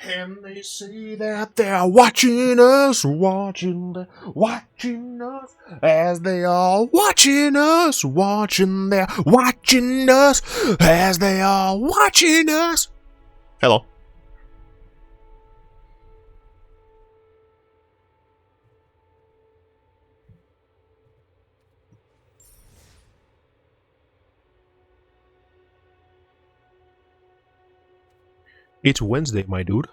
And they say that they're watching us, watching us, as they are watching us, they're watching us, as they are watching us. Hello. It's Wednesday, my dude.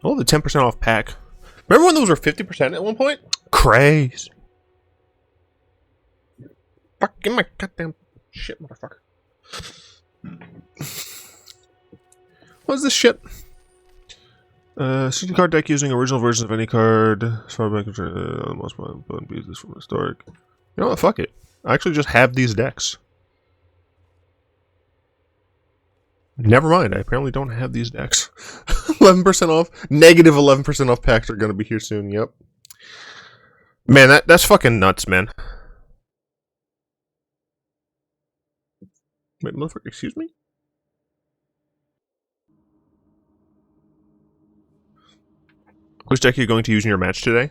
Oh, the 10% off pack. Remember when those were 50% at one point? Crazy. Fuck, get my goddamn shit, motherfucker. What's this shit? CD card deck using original versions of any card. As far back as most important pieces from historic. You know what? Fuck it. I actually just have these decks. Never mind, I apparently don't have these decks. 11% off, negative 11% off packs are gonna be here soon, yep. Man, that's fucking nuts, man. Wait, motherfucker, excuse me? Which deck are you going to use in your match today?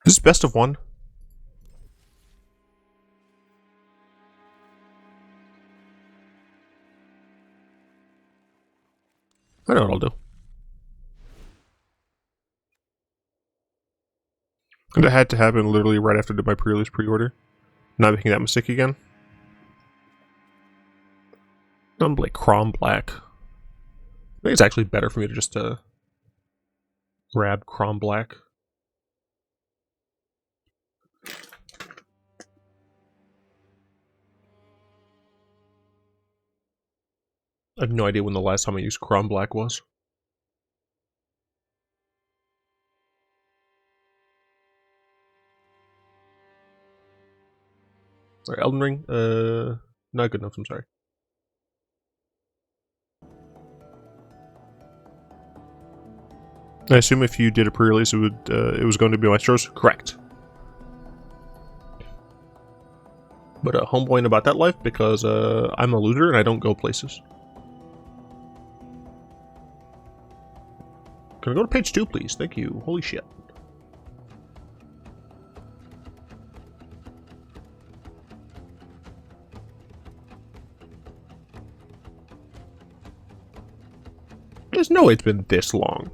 This is best of one. I know what I'll do. And it had to happen literally right after I did my pre-release pre-order. Not making that mistake again. I'm like Crom Black. I think it's actually better for me to just grab Crom Black. I have no idea when the last time I used Crom Black was. Sorry, Elden Ring? Not good enough, I'm sorry. I assume if you did a pre-release, it was going to be Maestro's? Correct. But homeboying about that life because I'm a loser and I don't go places. Can I go to page 2, please? Thank you. Holy shit. There's no way it's been this long.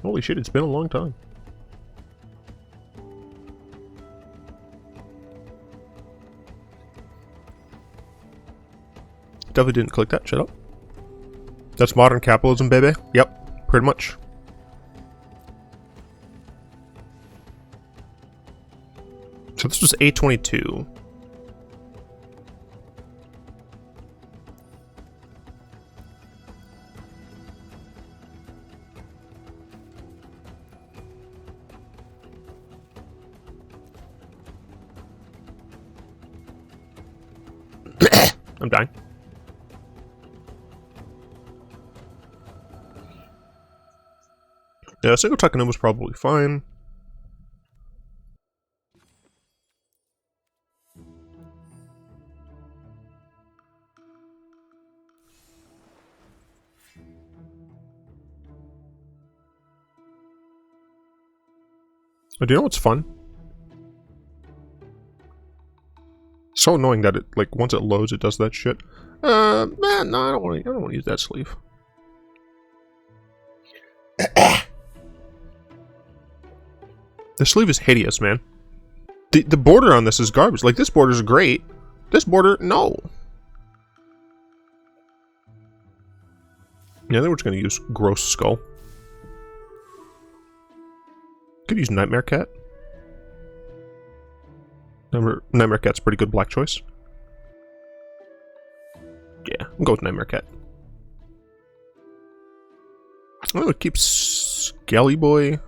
Holy shit, it's been a long time. Definitely didn't click that, shut up. That's modern capitalism, baby. Yep, pretty much. So this was 822. I'm dying. Yeah, single Takanuma was probably fine. Oh, do you know what's fun? So annoying that it, like, once it loads, it does that shit. Man, no, I don't want to use that sleeve. The sleeve is hideous, man. The border on this is garbage. Like, this border is great. This border, no. Yeah, I think we're just gonna use Gross Skull. Could use Nightmare Cat. Nightmare Cat's a pretty good black choice. Yeah, I'll go with Nightmare Cat. I'm gonna keep Skelly Boy.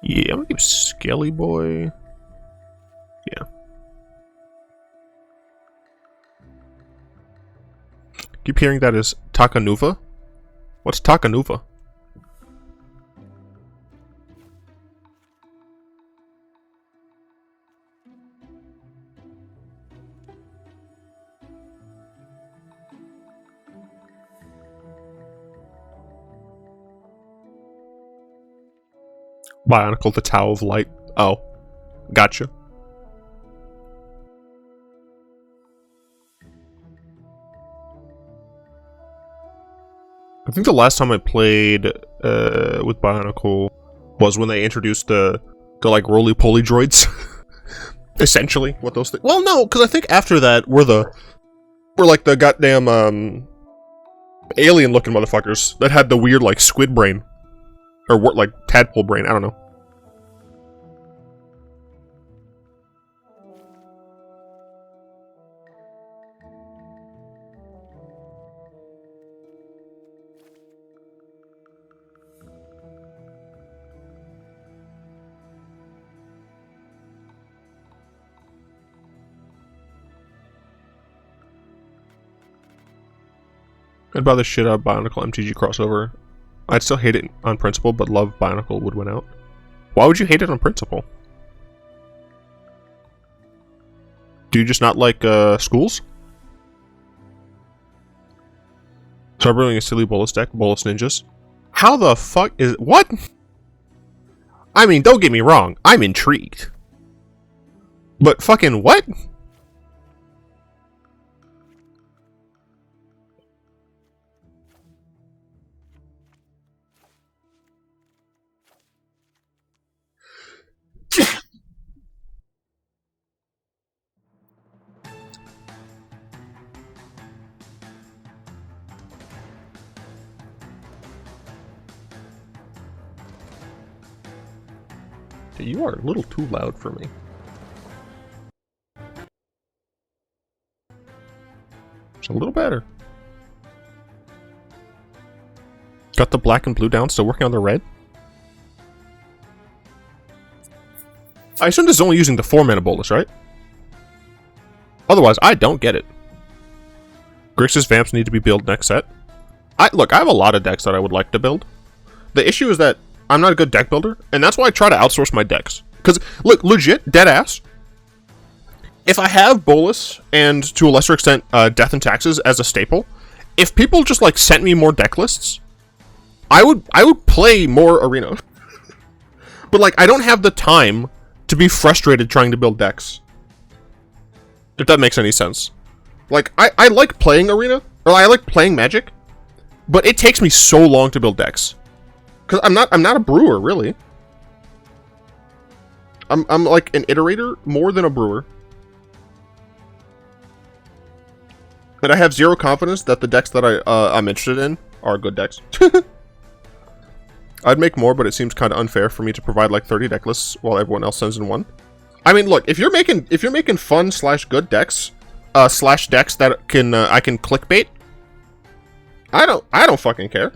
Yeah, I'm gonna keep Skelly Boy. Yeah. Keep hearing that is Takanuva. What's Takanuva? Bionicle, the Tower of Light. Oh, gotcha. I think the last time I played with Bionicle was when they introduced the like roly-poly droids. Essentially, what those things. Well, no, because I think after that were like the goddamn alien-looking motherfuckers that had the weird like squid brain or what like tadpole brain. I don't know. I'd buy the shit out of Bionicle MTG crossover. I'd still hate it on principle, but love Bionicle would win out. Why would you hate it on principle? Do you just not like schools? So I'm bringing a silly Bolas deck, Bolas Ninjas. How the fuck is... What? I mean, don't get me wrong. I'm intrigued. But fucking what? You are a little too loud for me. It's a little better. Got the black and blue down, still working on the red. I assume this is only using the 4-mana Bolas, right? Otherwise, I don't get it. Grixis Vamps need to be built next set. Look, I have a lot of decks that I would like to build. The issue is that I'm not a good deck builder, and that's why I try to outsource my decks. Because, look, legit, dead ass. If I have Bolas, and to a lesser extent, Death and Taxes as a staple, if people just, like, sent me more deck lists, I would play more Arena. But, like, I don't have the time to be frustrated trying to build decks. If that makes any sense. Like, I like playing Arena, or I like playing Magic, but it takes me so long to build decks. Because I'm not a brewer, really. I'm like an iterator more than a brewer. And I have zero confidence that the decks that I'm interested in are good decks. I'd make more, but it seems kind of unfair for me to provide like 30 deck lists while everyone else sends in one. I mean, look, if you're making fun / good decks, / decks that can I can clickbait, I don't fucking care.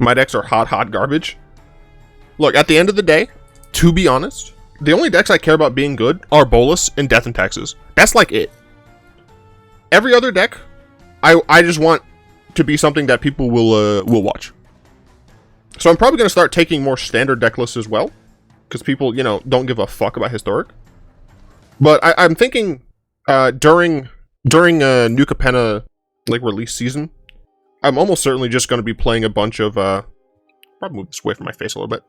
My decks are hot garbage. Look, at the end of the day, to be honest, the only decks I care about being good are Bolas and Death and Taxes. That's like it. Every other deck, I just want to be something that people will watch. So I'm probably going to start taking more standard deck lists as well, because people, you know, don't give a fuck about Historic. But I'm thinking during New Capenna like release season, I'm almost certainly just going to be playing a bunch of probably move this away from my face a little bit.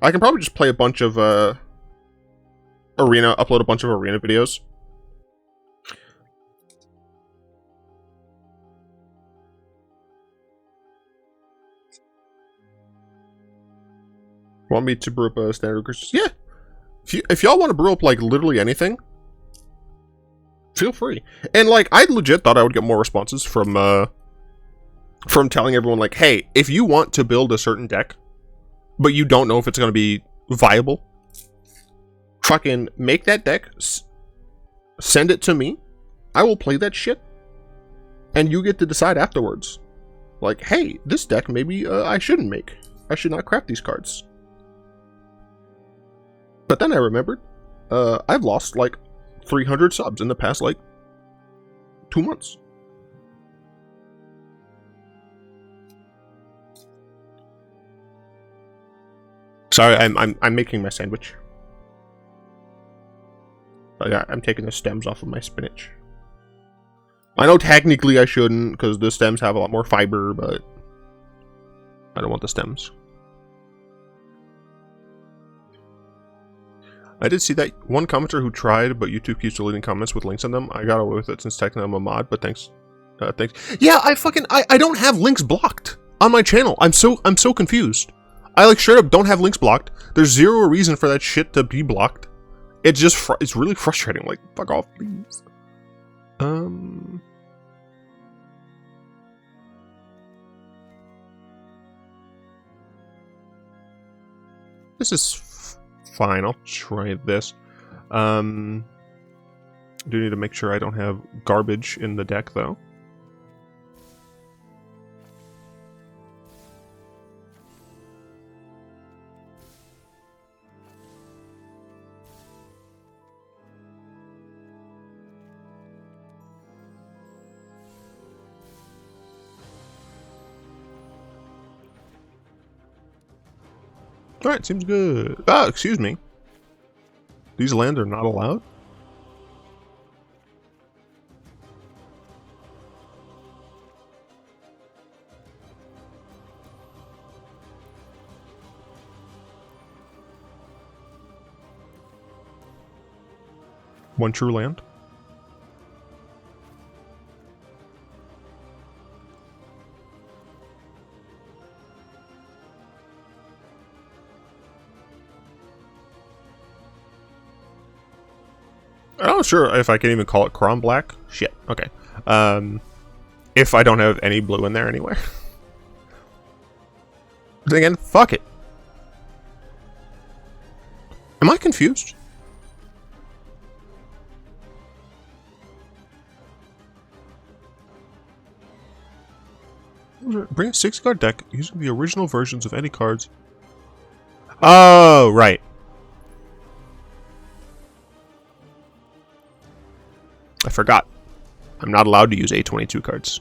I can probably just play a bunch of Arena, upload a bunch of Arena videos. Want me to brew up a standard Christmas? Yeah. If y'all want to brew up like literally anything, feel free. And like I legit thought I would get more responses from telling everyone like, hey, if you want to build a certain deck, but you don't know if it's going to be viable, fucking make that deck, send it to me, I will play that shit, and you get to decide afterwards. Like, hey, this deck maybe I shouldn't make. I should not craft these cards. But then I remembered, I've lost like 300 subs in the past like 2 months. Sorry, I'm making my sandwich. I'm taking the stems off of my spinach. I know technically I shouldn't, because the stems have a lot more fiber, but I don't want the stems. I did see that one commenter who tried, but YouTube keeps deleting comments with links on them. I got away with it since technically I'm a mod, but thanks. Thanks. Yeah, I don't have links blocked on my channel. I'm so confused. I like straight up don't have links blocked. There's zero reason for that shit to be blocked. It's just it's really frustrating. Like, fuck off, please. This is fine. I'll try this. Do need to make sure I don't have garbage in the deck, though. Alright, seems good. Ah, excuse me. These lands are not allowed? One true land? I'm not sure if I can even call it Crom Black. Shit. Okay. If I don't have any blue in there anywhere. Then again, fuck it. Am I confused? Bring a 6-card deck using the original versions of any cards. Oh, right. I forgot. I'm not allowed to use A22 cards.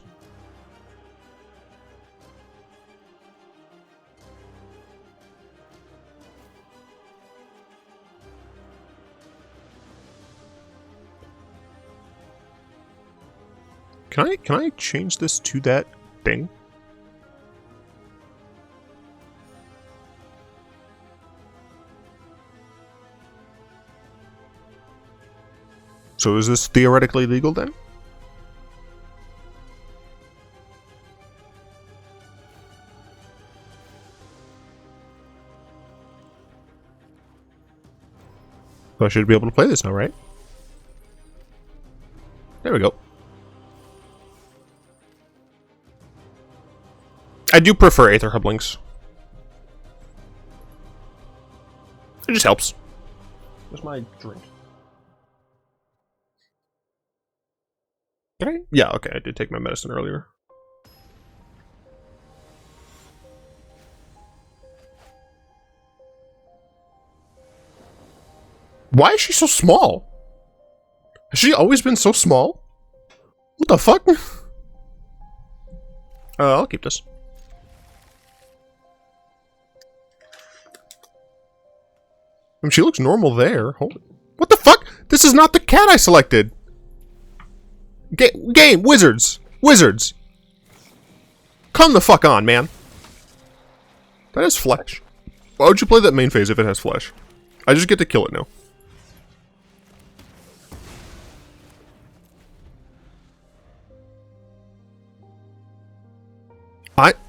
Can I change this to that thing? So is this theoretically legal then? So I should be able to play this now, right? There we go. I do prefer Aether Hub links. It just helps. Where's my drink? Okay. Yeah, okay, I did take my medicine earlier. Why is she so small? Has she always been so small? What the fuck? I'll keep this. I mean, she looks normal there. Hold it. What the fuck? This is not the cat I selected. Game! Wizards! Wizards! Come the fuck on, man! That has flesh. Why would you play that main phase if it has flesh? I just get to kill it now.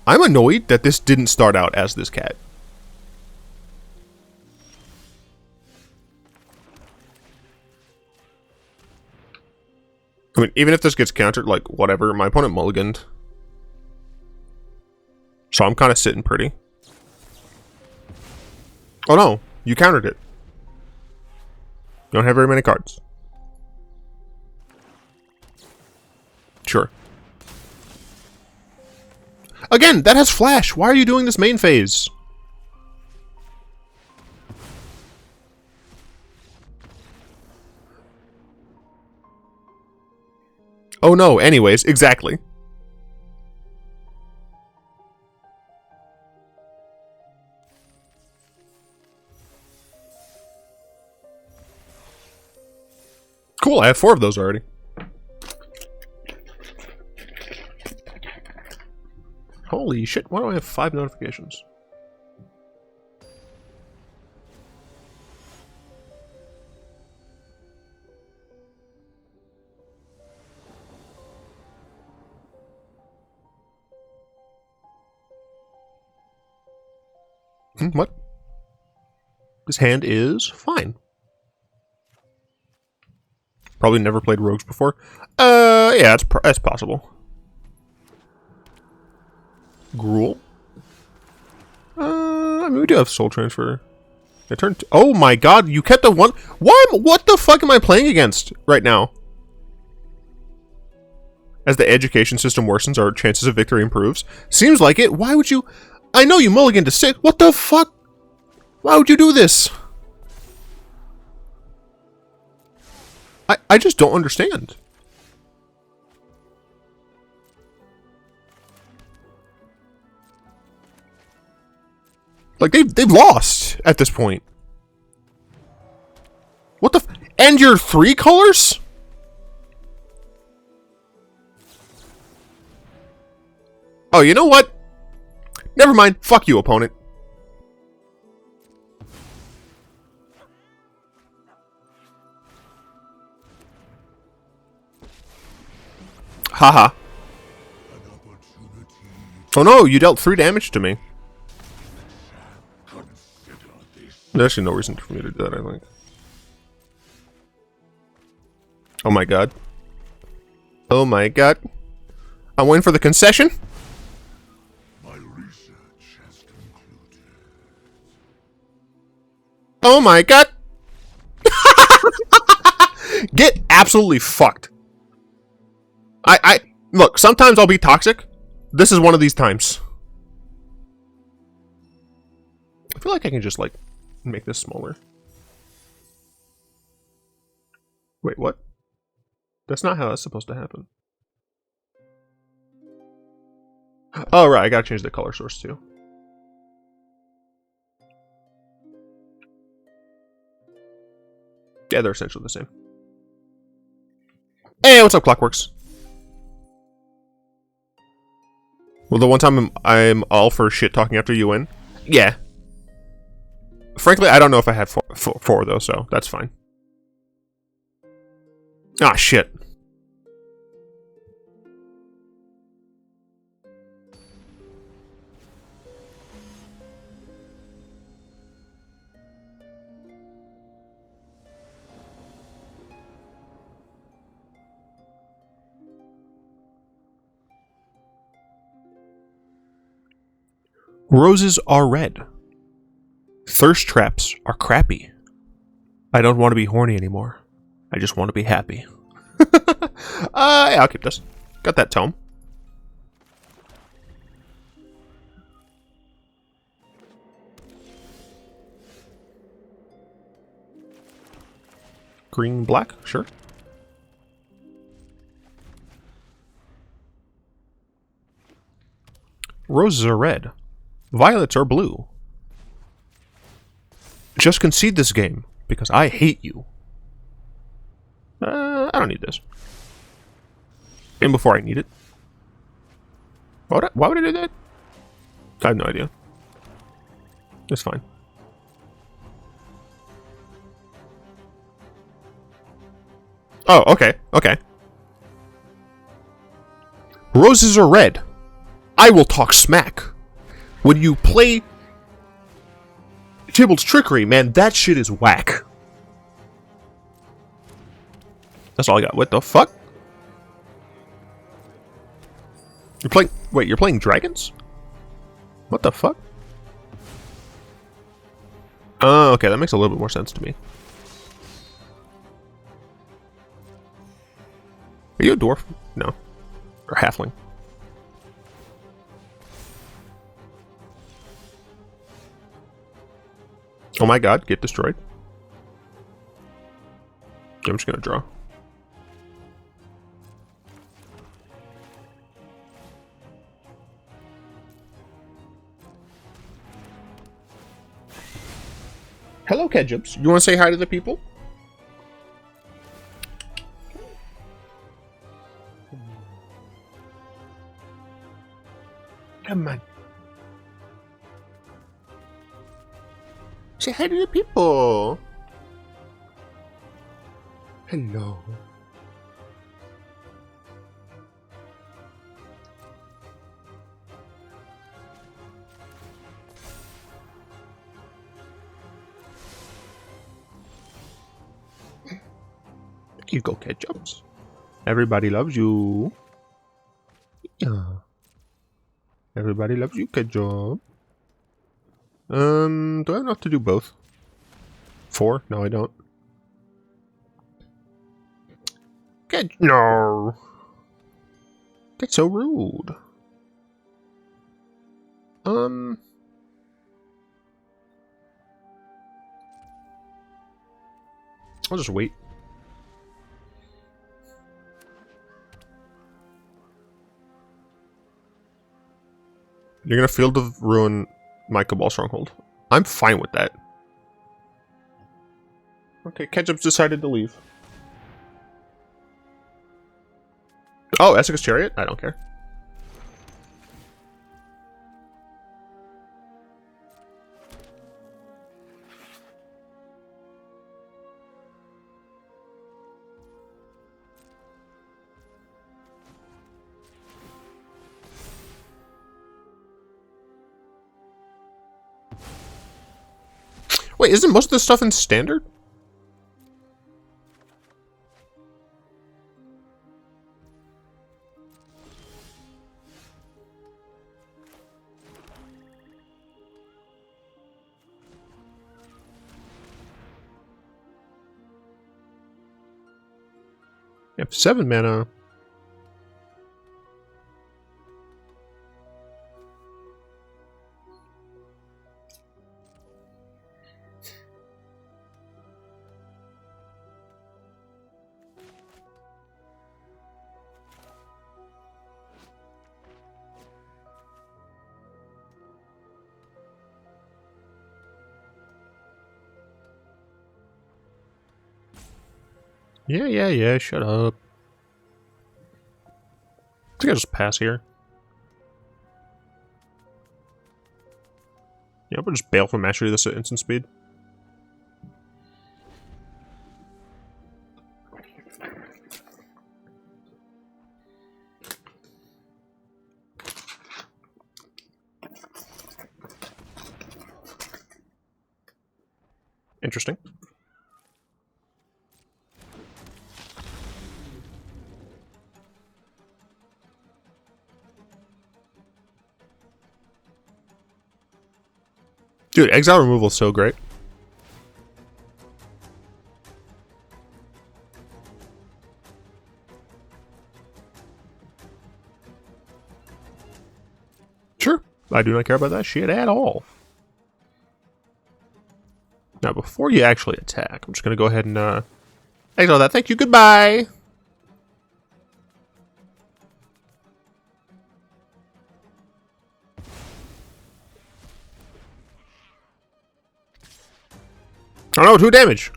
I'm annoyed that this didn't start out as this cat. I mean, even if this gets countered, like, whatever, my opponent mulliganed. So I'm kind of sitting pretty. Oh no, you countered it. You don't have very many cards. Sure. Again, that has flash. Why are you doing this main phase? Oh no, anyways, exactly. Cool, I have 4 of those already. Holy shit, why do I have 5 notifications? What? This hand is fine. Probably never played rogues before. Yeah, that's possible. Gruel. I mean, we do have soul transfer. I turned. Oh my god, you kept a 1. Why? What the fuck am I playing against right now? As the education system worsens, our chances of victory improves. Seems like it. Why would you? I know you mulligan to 6. What the fuck? Why would you do this? I just don't understand. Like, they've lost at this point. What the and your 3 colors? Oh, you know what? Never mind. Fuck you, opponent. Haha. Oh no, you dealt 3 damage to me. There's actually no reason for me to do that, I think. Oh my god. Oh my god. I'm waiting for the concession. My research has concluded. Oh my god. Get absolutely fucked. Look, sometimes I'll be toxic. This is one of these times. I feel like I can just, like, make this smaller. Wait, what? That's not how that's supposed to happen. Oh, right, I gotta change the color source, too. Yeah, they're essentially the same. Hey, what's up, Clockworks? Well, the one time I'm all for shit talking after you win? Yeah. Frankly, I don't know if I had 4 though, so that's fine. Ah, shit. Roses are red. Thirst traps are crappy. I don't want to be horny anymore. I just want to be happy. Yeah, I'll keep this. Got that tome. Green, black, sure. Roses are red. Violets are blue. Just concede this game, because I hate you. I don't need this. And before I need it. Why would I do that? I have no idea. It's fine. Oh, okay, okay. Roses are red. I will talk smack. When you play Tybalt's Trickery, man, that shit is whack. That's all I got. What the fuck? You're playing... Wait, you're playing dragons? What the fuck? Oh, okay, that makes a little bit more sense to me. Are you a dwarf? No. Or halfling. Oh my god, get destroyed. I'm just gonna draw. Hello, Kedjubs. You want to say hi to the people? Come on. Say hi to the people. Hello. You go, Ketchups. Everybody loves you. Yeah. Everybody loves you, Ketchup. Do I have enough to do both? 4? No, I don't. No. That's so rude. I'll just wait. You're gonna Field of Ruin my Cabal Stronghold. I'm fine with that. Okay, Ketchup's decided to leave. Oh, Essex Chariot? I don't care. Wait, isn't most of this stuff in standard? Yep, 7 mana. Yeah, shut up. I think I'll just pass here. Yeah, we'll just bail from mastery this at instant speed. Interesting. Dude, exile removal is so great. Sure, I do not care about that shit at all. Now, before you actually attack, I'm just going to go ahead and exile that. Thank you, goodbye! Oh no, 2 damage!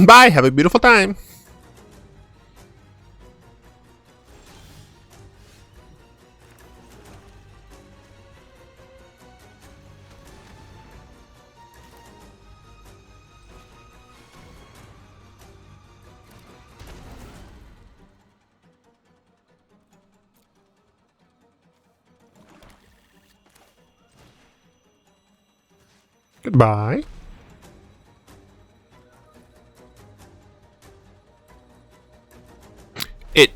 Bye, have a beautiful time! Goodbye. It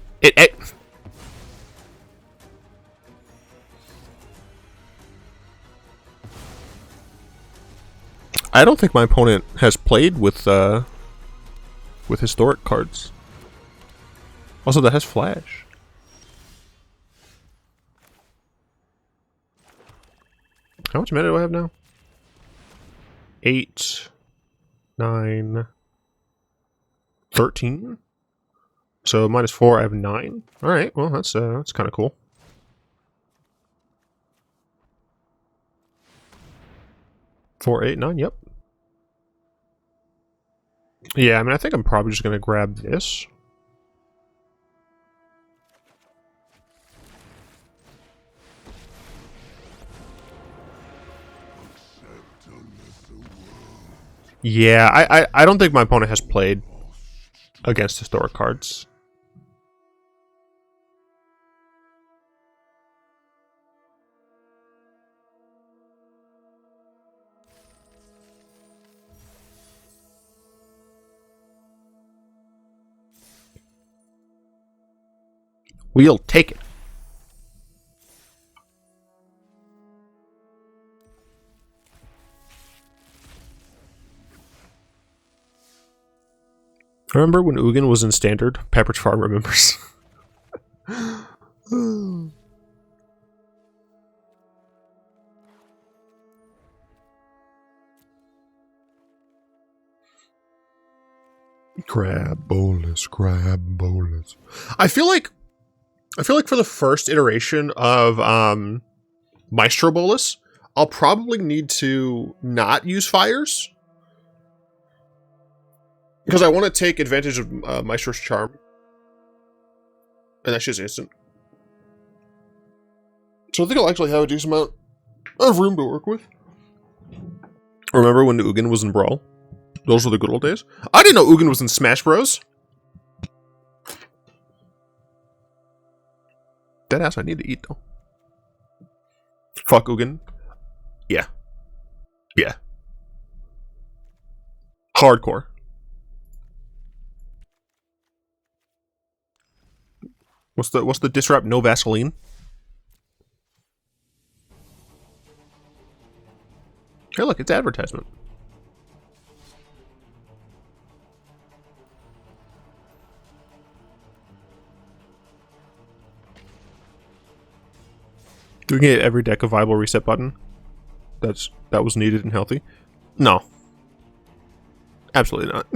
I don't think my opponent has played with historic cards. Also, that has flash. How much mana do I have now? 8, 9, 13. So -4, I have 9. All right, well that's kind of cool. Four, 8, 9. Yep. Yeah, I mean, I think I'm probably just gonna grab this. Yeah, I don't think my opponent has played against historic cards. We'll take it. Remember when Ugin was in Standard? Pepperidge Farm remembers. Grab Bolas, grab Bolas. I feel like for the first iteration of Maestro Bolas, I'll probably need to not use fires. Because I want to take advantage of Maestro's Charm. And that's just instant. So I think I'll actually have a decent amount of room to work with. Remember when Ugin was in Brawl? Those were the good old days. I didn't know Ugin was in Smash Bros. Deadass, I need to eat though. Fuck Ugin. Yeah. Yeah. Hardcore. What's the disrupt? No Vaseline? Hey look, it's advertisement. Do we get every deck a viable reset button? That was needed and healthy? No. Absolutely not.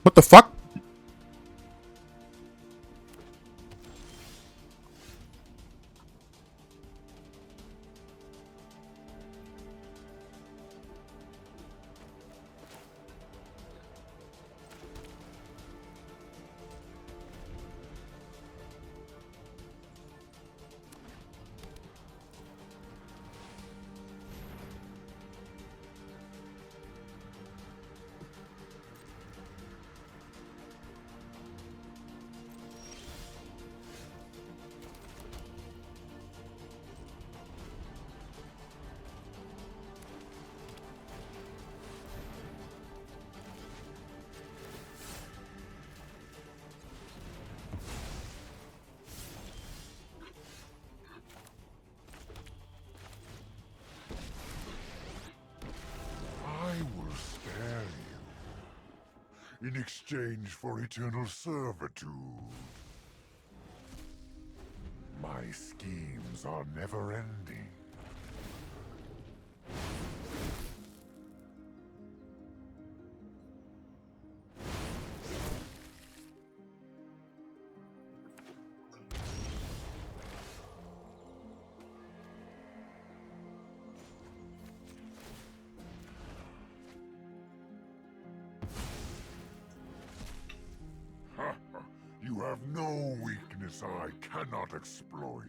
What the fuck? In exchange for eternal servitude. My schemes are never-ending. have no weakness I cannot exploit.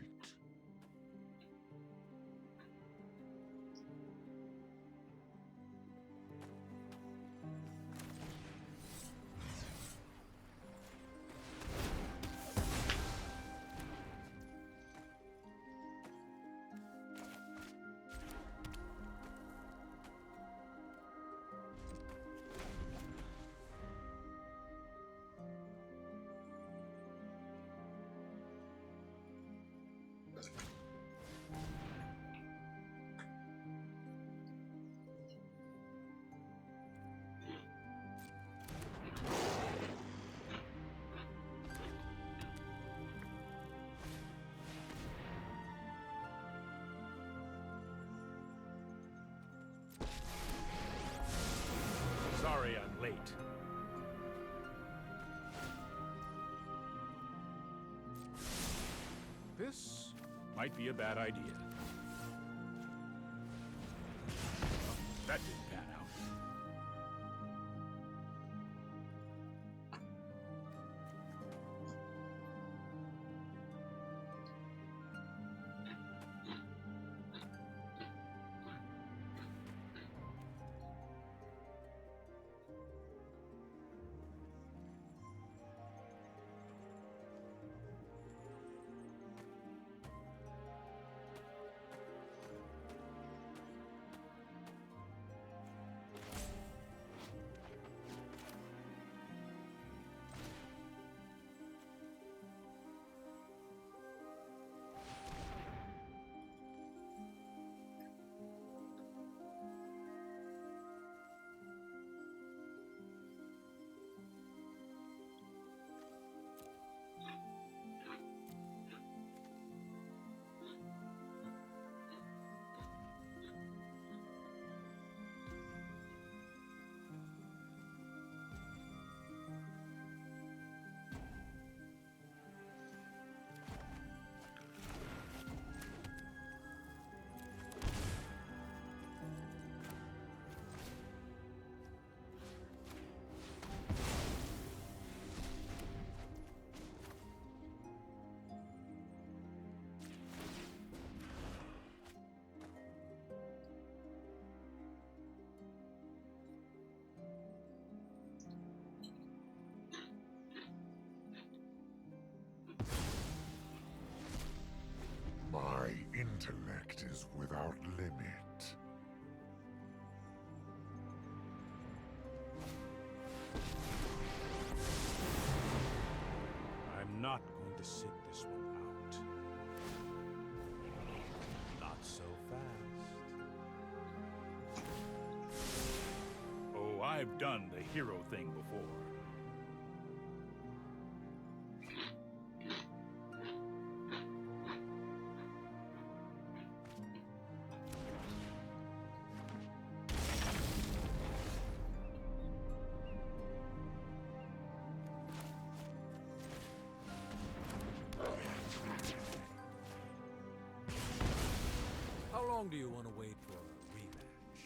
Sorry I'm late. This might be a bad idea. That didn't pan out. My intellect is without limit. I'm not going to sit this one out. Not so fast. Oh, I've done the hero thing before. How long do you want to wait for a rematch?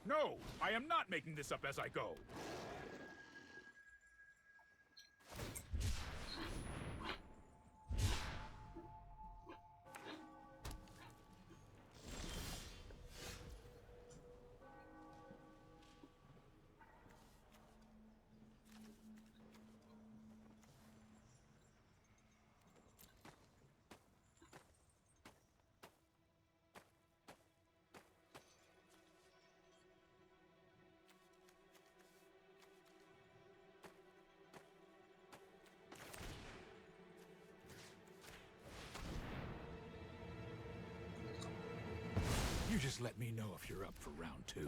No! I am not making this up as I go! You just let me know if you're up for round 2.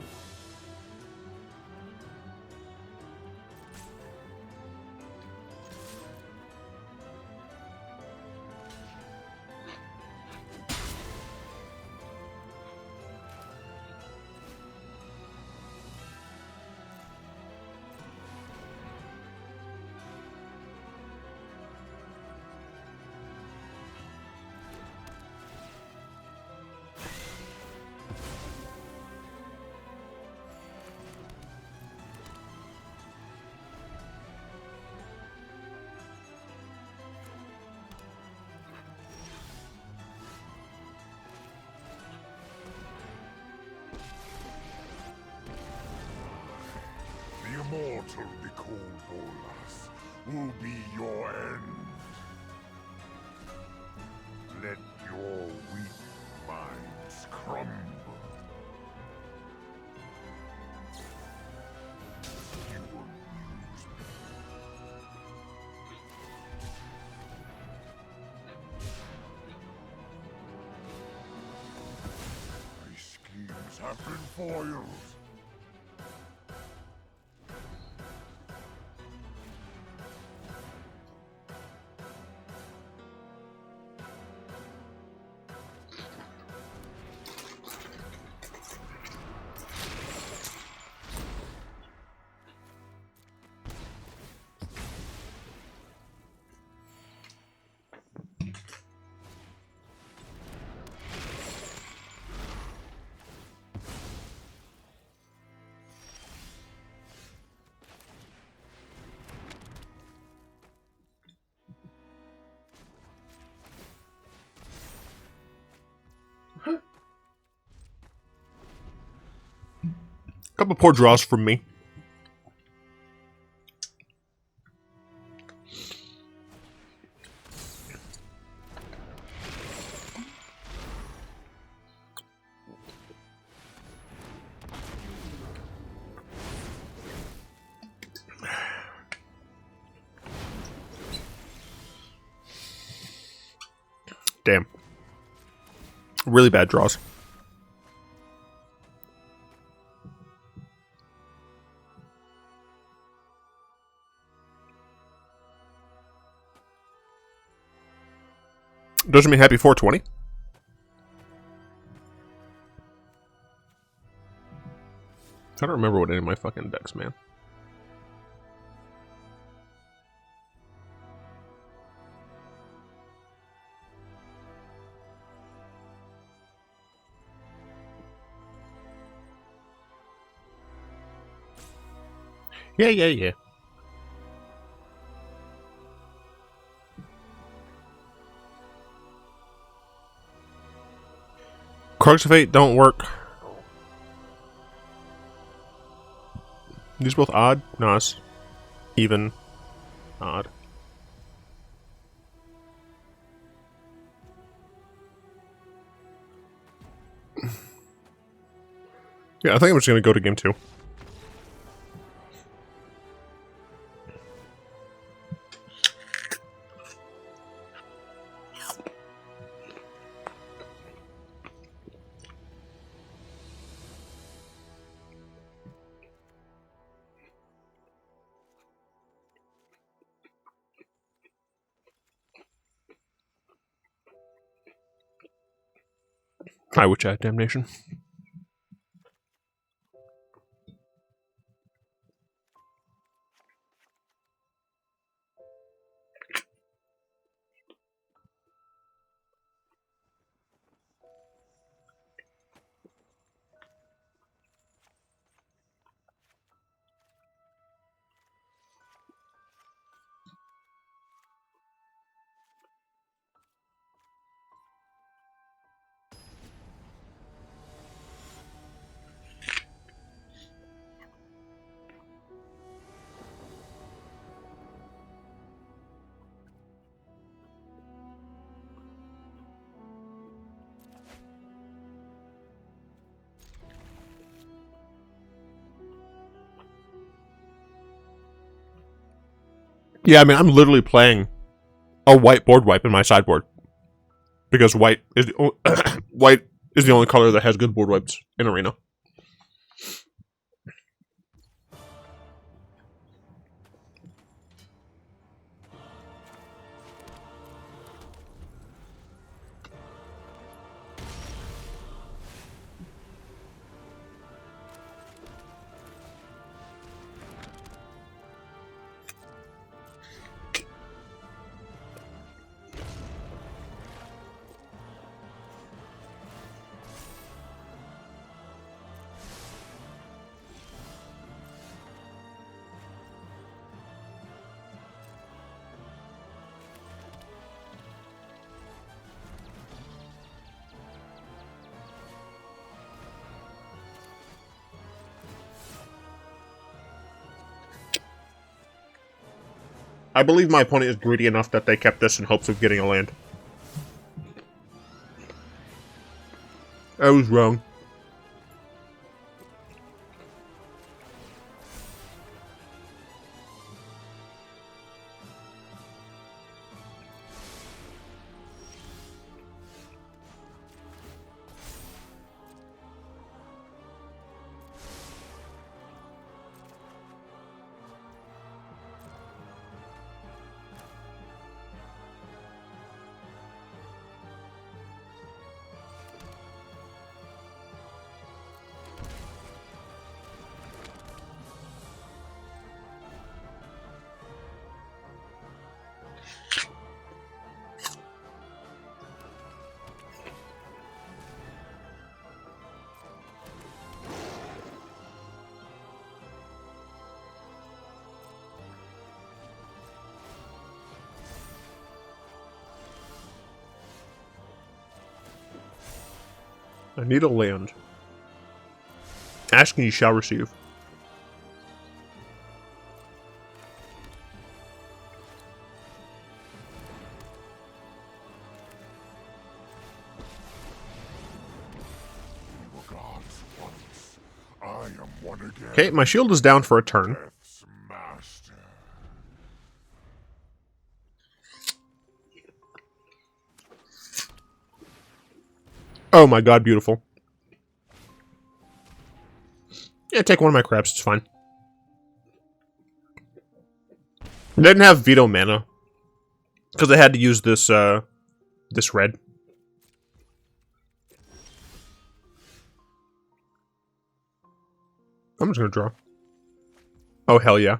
mortal be called Bolas will be your end. Let your weak minds crumble. You will use me. My schemes have been foiled. Couple poor draws from me. Damn. Really bad draws. Doesn't mean happy 420. I don't remember what any of my fucking decks, man. Yeah. Crux of Fate don't work. These both odd? No, it's even. Odd. Yeah, I think I'm just gonna go to game 2. I would chat damnation. Yeah, I mean, I'm literally playing a white board wipe in my sideboard. Because white is white is the only color that has good board wipes in Arena. I believe my opponent is greedy enough that they kept this in hopes of getting a land. I was wrong. I need a land. Asking you shall receive. We were gods once. I am one again. Okay, my shield is down for a turn. Death's master. Oh my god, beautiful. Yeah, take one of my crabs, it's fine. I didn't have veto mana. Because I had to use this, this red. I'm just gonna draw. Oh, hell yeah.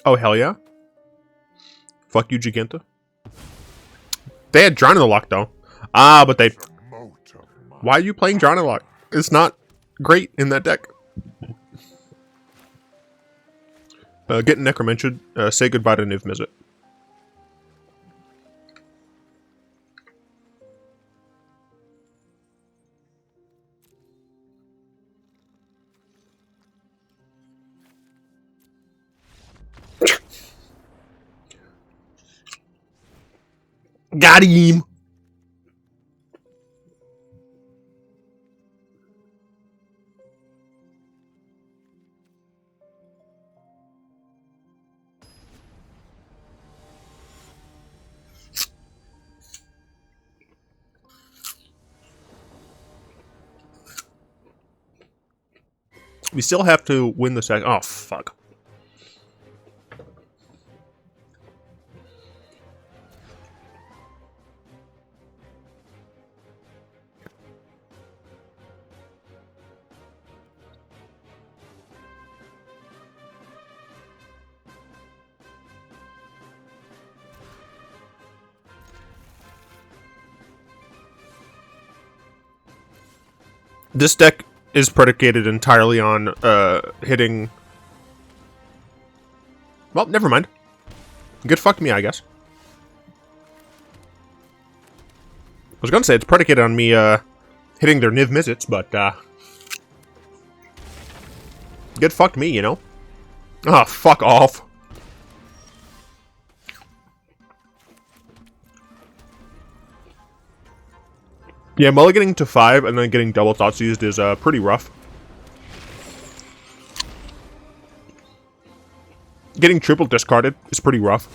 Oh, hell yeah. Fuck you, Giganta. They had Drown in the Lock, though. Ah, but they... The moat of my Why are you playing Drown in the Lock? It's not great in that deck. Get Necromancer. Say goodbye to Niv Mizzet. Got him! We still have to win the second. Oh, fuck. This deck is predicated entirely on hitting... Well, never mind. Good fuck me, I guess. I was gonna say it's predicated on me hitting their Niv Mizzets, but good fucked me, you know? Ah, fuck off. Yeah, mulliganing to 5 and then getting double thoughts used is pretty rough. Getting triple discarded is pretty rough.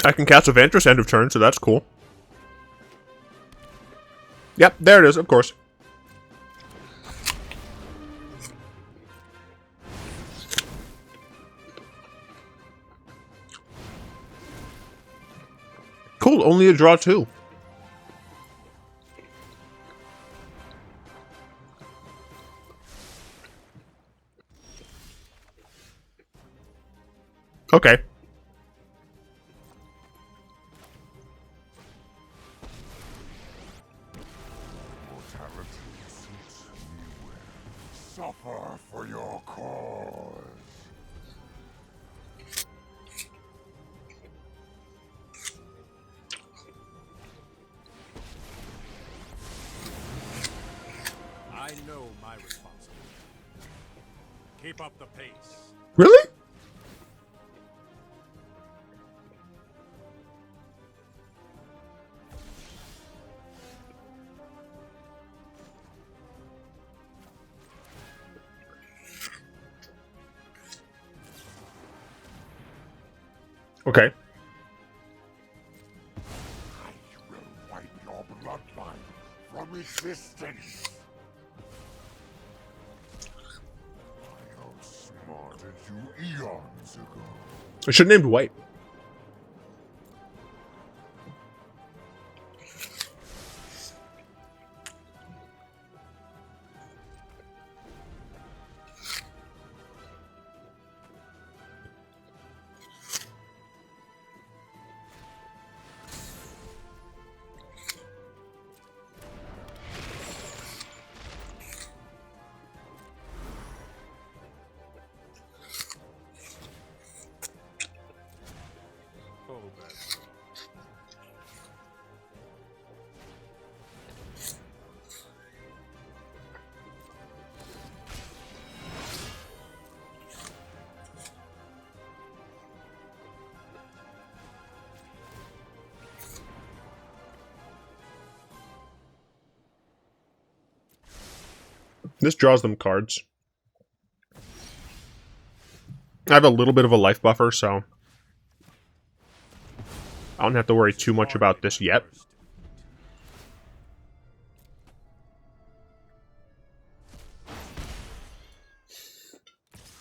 I can cast Evantress end of turn, so that's cool. Yep, there it is, of course. Cool, only a draw 2. Okay. Mortality suits me well. Suffer for your cause. I know my responsibility. Keep up the pace. Really? Okay. I will wipe your bloodline from existence. I outsmarted you eons ago. I should have named White. Oh, that's This draws them cards. I have a little bit of a life buffer, so I don't have to worry too much about this yet.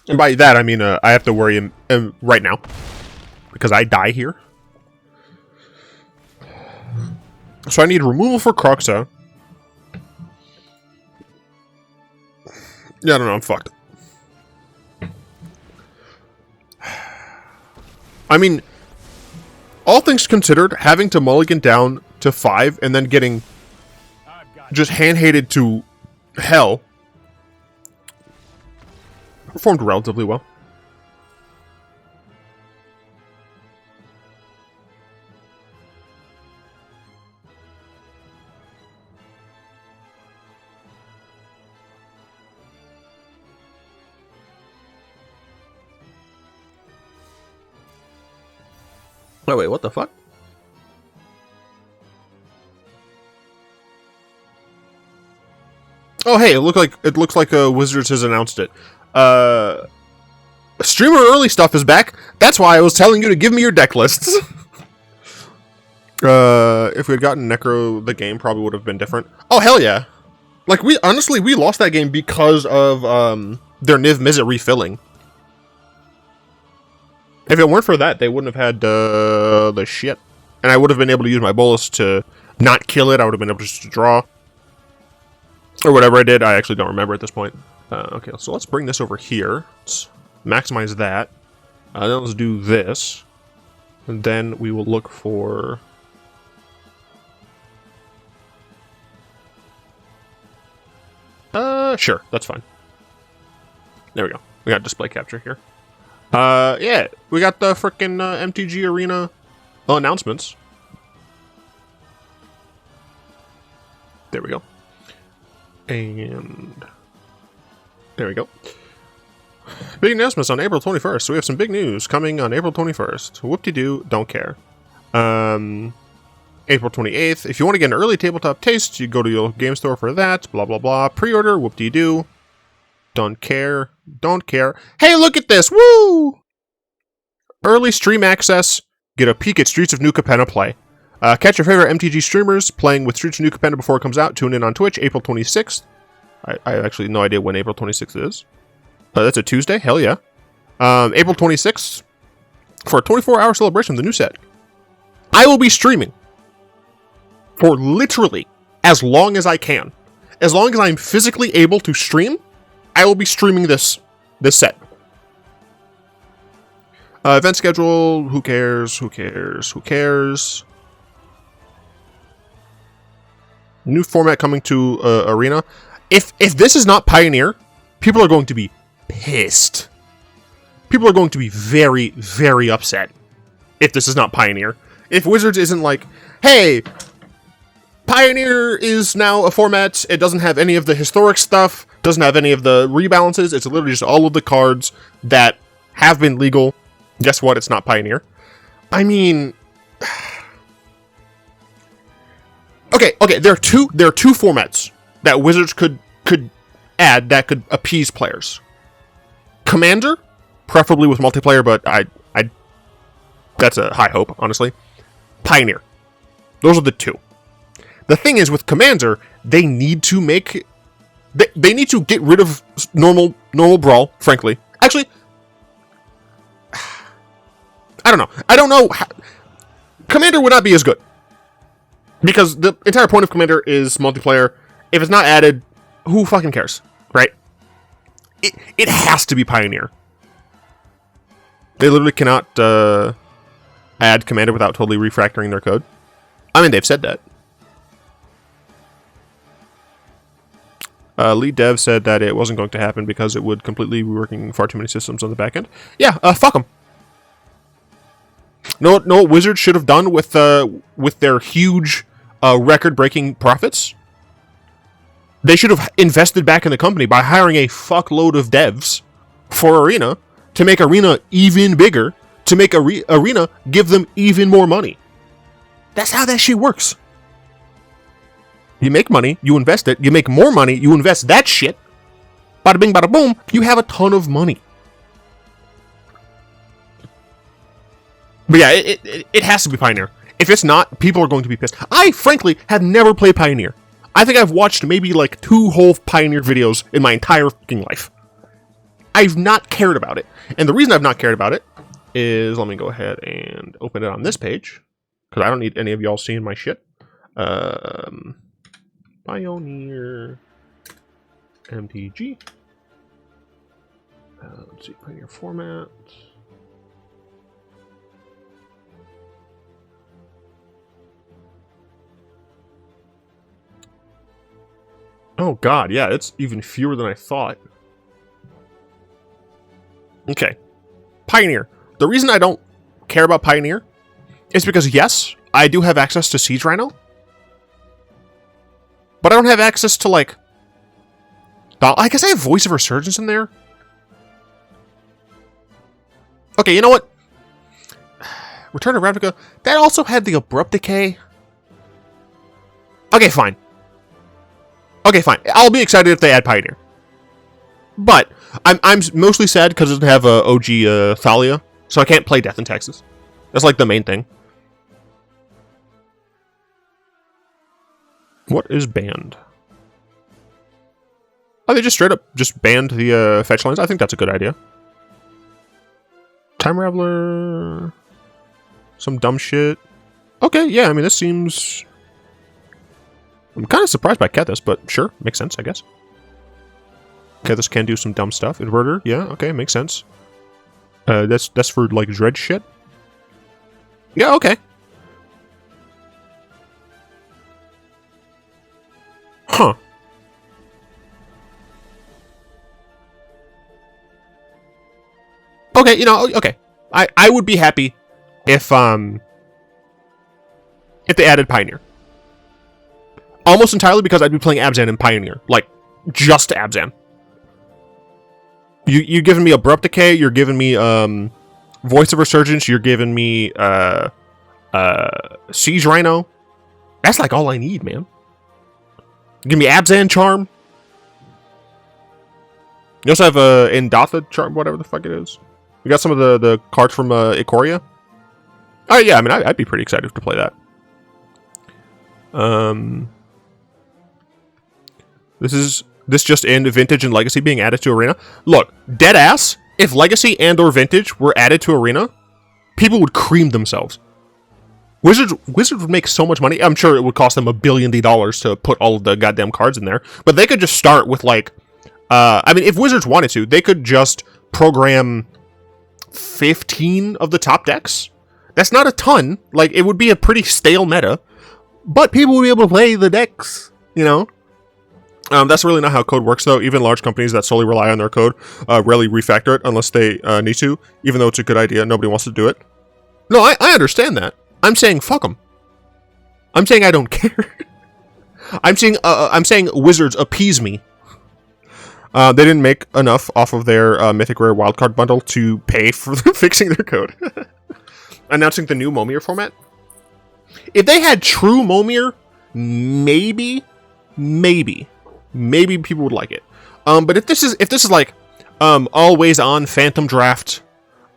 And by that, I mean I have to worry right now, because I die here. So I need removal for Croxa. Yeah, I don't know, I'm fucked. I mean, all things considered, having to mulligan down to 5 and then getting just hand-hated to hell performed relatively well. Oh wait, what the fuck? Oh hey, it looks like Wizards has announced it. Streamer early stuff is back. That's why I was telling you to give me your deck lists. If we had gotten Necro, the game probably would have been different. Oh hell yeah! Like we lost that game because of their Niv Mizzet refilling. If it weren't for that, they wouldn't have had the shit. And I would have been able to use my Bolas to not kill it. I would have been able just to draw. Or whatever I did. I actually don't remember at this point. Okay, so let's bring this over here. Let's maximize that. Then let's do this. And then we will look for... sure. That's fine. There we go. We got display capture here. Yeah, we got the frickin' MTG Arena announcements. There we go. And there we go. Big announcements on April 21st. So we have some big news coming on April 21st. Whoop-de-doo, don't care. April 28th. If you want to get an early tabletop taste, you go to your game store for that. Blah, blah, blah. Pre-order, whoop-de-doo. Don't care. Don't care. Hey, look at this! Woo! Early stream access. Get a peek at Streets of New Capenna play. Catch your favorite MTG streamers playing with Streets of New Capenna before it comes out. Tune in on Twitch, April 26th. I have actually no idea when April 26th is. That's a Tuesday? Hell yeah. April 26th for a 24-hour celebration of the new set. I will be streaming for literally as long as I can. As long as I'm physically able to stream, I will be streaming this set. Event schedule, who cares, who cares, who cares? New format coming to Arena. If this is not Pioneer, people are going to be pissed. People are going to be very, very upset if this is not Pioneer. If Wizards isn't like, hey, Pioneer is now a format, it doesn't have any of the historic stuff, doesn't have any of the rebalances, it's literally just all of the cards that have been legal. Guess what? It's not Pioneer. I mean, okay. There are two formats that Wizards could add that could appease players. Commander, preferably with multiplayer, but I that's a high hope, honestly. Pioneer. Those are the two. The thing is, with Commander, they need to make they need to get rid of normal Brawl. Frankly, actually. I don't know. Commander would not be as good. Because the entire point of Commander is multiplayer. If it's not added, who fucking cares, right? It has to be Pioneer. They literally cannot add Commander without totally refactoring their code. I mean, they've said that. Lead dev said that it wasn't going to happen because it would completely be working far too many systems on the back end. Yeah, fuck them. Know what Wizards should have done with their huge record-breaking profits? They should have invested back in the company by hiring a fuckload of devs for Arena to make Arena even bigger, to make Arena give them even more money. That's how that shit works. You make money, you invest it, you make more money, you invest that shit. Bada bing, bada boom, you have a ton of money. But yeah, it has to be Pioneer. If it's not, people are going to be pissed. I, frankly, have never played Pioneer. I think I've watched maybe like 2 whole Pioneer videos in my entire fucking life. I've not cared about it. And the reason I've not cared about it is, let me go ahead and open it on this page, because I don't need any of y'all seeing my shit. Pioneer MTG. Let's see, Pioneer format. Oh god, yeah, it's even fewer than I thought. Okay. Pioneer. The reason I don't care about Pioneer is because, yes, I do have access to Siege Rhino, but I don't have access to, like... I guess I have Voice of Resurgence in there. Okay, you know what? Return of Ravnica, that also had the Abrupt Decay. Okay, fine. Okay, fine. I'll be excited if they add Pioneer. But I'm mostly sad because it doesn't have OG Thalia, so I can't play Death in Texas. That's like the main thing. What is banned? Oh, they just straight up just banned the fetch lines. I think that's a good idea. Time Raveler. Some dumb shit. Okay, yeah, I mean, this seems... I'm kind of surprised by Kethis, but sure, makes sense, I guess. Kethis can do some dumb stuff. Inverter, yeah, okay, makes sense. That's for, like, Dredge shit? Yeah, okay. Huh. Okay, you know, okay. I would be happy if they added Pioneer. Almost entirely because I'd be playing Abzan and Pioneer. Like, just Abzan. You're giving me Abrupt Decay, you're giving me Voice of Resurgence, you're giving me Siege Rhino. That's like all I need, man. Give me Abzan Charm. You also have Indatha Charm, whatever the fuck it is. You got some of the cards from Ikoria. Oh yeah, I mean, I'd be pretty excited to play that. This just in, Vintage and Legacy being added to Arena. Look, deadass, if Legacy and or Vintage were added to Arena, people would cream themselves. Wizards would make so much money. I'm sure it would cost them $1 billion to put all of the goddamn cards in there. But they could just start with, like... I mean, if Wizards wanted to, they could just program 15 of the top decks. That's not a ton. Like, it would be a pretty stale meta, but people would be able to play the decks, you know? That's really not how code works, though. Even large companies that solely rely on their code rarely refactor it unless they need to, even though it's a good idea. Nobody wants to do it. No, I understand that. I'm saying fuck them. I'm saying I don't care. I'm saying Wizards appease me. They didn't make enough off of their Mythic Rare Wildcard bundle to pay for fixing their code. Announcing the new Momir format. If they had true Momir, maybe people would like it. But if this is like always on Phantom Draft,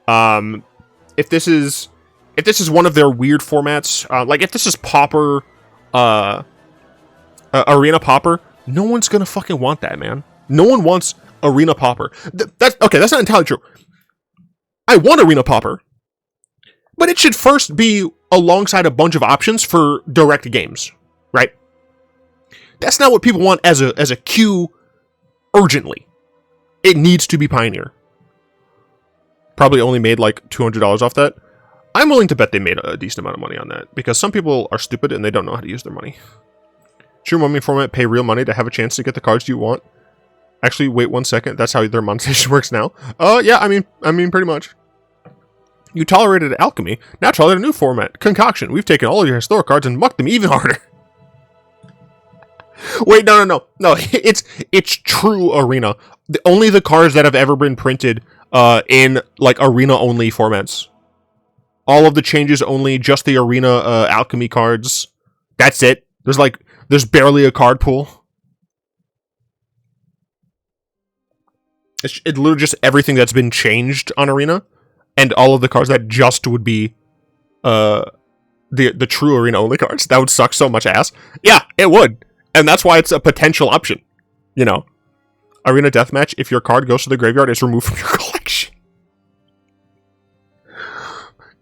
if this is one of their weird formats, like if this is Pauper, Arena Pauper, no one's gonna fucking want that, man. No one wants Arena Pauper. That's not entirely true. I want Arena Pauper, but it should first be alongside a bunch of options for direct games, right? That's not what people want as a queue urgently. It needs to be Pioneer. Probably only made like $200 off that. I'm willing to bet they made a decent amount of money on that, because some people are stupid and they don't know how to use their money. True Mummy format, pay real money to have a chance to get the cards you want. Actually, wait 1 second. That's how their monetization works now. Yeah, I mean, pretty much. You tolerated alchemy. Now tolerate a new format, concoction. We've taken all of your historic cards and mucked them even harder. Wait, no. It's true Arena. Only the cards that have ever been printed in like Arena only formats. All of the changes only just the Arena alchemy cards. That's it. There's barely a card pool. It's literally just everything that's been changed on Arena, and all of the cards that just would be the true Arena only cards. That would suck so much ass. Yeah, it would. And that's why it's a potential option. You know, Arena Deathmatch, if your card goes to the graveyard, it's removed from your collection.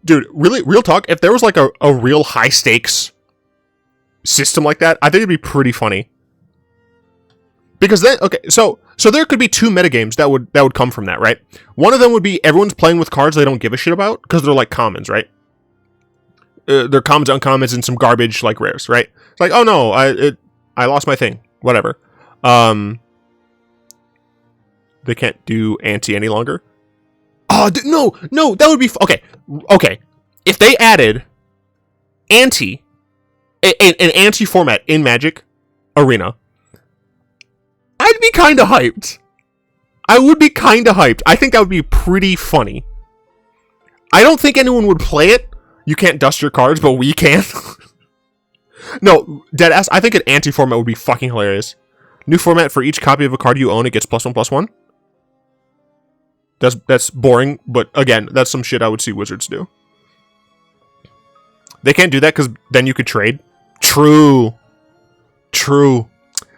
Dude, really, real talk, if there was like a real high stakes system like that, I think it'd be pretty funny. Because then, okay, so there could be two metagames that would come from that, right? One of them would be everyone's playing with cards they don't give a shit about, because they're like commons, right? They're commons, uncommons, and some garbage like rares, right? It's like, oh no, I lost my thing. Whatever. They can't do anti any longer. Oh, no, that would be... Okay. If they added anti, an anti format in Magic Arena, I'd be kind of hyped. I would be kind of hyped. I think that would be pretty funny. I don't think anyone would play it. You can't dust your cards, but we can. No, deadass, I think an anti-format would be fucking hilarious. New format for each copy of a card you own, it gets +1/+1. That's boring, but again, that's some shit I would see Wizards do. They can't do that because then you could trade. True.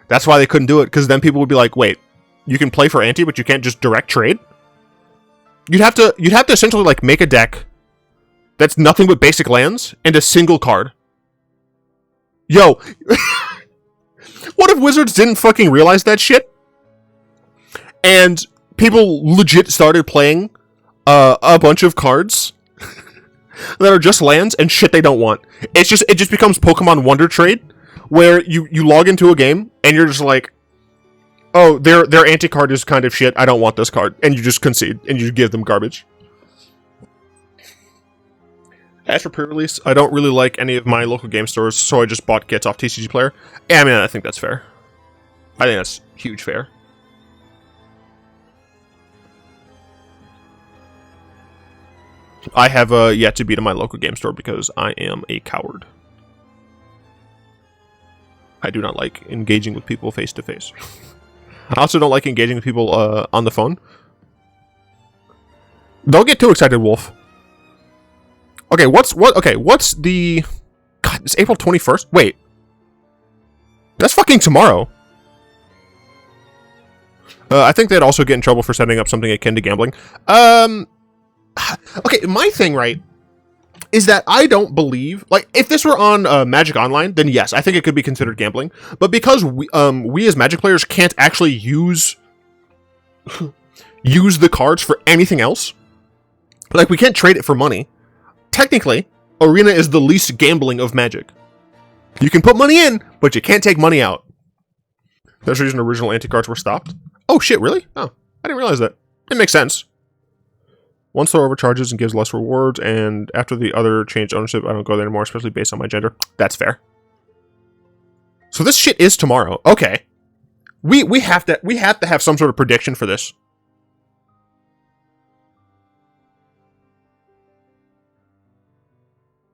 That's why they couldn't do it, because then people would be like, wait, you can play for anti, but you can't just direct trade? You'd have to essentially like make a deck that's nothing but basic lands and a single card. Yo, what if Wizards didn't fucking realize that shit? And people legit started playing a bunch of cards that are just lands and shit they don't want. It just becomes Pokemon Wonder Trade, where you log into a game and you're just like, oh, their anti-card is kind of shit, I don't want this card. And you just concede and you give them garbage. As for pre-release, I don't really like any of my local game stores, so I just bought kits off TCG Player. Yeah, I mean, I think that's fair. I think that's huge fair. I have yet to be to my local game store because I am a coward. I do not like engaging with people face to face. I also don't like engaging with people on the phone. Don't get too excited, Wolf. Okay, what's the... God, it's April 21st? Wait. That's fucking tomorrow. I think they'd also get in trouble for setting up something akin to gambling. Okay, my thing, right, is that I don't believe... Like, if this were on Magic Online, then yes, I think it could be considered gambling. But because we as Magic players can't actually use the cards for anything else, Like, we can't trade it for money. Technically, Arena is the least gambling of Magic. You can put money in, but you can't take money out. There's a reason original anti-cards were stopped. Oh shit, really? Oh, I didn't realize that. It makes sense. One store overcharges and gives less rewards, and after the other changed ownership, I don't go there anymore, especially based on my gender. That's fair. So this shit is tomorrow. Okay. We have to have some sort of prediction for this.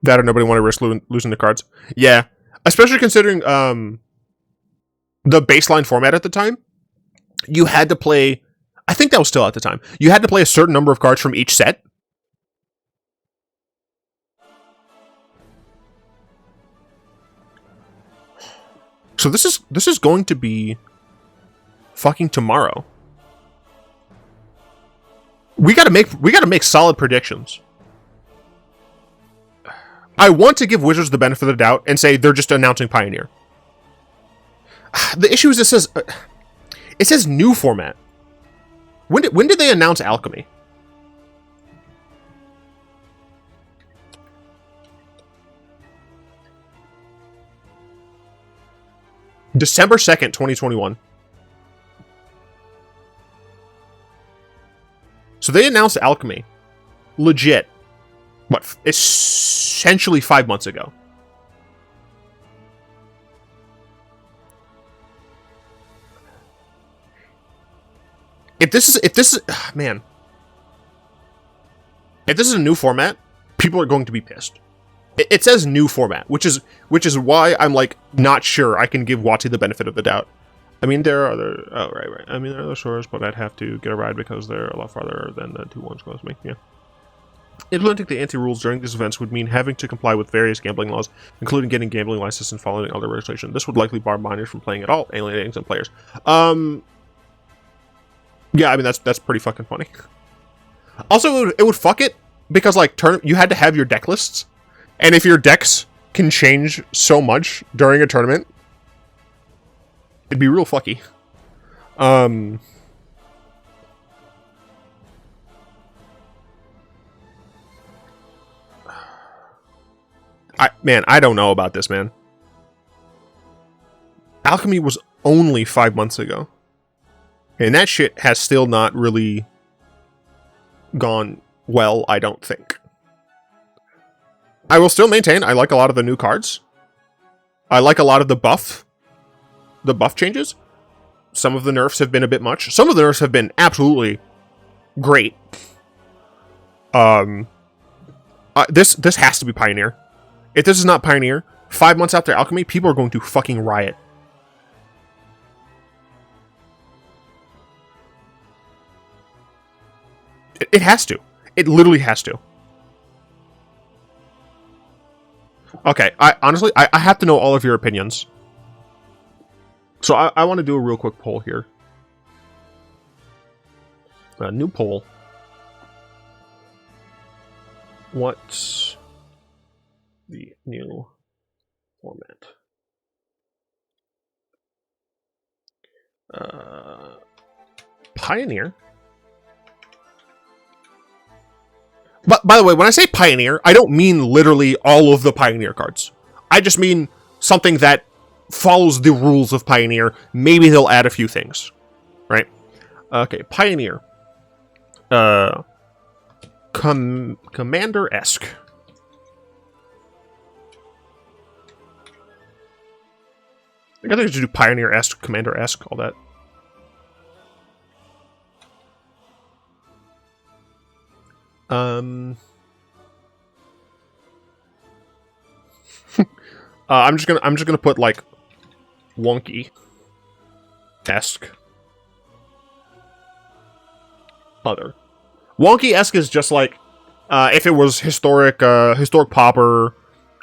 That or nobody want to risk losing the cards. Yeah. Especially considering the baseline format at the time. You had to play... I think that was still at the time. You had to play a certain number of cards from each set. So this is going to be fucking tomorrow. We gotta make solid predictions. I want to give Wizards the benefit of the doubt and say they're just announcing Pioneer. The issue is it says new format. When did they announce Alchemy? December 2nd, 2021. So they announced Alchemy. Legit. What? Essentially 5 months ago. If this is man. If this is a new format, people are going to be pissed. It says new format, which is why I'm like not sure I can give WotC the benefit of the doubt. I mean, there are other... Oh, right. I mean, there are other stores, but I'd have to get a ride because they're a lot farther than the 2 ones close to me. Yeah. Implementing the anti-rules during these events would mean having to comply with various gambling laws, including getting gambling license and following other legislation. This would likely bar minors from playing at all, alienating some players. Yeah, I mean, that's pretty fucking funny. Also, it would fuck it, because, like, you had to have your deck lists, and if your decks can change so much during a tournament, it'd be real fucky. I don't know about this, man. Alchemy was only 5 months ago. And that shit has still not really gone well, I don't think. I will still maintain I like a lot of the new cards. I like a lot of the buff changes. Some of the nerfs have been a bit much. Some of the nerfs have been absolutely great. This has to be Pioneer. If this is not Pioneer, 5 months after Alchemy, people are going to fucking riot. It has to. It literally has to. Okay, honestly, I have to know all of your opinions. So I want to do a real quick poll here. A new poll. What's the new format? Pioneer. But by the way, when I say Pioneer, I don't mean literally all of the Pioneer cards. I just mean something that follows the rules of Pioneer. Maybe they'll add a few things. Right? Okay, Pioneer. Commander-esque. I guess I should do Pioneer-esque, Commander-esque, all that. I'm just gonna put like wonky-esque. Other. Wonky-esque is just like if it was historic popper,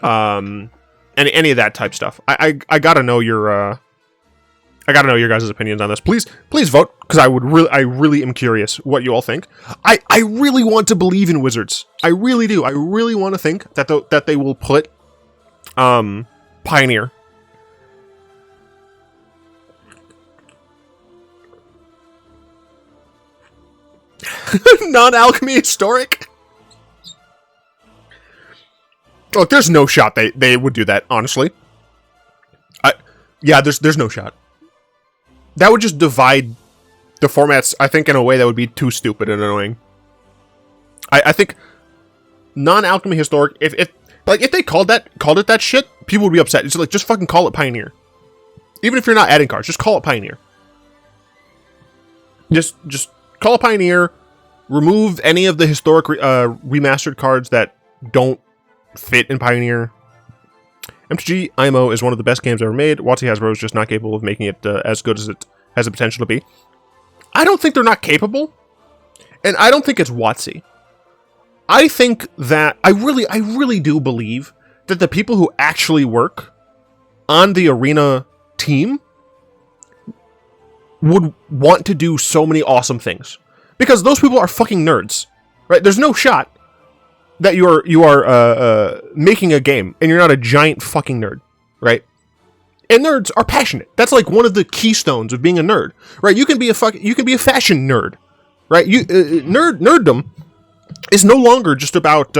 any of that type stuff. I gotta know your guys' opinions on this. Please vote, because I really am curious what you all think. I really want to believe in Wizards. I really do. I really want to think that they will put Pioneer. Non-alchemy historic. Look, there's no shot they would do that, honestly. Yeah, there's no shot. That would just divide the formats, I think, in a way that would be too stupid and annoying. I think non-alchemy historic, if they called it that shit, people would be upset. It's like, just fucking call it Pioneer. Even if you're not adding cards, just call it Pioneer. Just call it Pioneer. Remove any of the historic remastered cards that don't fit in Pioneer. MTG IMO is one of the best games ever made. WotC Hasbro is just not capable of making it as good as it has the potential to be. I don't think they're not capable, and I don't think it's WotC. I think that I really do believe that the people who actually work on the Arena team would want to do so many awesome things, because those people are fucking nerds, right? There's no shot that you are making a game and you're not a giant fucking nerd, right? And nerds are passionate. That's like one of the keystones of being a nerd, right? You can be a fashion nerd, right? Nerddom is no longer just about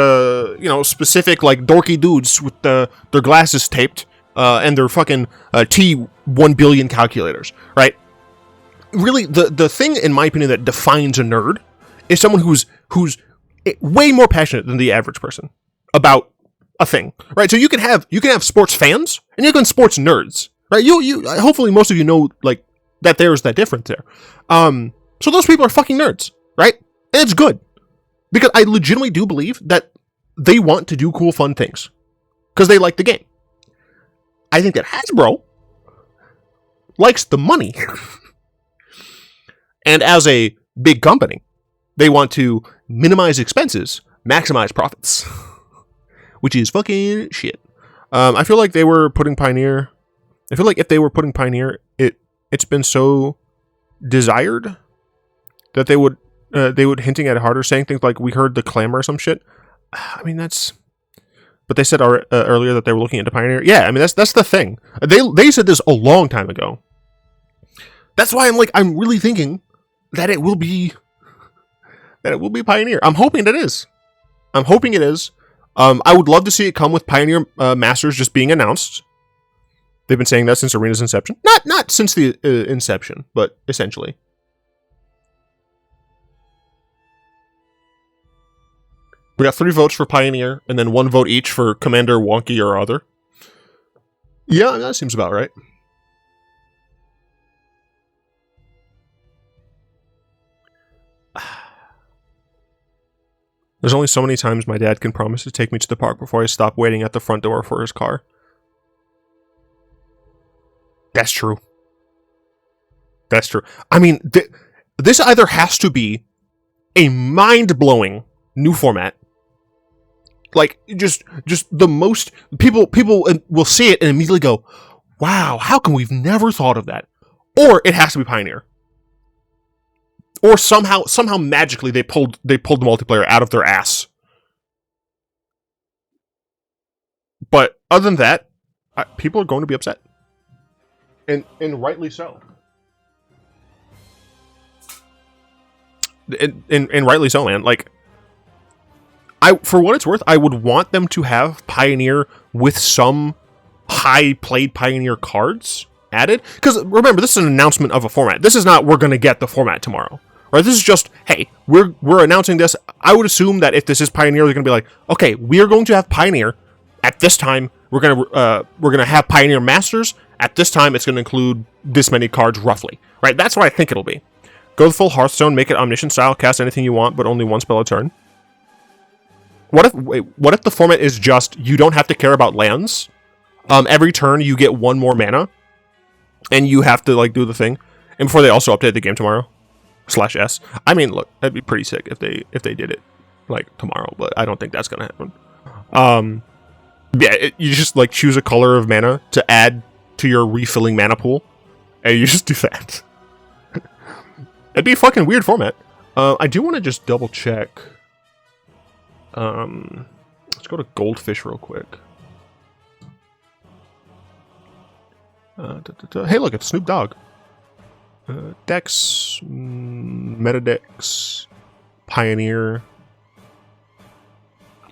specific like dorky dudes with their glasses taped and their fucking T1 billion calculators, right? Really, the thing, in my opinion, that defines a nerd is someone who's way more passionate than the average person about a thing, right? So you can have sports fans and you can have sports nerds, right? You hopefully most of you know like that there's that difference there. So those people are fucking nerds, right? And it's good, because I legitimately do believe that they want to do cool, fun things because they like the game. I think that Hasbro likes the money. And as a big company, they want to minimize expenses, maximize profits, which is fucking shit. I feel like they were putting Pioneer. I feel like if they were putting Pioneer, it's been so desired that they would hinting at it harder, saying things like, "We heard the clamor" or some shit. I mean, that's. But they said earlier that they were looking into Pioneer. Yeah, I mean that's the thing. They said this a long time ago. That's why I'm really thinking that it will be Pioneer. I'm hoping it is. I would love to see it come with Pioneer Masters just being announced. They've been saying that since Arena's inception. Not since the inception, but essentially. We got 3 votes for Pioneer, and then 1 vote each for Commander, Wonky, or other. Yeah, that seems about right. There's only so many times my dad can promise to take me to the park before I stop waiting at the front door for his car. That's true. I mean, this either has to be a mind-blowing new format. Like, just the most... People will see it and immediately go, wow, how come we've never thought of that? Or it has to be Pioneer. Or somehow magically they pulled the multiplayer out of their ass. But other than that, people are going to be upset. And rightly so. And rightly so, man. Like, for what it's worth, I would want them to have Pioneer with some high played Pioneer cards added. Because remember, this is an announcement of a format. This is not we're going to get the format tomorrow. Right? This is just, hey, we're announcing this. I would assume that if this is Pioneer, they're going to be like, okay, we're going to have Pioneer at this time. We're gonna have Pioneer Masters at this time. It's going to include this many cards roughly. Right? That's what I think it'll be. Go the full Hearthstone, make it Omniscient style, cast anything you want, but only 1 spell a turn. What if the format is just you don't have to care about lands? Every turn you get 1 more mana, and you have to like do the thing. And before they also update the game tomorrow. /S. I mean, look, that'd be pretty sick if they did it like tomorrow, but I don't think that's gonna happen. You just like choose a color of mana to add to your refilling mana pool, and you just do that. It'd be a fucking weird format. I do want to just double check. Let's go to Goldfish real quick. Hey, look, it's Snoop Dogg. Dex, Metadex, Pioneer.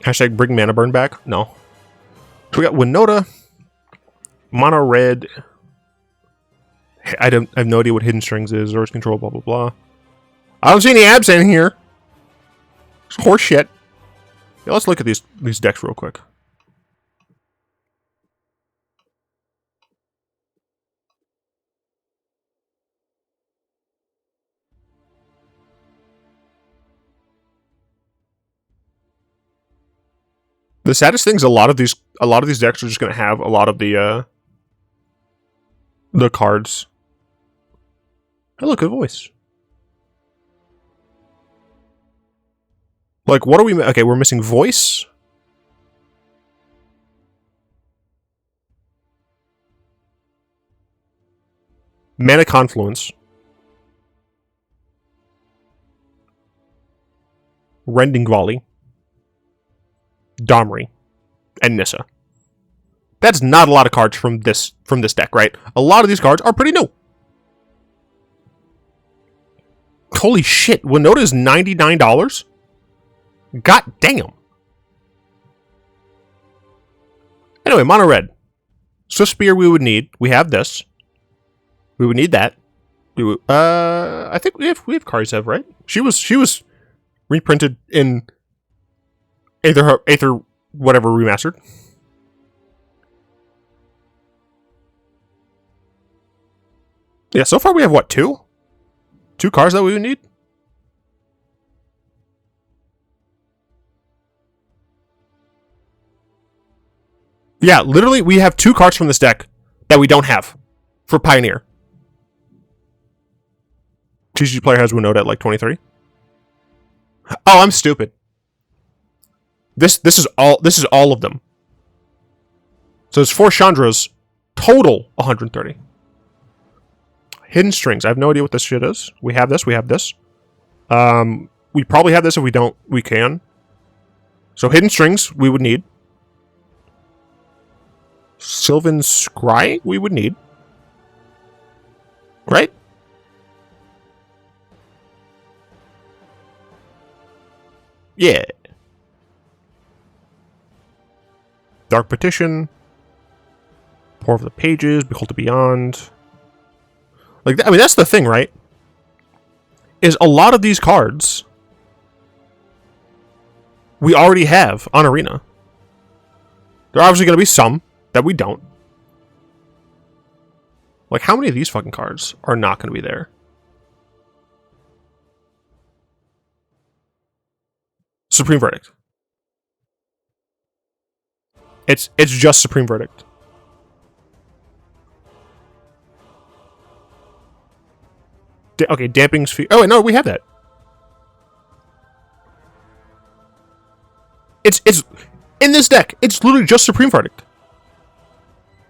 # bring mana burn back? No. So we got Winota, Mono Red. I have no idea what Hidden Strings is, Reverse Control, blah, blah, blah. I don't see any abs in here. It's horse shit. Yeah, let's look at these decks real quick. The saddest thing is a lot of these decks are just going to have a lot of the cards. Hello, good voice. Like, what are we... Okay, we're missing voice. Mana Confluence. Rending Volley. Domri. And Nissa. That's not a lot of cards from this deck, right? A lot of these cards are pretty new. Holy shit, Winota is $99? God damn. Anyway, Mono Red. Swift Spear we would need. We have this. We would need that. I think we have Karzev, right? She was reprinted in Aether whatever remastered. Yeah, so far we have what, two? Two cards that we would need? Yeah, literally we have two cards from this deck that we don't have for Pioneer. TCG player has Winota at like 23. Oh, I'm stupid. This is all of them. So it's 4 Chandras, total 130. Hidden Strings. I have no idea what this shit is. We have this. We have this. We probably have this. If we don't, we can. So Hidden Strings we would need. Sylvan Scry we would need. Right? Yeah. Dark Petition. Pour Over the Pages. Behold the Beyond. Like, I mean, that's the thing, right? Is a lot of these cards we already have on Arena. There are obviously going to be some that we don't. Like, how many of these fucking cards are not going to be there? Supreme Verdict. It's just Supreme Verdict. Okay, Damping Sphere. Oh, wait, no, we have that. It's in this deck. It's literally just Supreme Verdict.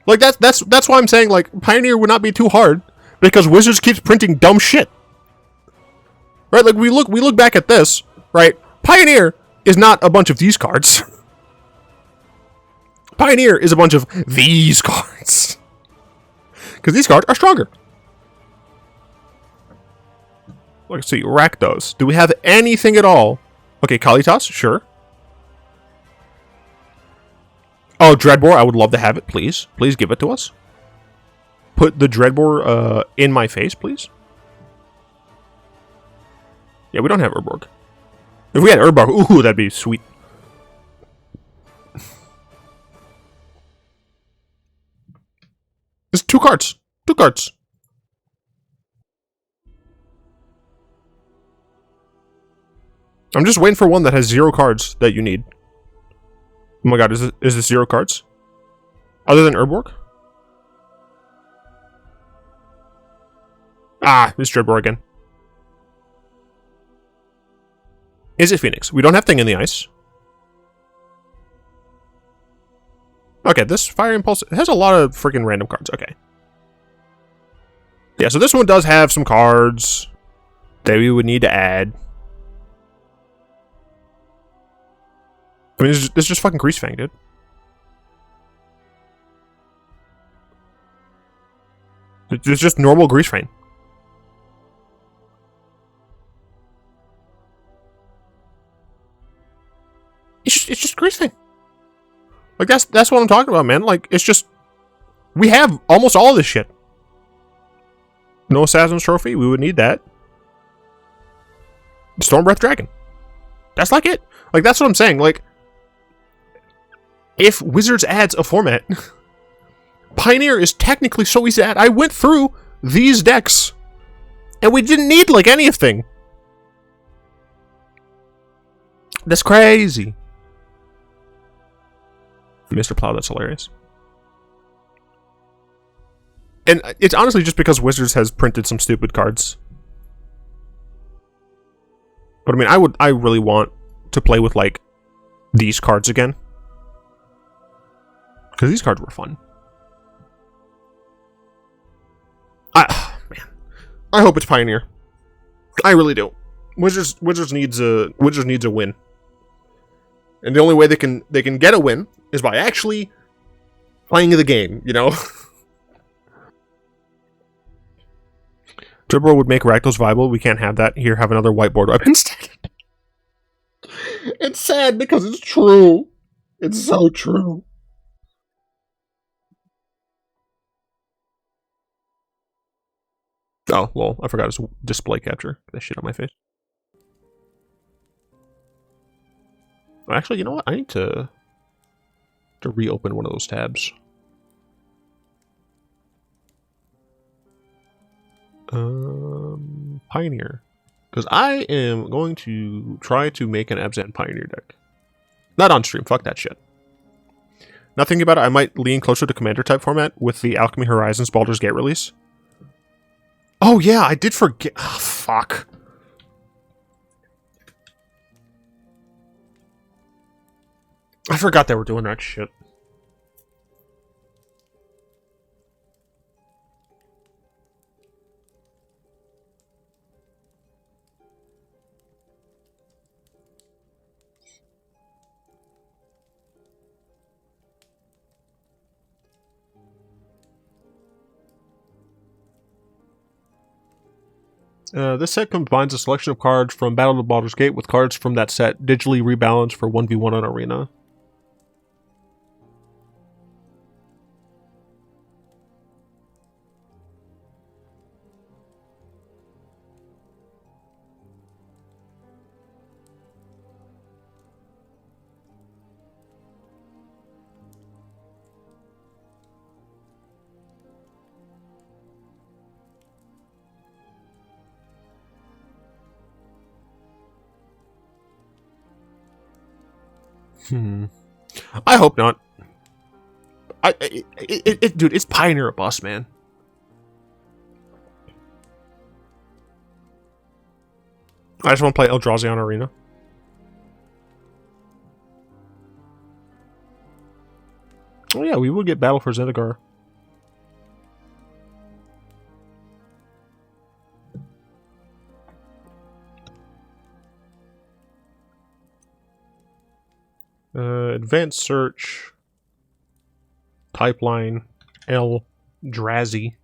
Like, that's why I'm saying, like, Pioneer would not be too hard, because Wizards keeps printing dumb shit. Right? Like, we look back at this, right? Pioneer is not a bunch of these cards. Pioneer is a bunch of these cards. Because these cards are stronger. Let's see, Rakdos. Do we have anything at all? Okay, Kalitas, sure. Oh, Dreadbore, I would love to have it, please. Please give it to us. Put the Dreadbore in my face, please. Yeah, we don't have Urborg. If we had Urborg, ooh, that'd be sweet. It's 2 cards. 2 cards. I'm just waiting for one that has 0 cards that you need. Oh my god, is this 0 cards? Other than Urborg? Ah, it's Dreadbore again. Is it Phoenix? We don't have Thing in the Ice. Okay, this Fire Impulse, it has a lot of freaking random cards. Okay. Yeah, so this one does have some cards that we would need to add. I mean, this is just fucking Greasefang, dude. It's just normal Greasefang. It's just Greasefang. Like, that's what I'm talking about, man. Like, it's just... We have almost all of this shit. No Assassin's Trophy. We would need that. Stormbreath Dragon. That's like it. Like, that's what I'm saying. Like, if Wizards adds a format, Pioneer is technically so easy to add. I went through these decks, and we didn't need, like, anything. That's crazy. Mr. Plow, that's hilarious. And it's honestly just because Wizards has printed some stupid cards. But I mean, I really want to play with, like, these cards again. Because these cards were fun. Man. I hope it's Pioneer. I really do. Wizards needs a win. And the only way they can get a win is by actually playing the game, you know? Turbo would make Rakdos viable. We can't have that. Here, have another whiteboard weapon instead. It's sad because it's true. It's so true. Oh, well, I forgot his display capture. Get that shit on my face. Actually, you know what? I need to reopen one of those tabs. Pioneer. Because I am going to try to make an Abzan Pioneer deck. Not on stream, fuck that shit. Not thinking about it, I might lean closer to Commander type format with the Alchemy Horizons Baldur's Gate release. Oh yeah, I did forget. Oh, fuck. I forgot they were doing that shit. This set combines a selection of cards from Battle of Baldur's Gate with cards from that set digitally rebalanced for 1v1 on Arena. I hope not. Dude, it's Pioneer a bust, man. I just want to play Eldrazi on Arena. Oh yeah, we will get Battle for Zendikar. Advanced Search, Pipeline, Eldrazi,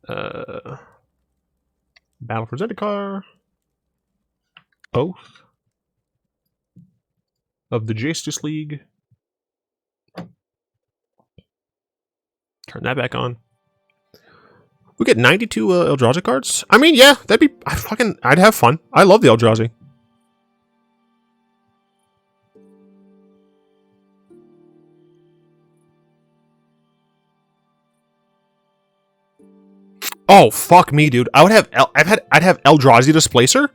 Battle for Zendikar, Oath of the Justice League. Turn that back on. We get 92 Eldrazi cards. I mean, yeah, that'd be I'd have fun. I love the Eldrazi. Oh, fuck me, dude. I'd have Eldrazi Displacer.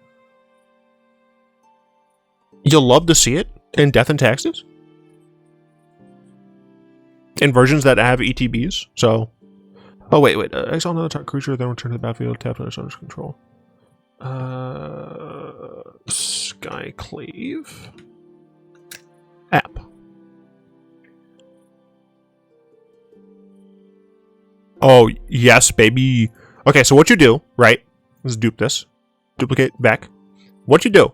You'll love to see it in Death and Taxes. In versions that have ETBs, so... Oh, wait. Exile another target creature, then return to the battlefield, tap under its control. Skyclave. App. Oh, yes, baby. Okay, so what you do, right? Let's dupe this. Duplicate back. What you do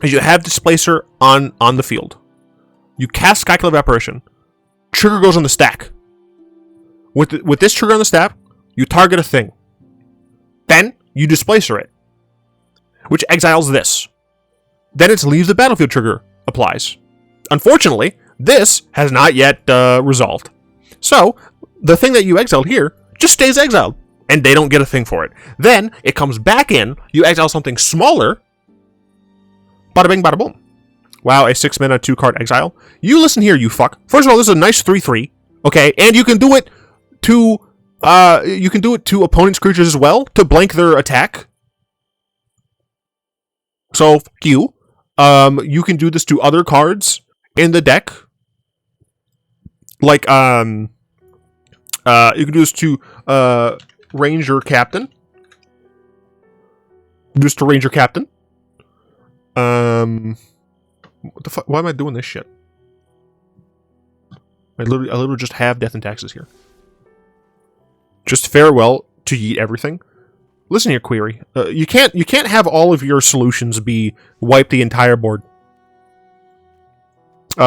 is you have Displacer on the field. You cast Skyclave Apparition. Trigger goes on the stack. With this trigger on the stack, you target a thing. Then, you Displacer it. Which exiles this. Then its Leave the Battlefield trigger applies. Unfortunately, this has not yet resolved. So, the thing that you exiled here just stays exiled, and they don't get a thing for it. Then, it comes back in, you exile something smaller, bada bing, bada boom. Wow, a 6-mana 2-card exile. You listen here, you fuck. First of all, this is a nice 3/3, okay? And you can do it to opponent's creatures as well, to blank their attack. So, fuck you. You can do this to other cards in the deck. Like, you can do this to, Ranger Captain. Just to Ranger Captain. What the fuck? Why am I doing this shit? I literally just have death and taxes here. Just farewell to yeet everything. Listen here, Query. You can't have all of your solutions be wipe the entire board.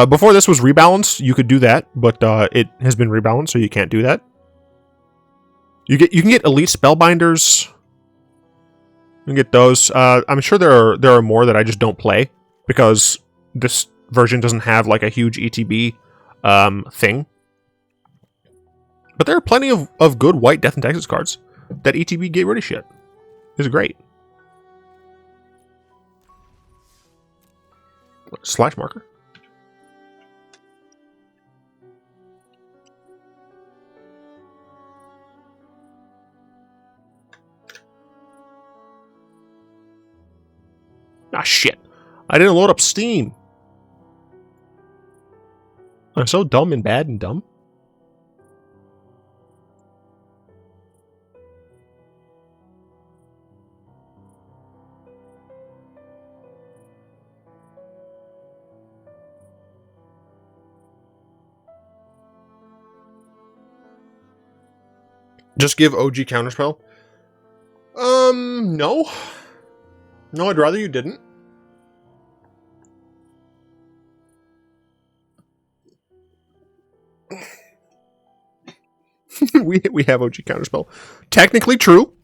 Before this was rebalanced, you could do that, but it has been rebalanced, so you can't do that. You can get elite spellbinders. You can get those. I'm sure there are more that I just don't play because this version doesn't have like a huge ETB thing. But there are plenty of good white Death and Taxes cards that ETB get rid of shit. It's great. Slash marker. Ah, shit. I didn't load up Steam. I'm so dumb and bad and dumb. Just give OG Counterspell? No. No, I'd rather you didn't. we have OG Counterspell. Technically true.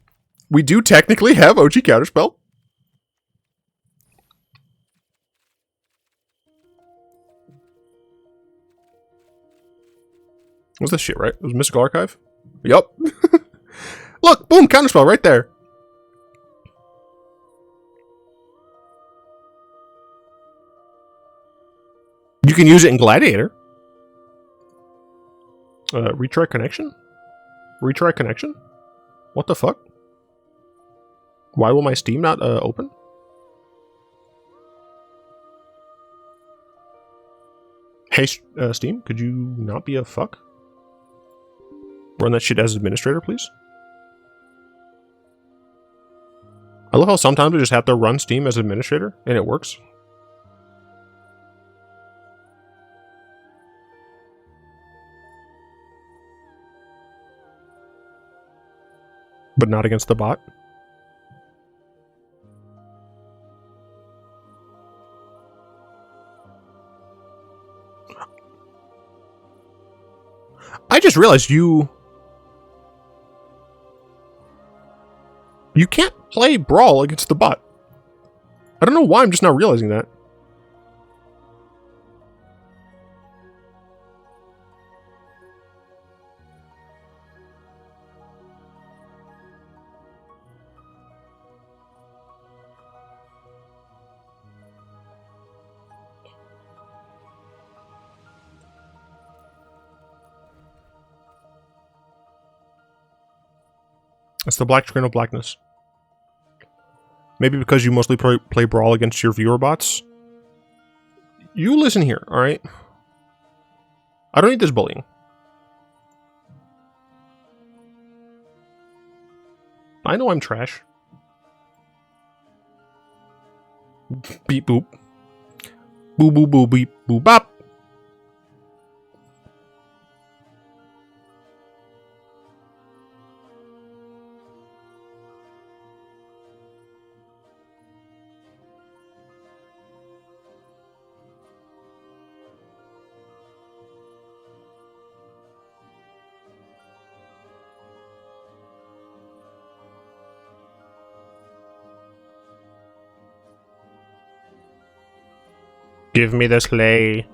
We do technically have OG Counterspell. What's this shit, right? It was Mystical Archive? Yup. Look, boom, Counterspell right there. You can use it in Gladiator. Retry connection? Retry connection? What the fuck? Why will my Steam not open? Hey, Steam, could you not be a fuck? Run that shit as administrator, please. I love how sometimes we just have to run Steam as administrator, and it works. But not against the bot. I just realized you can't play Brawl against the bot. I don't know why I'm just not realizing that. It's the black screen of blackness. Maybe because you mostly play Brawl against your viewer bots. You listen here, alright? I don't need this bullying. I know I'm trash. Beep boop. Boo boo boo beep boo bop. Give me the sleigh.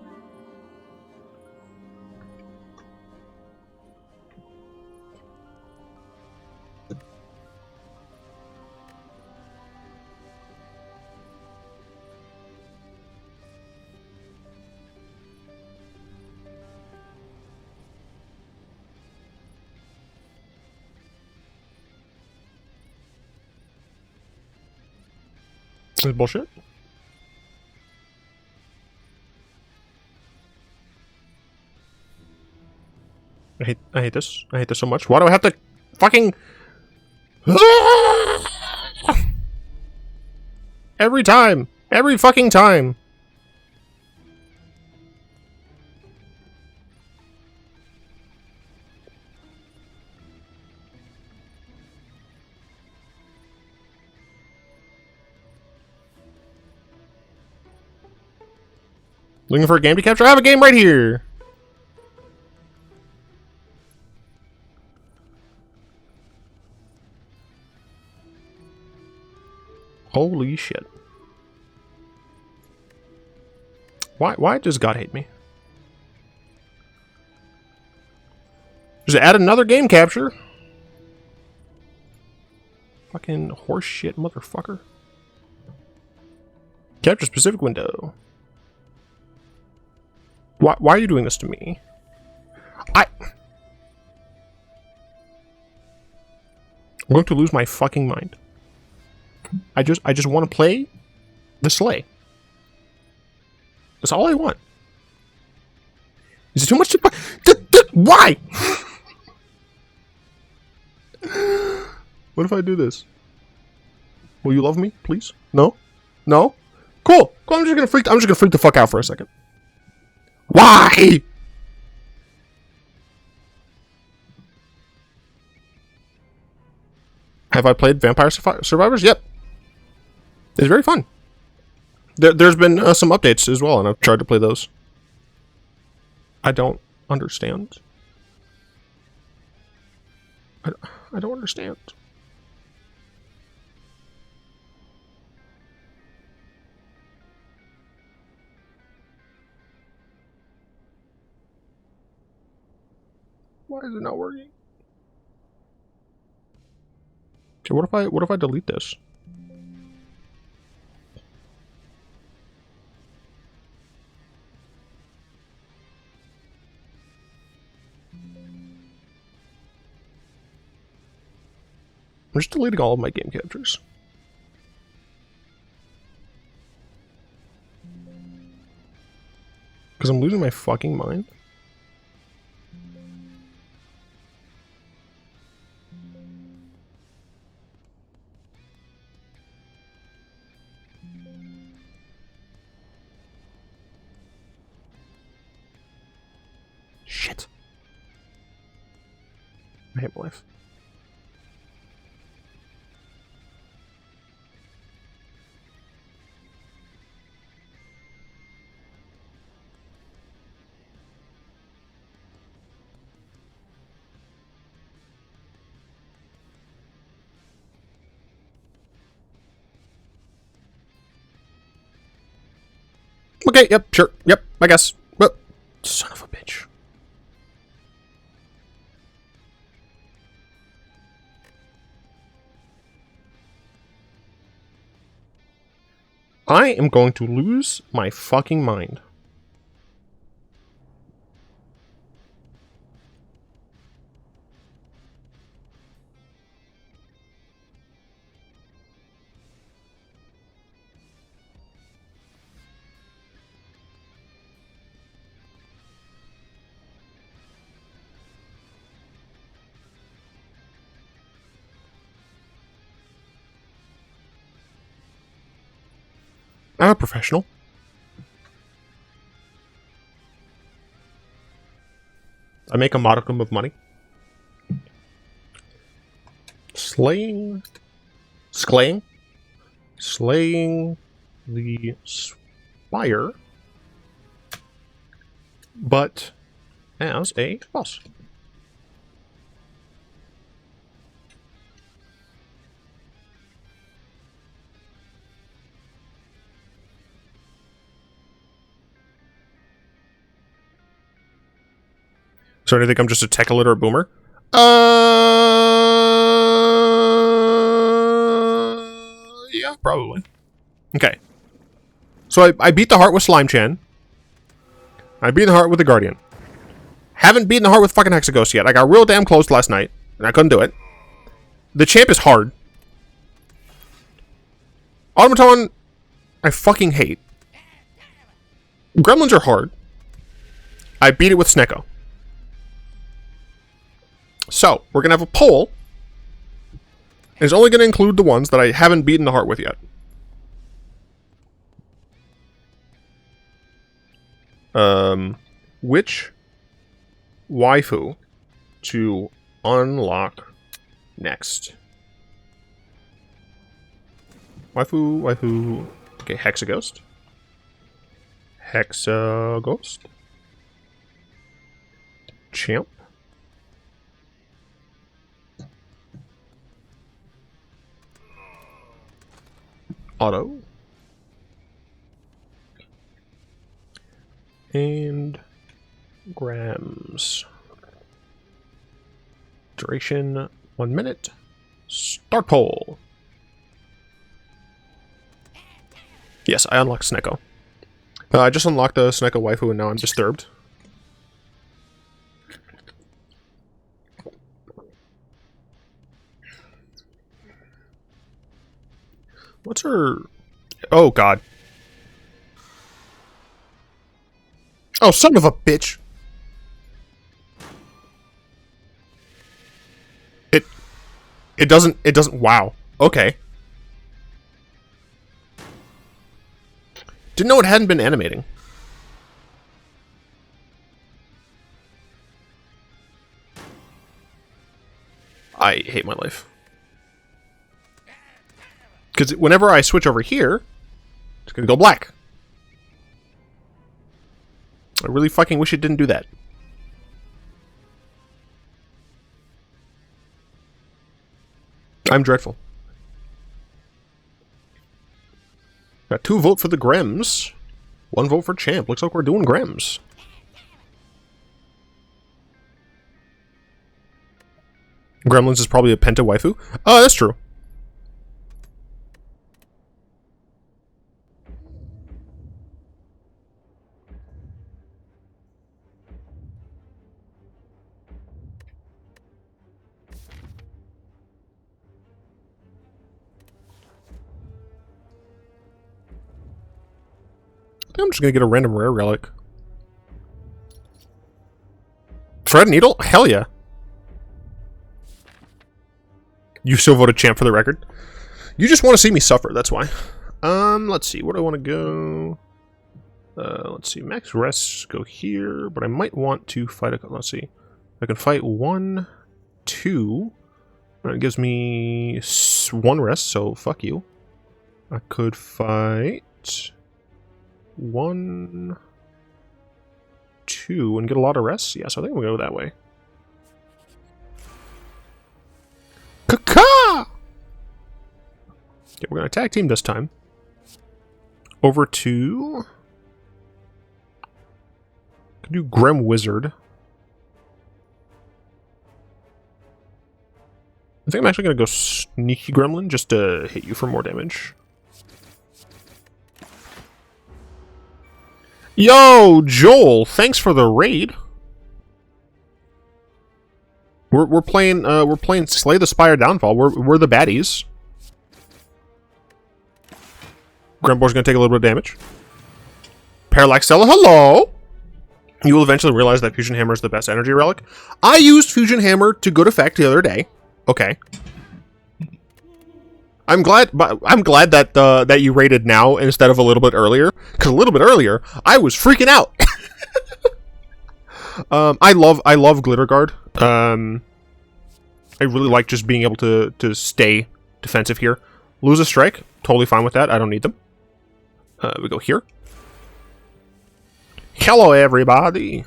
This is bullshit. I hate this. I hate this so much. Why do I have to fucking... Every time. Every fucking time. Looking for a game to capture? I have a game right here. Holy shit. Why does God hate me? Just add another game capture. Fucking horse shit motherfucker. Capture specific window. Why are you doing this to me? I'm going to lose my fucking mind. I just want to play the sleigh. That's all I want. Is it too much to... Why? What if I do this? Will you love me, please? No? No? Cool. Cool. I'm just gonna freak the fuck out for a second. Why? Have I played Vampire Survivors? Yep. It's very fun. There's been some updates as well, and I've tried to play those. I don't understand. I don't understand. Why is it not working? Okay, what if I delete this? I'm just deleting all of my game captures. Because I'm losing my fucking mind. Shit. I hate my life. Okay, yep, sure, yep, I guess. But, son of a bitch. I am going to lose my fucking mind. I'm a professional. I make a modicum of money. Slaying the spire, but as a boss. So do you think I'm just a tech illiterate boomer? Yeah, probably. Okay. So I beat the heart with Slime Chan. I beat the heart with the Guardian. Haven't beaten the heart with fucking Hexaghost yet. I got real damn close last night, and I couldn't do it. The champ is hard. Automaton I fucking hate. Gremlins are hard. I beat it with Snecko. So, we're going to have a poll. It's only going to include the ones that I haven't beaten the heart with yet. Which waifu to unlock next? Waifu. Okay, Hexaghost. Champ. Auto. And grams. Duration 1 minute. Start poll. Yes, I unlocked Snecko. I just unlocked the Snecko waifu and now I'm disturbed. What's her... Oh, God. Oh, son of a bitch! It doesn't... Wow. Okay. Didn't know it hadn't been animating. I hate my life. Because whenever I switch over here, it's gonna go black. I really fucking wish it didn't do that. I'm dreadful. Got 2 vote for the Grems. 1 vote for Champ. Looks like we're doing Grems. Gremlins is probably a Penta waifu. Oh, that's true. I think I'm just gonna get a random rare relic. Thread needle? Hell yeah. You still voted Champ for the record. You just want to see me suffer, that's why. Let's see, where do I want to go? Let's see, max rests go here, but I might want to fight a... Let's see. I can fight 1, 2. It gives me 1 rest, so fuck you. I could fight 1, 2, and get a lot of rests. Yeah, so I think we'll go that way. Caca! Okay, we're gonna tag team this time. Over to... Could do Grim Wizard. I think I'm actually gonna go Sneaky Gremlin just to hit you for more damage. Yo, Joel! Thanks for the raid. We're playing Slay the Spire Downfall. We're the baddies. Grembor's gonna take a little bit of damage. Parallax Stella, hello! You will eventually realize that Fusion Hammer is the best energy relic. I used Fusion Hammer to good effect the other day. Okay. I'm glad that that you rated now instead of a little bit earlier, because a little bit earlier I was freaking out. I love Glitter Guard. I really like just being able to stay defensive here. Lose a strike, totally fine with that. I don't need them. We go here. Hello, everybody.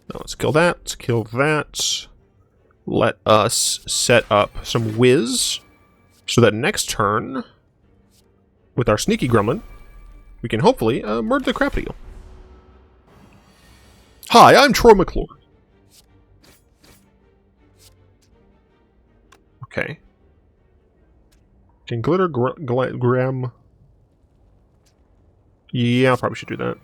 Now let's kill that. Let's kill that. Let us set up some whiz, so that next turn, with our Sneaky Gremlin, we can hopefully murder the crap out of you. Hi, I'm Troy McClure. Okay. Can Glitter Graham... Yeah, I probably should do that.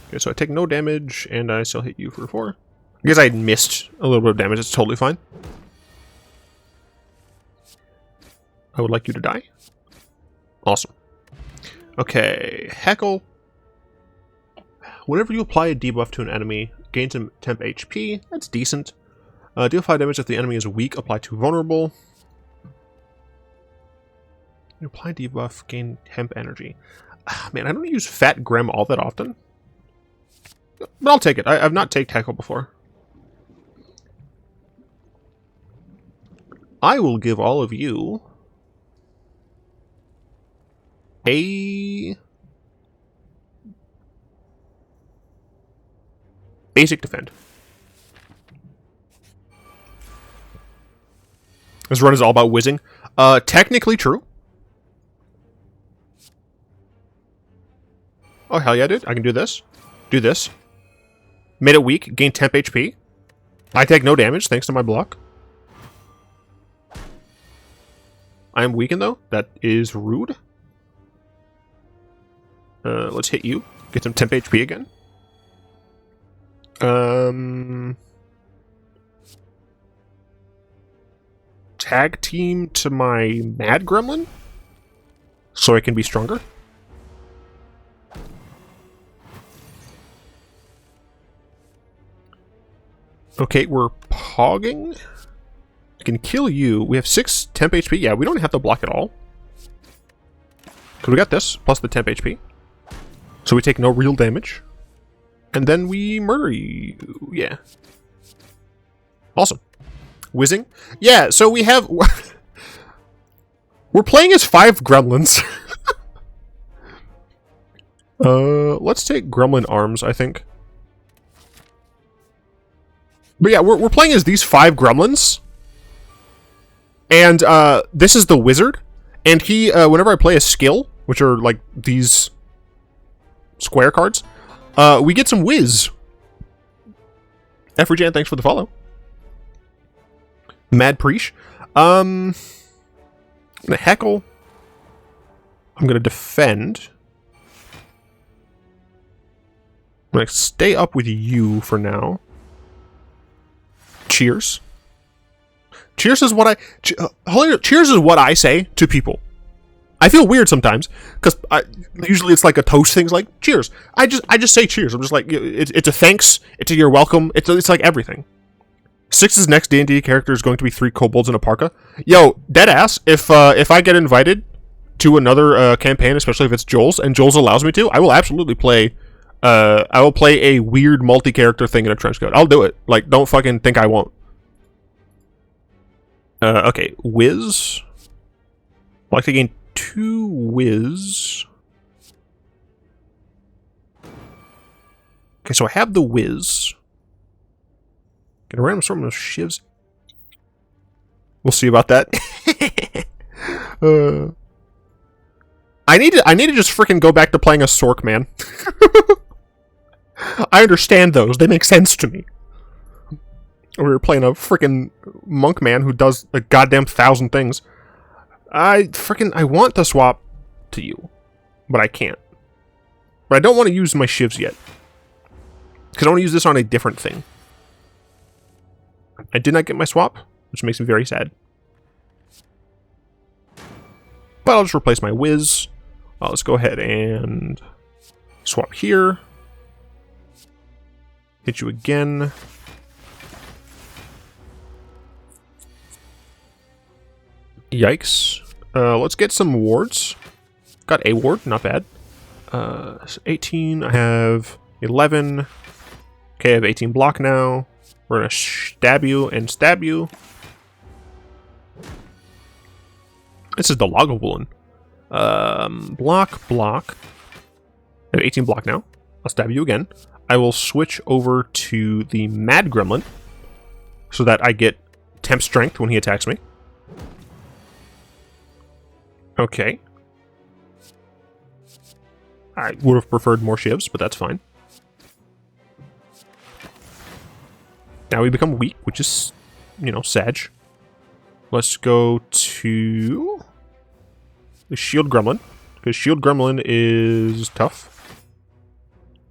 Okay, so I take no damage, and I still hit you for 4. I guess I missed a little bit of damage, it's totally fine. I would like you to die. Awesome. Okay, Heckle. Whenever you apply a debuff to an enemy, gain some temp HP. That's decent. Deal 5 damage if the enemy is weak. Apply to vulnerable. You apply debuff, gain temp energy. Man, I don't use Fat Grem all that often. But I'll take it. I've not taken Heckle before. I will give all of you a basic defend. This run is all about whizzing. Technically true. Oh, hell yeah, dude. I can do this. Do this. Made it weak. Gain temp HP. I take no damage thanks to my block. I am weakened, though. That is rude. Let's hit you. Get some temp HP again. Tag team to my Mad Gremlin? So I can be stronger? Okay, we're pogging. I can kill you. We have 6 temp HP. Yeah, we don't have to block at all. Because we got this, plus the temp HP. So we take no real damage. And then we murder you. Yeah. Awesome. Whizzing. Yeah, so we have... We're playing as 5 gremlins. Let's take gremlin arms, I think. But yeah, we're playing as these 5 gremlins. And this is the wizard. And he, whenever I play a skill, which are like these square cards, we get some whiz. Efrejan, thanks for the follow. Mad Preach. I'm gonna heckle. I'm gonna defend. I'm gonna stay up with you for now. Cheers. Cheers is what cheers is what I say to people. I feel weird sometimes because usually it's like a toast thing. It's like cheers. I just say cheers. I'm just like it's a thanks. It's a you're welcome. It's like everything. Six's next D&D character is going to be 3 kobolds and a parka. Yo, deadass. If I get invited to another campaign, especially if it's Joel's and Joel's allows me to, I will absolutely play. I will play a weird multi-character thing in a trench coat. I'll do it. Like, don't fucking think I won't. Okay, whiz. I'd like to gain 2 whiz. Okay, so I have the whiz. Get a random assortment of shivs. We'll see about that. I need to just freaking go back to playing a Sork, man. I understand those. They make sense to me. We were playing a freaking monk man who does a goddamn 1,000 things. I want to swap to you, but I can't. But I don't want to use my shivs yet. Because I want to use this on a different thing. I did not get my swap, which makes me very sad. But I'll just replace my whiz. Let's go ahead and swap here. Hit you again. Yikes. Let's get some wards. Got a ward, not bad. 18, I have 11. Okay, I have 18 block now. We're gonna stab you and stab you. This is the Lagavulin. Block. I have 18 block now. I'll stab you again. I will switch over to the Mad Gremlin so that I get temp strength when he attacks me. Okay. I would have preferred more shivs, but that's fine. Now we become weak, which is, you know, sag. Let's go to the Shield Gremlin, because Shield Gremlin is tough.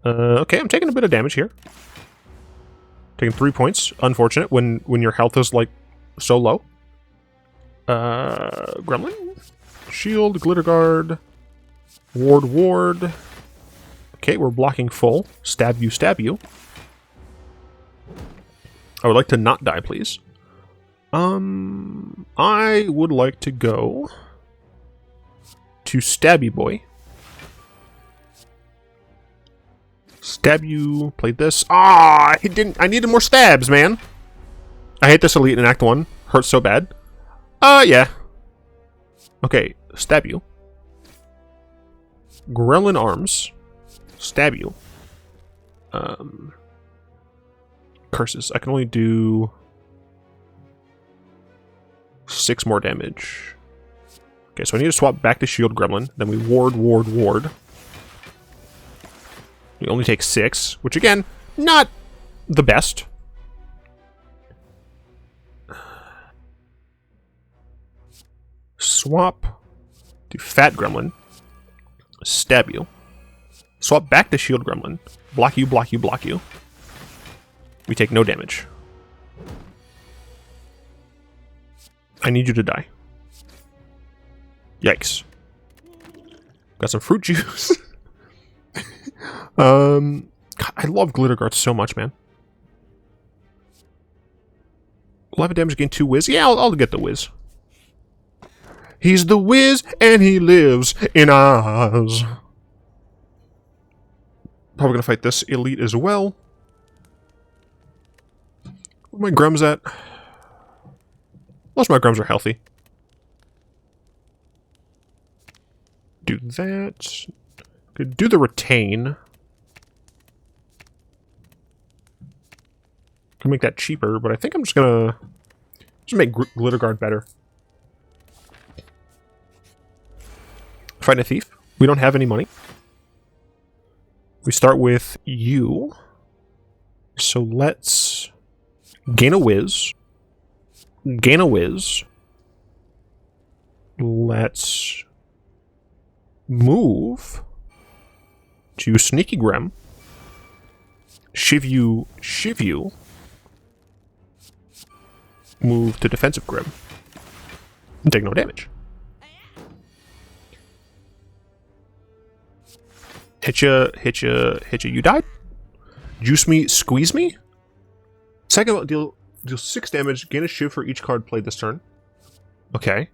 Okay, I'm taking a bit of damage here. Taking 3 points. Unfortunate when your health is, like, so low. Gremlin? Shield, glitter guard, ward, ward. Okay, we're blocking full. Stab you, stab you. I would like to not die, please. I would like to go to Stabby Boy. Stab you, play this. Ah, I needed more stabs, man. I hate this elite in Act 1. Hurts so bad. Yeah. Okay, stab you. Gremlin arms. Stab you. Curses. I can only do 6 more damage. Okay, so I need to swap back to Shield Gremlin. Then we ward, ward, ward. We only take 6, which again, not the best. Swap to Fat Gremlin. Stab you. Swap back to Shield Gremlin. Block you, block you, block you. We take no damage. I need you to die. Yikes. Got some fruit juice. God, I love glitter guards so much, man. 11 damage, gain 2 whiz. Yeah, I'll get the whiz. He's the whiz, and he lives in Oz. Probably gonna fight this elite as well. Where are my Grums at? Most of my Grums are healthy. Do that. Could do the retain. Can make that cheaper, but I think I'm just gonna make glitter guard better. Find a thief. We don't have any money. We start with you. So let's gain a whiz. Gain a whiz. Let's move to Sneaky Grem. Shiv you, shiv you. Move to Defensive Grem. And take no damage. Hit ya, hit ya, hit ya. You died? Juice me, squeeze me? Second, deal 6 damage, gain a shiv for each card played this turn. Okay.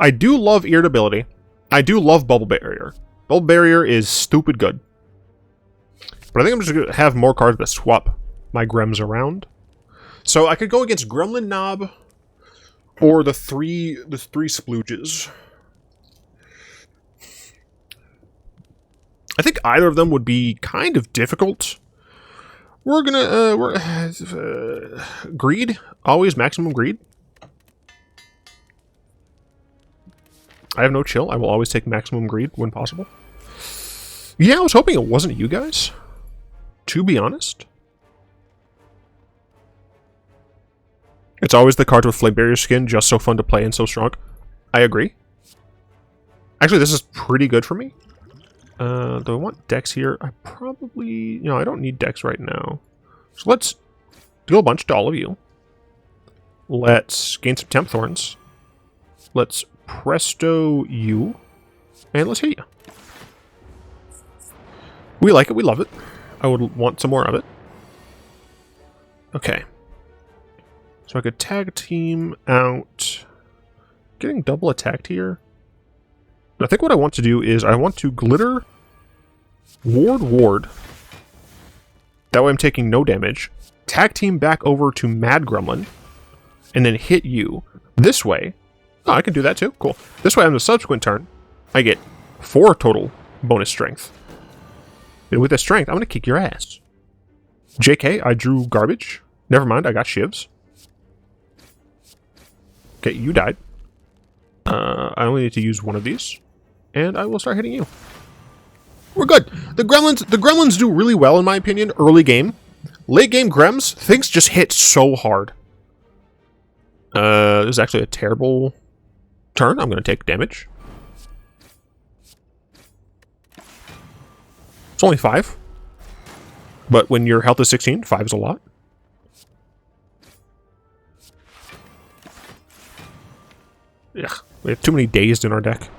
I do love Irritability. I do love Bubble Barrier. Bubble Barrier is stupid good. But I think I'm just going to have more cards to swap my Grems around. So I could go against Gremlin Knob or the three splooges. I think either of them would be kind of difficult. We're gonna greed, always maximum greed. I have no chill. I will always take maximum greed when possible. Yeah, I was hoping it wasn't you guys, to be honest. It's always the cards with Flame Barrier skin, just so fun to play and so strong. I agree. Actually, this is pretty good for me. Do I want Dex here? I probably... No, I don't need Dex right now. So let's do a bunch to all of you. Let's gain some Temp Thorns. Let's Presto you. And let's hit you. We like it. We love it. I would want some more of it. Okay. So I could tag team out. Getting double attacked here. I think what I want to do is I want to glitter, ward, ward. That way I'm taking no damage. Tag team back over to Mad Gremlin, and then hit you. This way, oh, I can do that too. Cool. This way on the subsequent turn, I get 4 total bonus strength. And with that strength, I'm going to kick your ass. JK, I drew garbage. Never mind, I got shivs. Okay, you died. I only need to use one of these. And I will start hitting you. We're good. The Gremlins do really well, in my opinion, early game. Late game Grems, things just hit so hard. This is actually a terrible turn. I'm going to take damage. It's only 5. But when your health is 16, 5 is a lot. Yeah, we have too many dazed in our deck.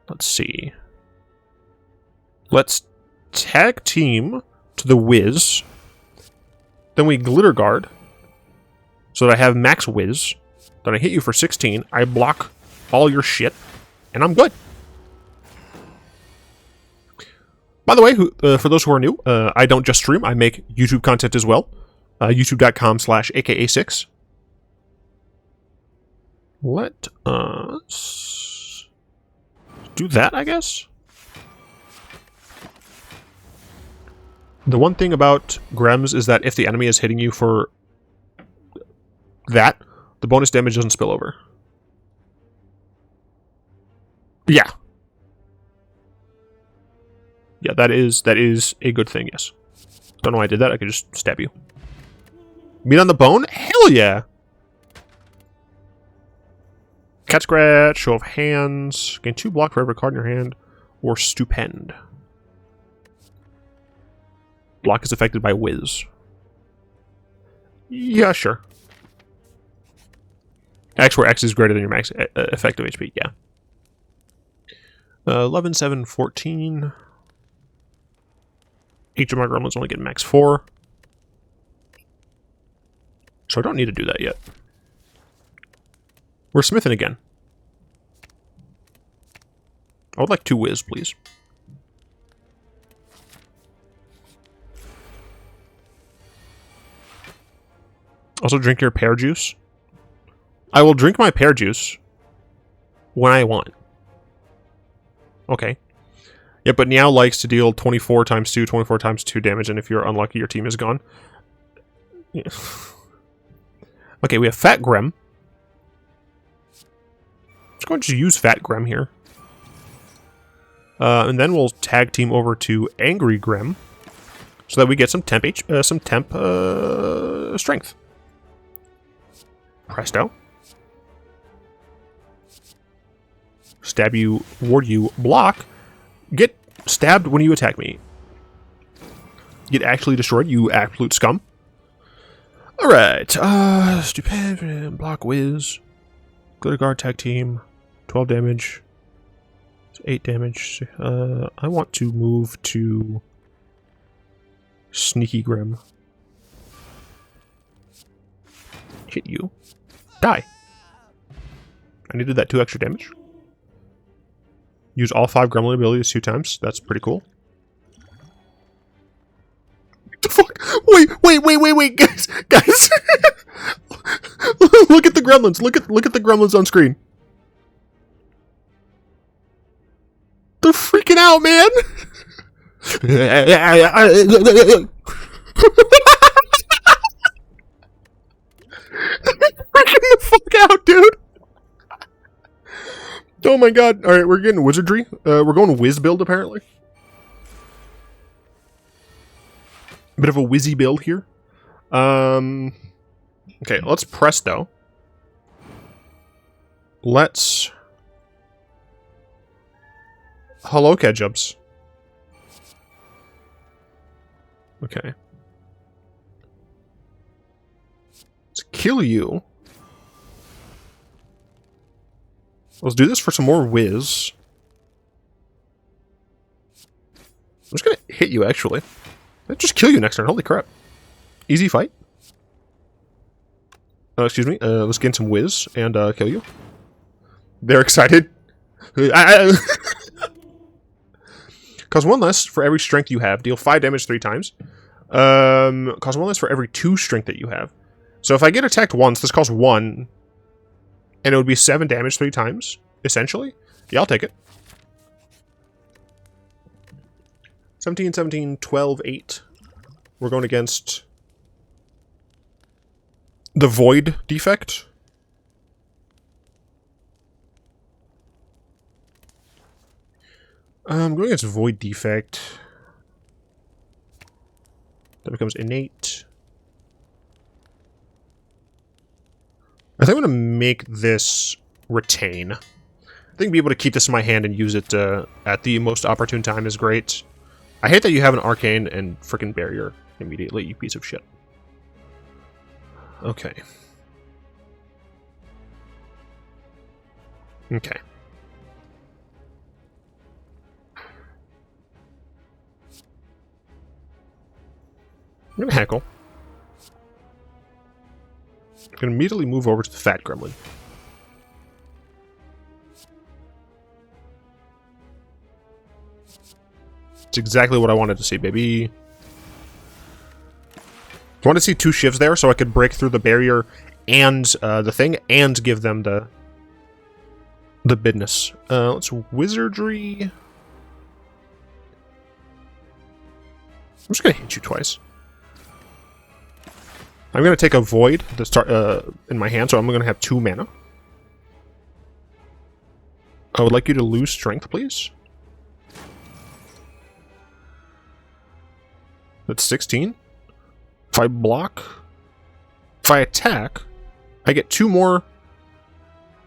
Let's see. Let's tag team to the Wiz. Then we glitter guard. So that I have max Wiz. Then I hit you for 16. I block all your shit. And I'm good. By the way, for those who are new, I don't just stream. I make YouTube content as well. YouTube.com/aka6. Let us do that, I guess. The one thing about Grems is that if the enemy is hitting you for that, the bonus damage doesn't spill over. Yeah. Yeah, that is a good thing, yes. Don't know why I did that, I could just stab you. Meat on the bone? Hell yeah! Cat Scratch, Show of Hands, gain 2 block for every card in your hand, or Stupend. Block is affected by Wiz. Yeah, sure. X where X is greater than your max effective HP, yeah. 11, 7, 14. Each of my gremlins only get max 4. So I don't need to do that yet. We're smithing again. I would like 2 Wiz, please. Also drink your pear juice. I will drink my pear juice when I want. Okay. Yeah, but Niao likes to deal 24 times 2, 24 times 2 damage, and if you're unlucky, your team is gone. Yeah. Okay, we have Fat Grem. Just going to use Fat Grem here. And then we'll tag team over to Angry Grem, so that we get some temp strength. Presto. Stab you, ward you, block. Get stabbed when you attack me. Get actually destroyed, you absolute scum. Alright, Stupend, block Wiz. Glitter guard, tag team. 12 damage. 8 damage. I want to move to Sneaky Grim. Hit you. Die. I needed that 2 extra damage. Use all 5 gremlin abilities 2 times. That's pretty cool. What the fuck? Wait, guys. Look at the gremlins. Look at the gremlins on screen. They're freaking out, man. Freaking the fuck out, dude. Oh my god. Alright, we're getting wizardry. We're going whiz build, apparently. Bit of a whizzy build here. Okay, let's presto. Let's... Hello, Ketchups. Okay. Let's kill you. Let's do this for some more whiz. I'm just gonna hit you, actually. I'll just kill you next turn. Holy crap. Easy fight. Excuse me. Let's gain some whiz and kill you. They're excited. Cause 1 less for every strength you have. Deal 5 damage 3 times. Cause 1 less for every 2 strength that you have. So if I get attacked once, this costs 1. And it would be 7 damage 3 times, essentially. Yeah, I'll take it. 17, 17, 12, 8. We're going against the Void defect. I'm going against Void defect. That becomes innate. I think I'm going to make this retain. I think being able to keep this in my hand and use it at the most opportune time is great. I hate that you have an arcane and frickin' barrier immediately, you piece of shit. Okay. Okay. I'm gonna heckle. I'm gonna immediately move over to the fat gremlin. It's exactly what I wanted to see, baby. I wanted to see 2 shivs there so I could break through the barrier and the thing and give them the business. Let's wizardry. I'm just gonna hit you twice. I'm gonna take a void to start in my hand, so I'm gonna have 2 mana. I would like you to lose strength, please. That's 16. If I block, if I attack, I get 2 more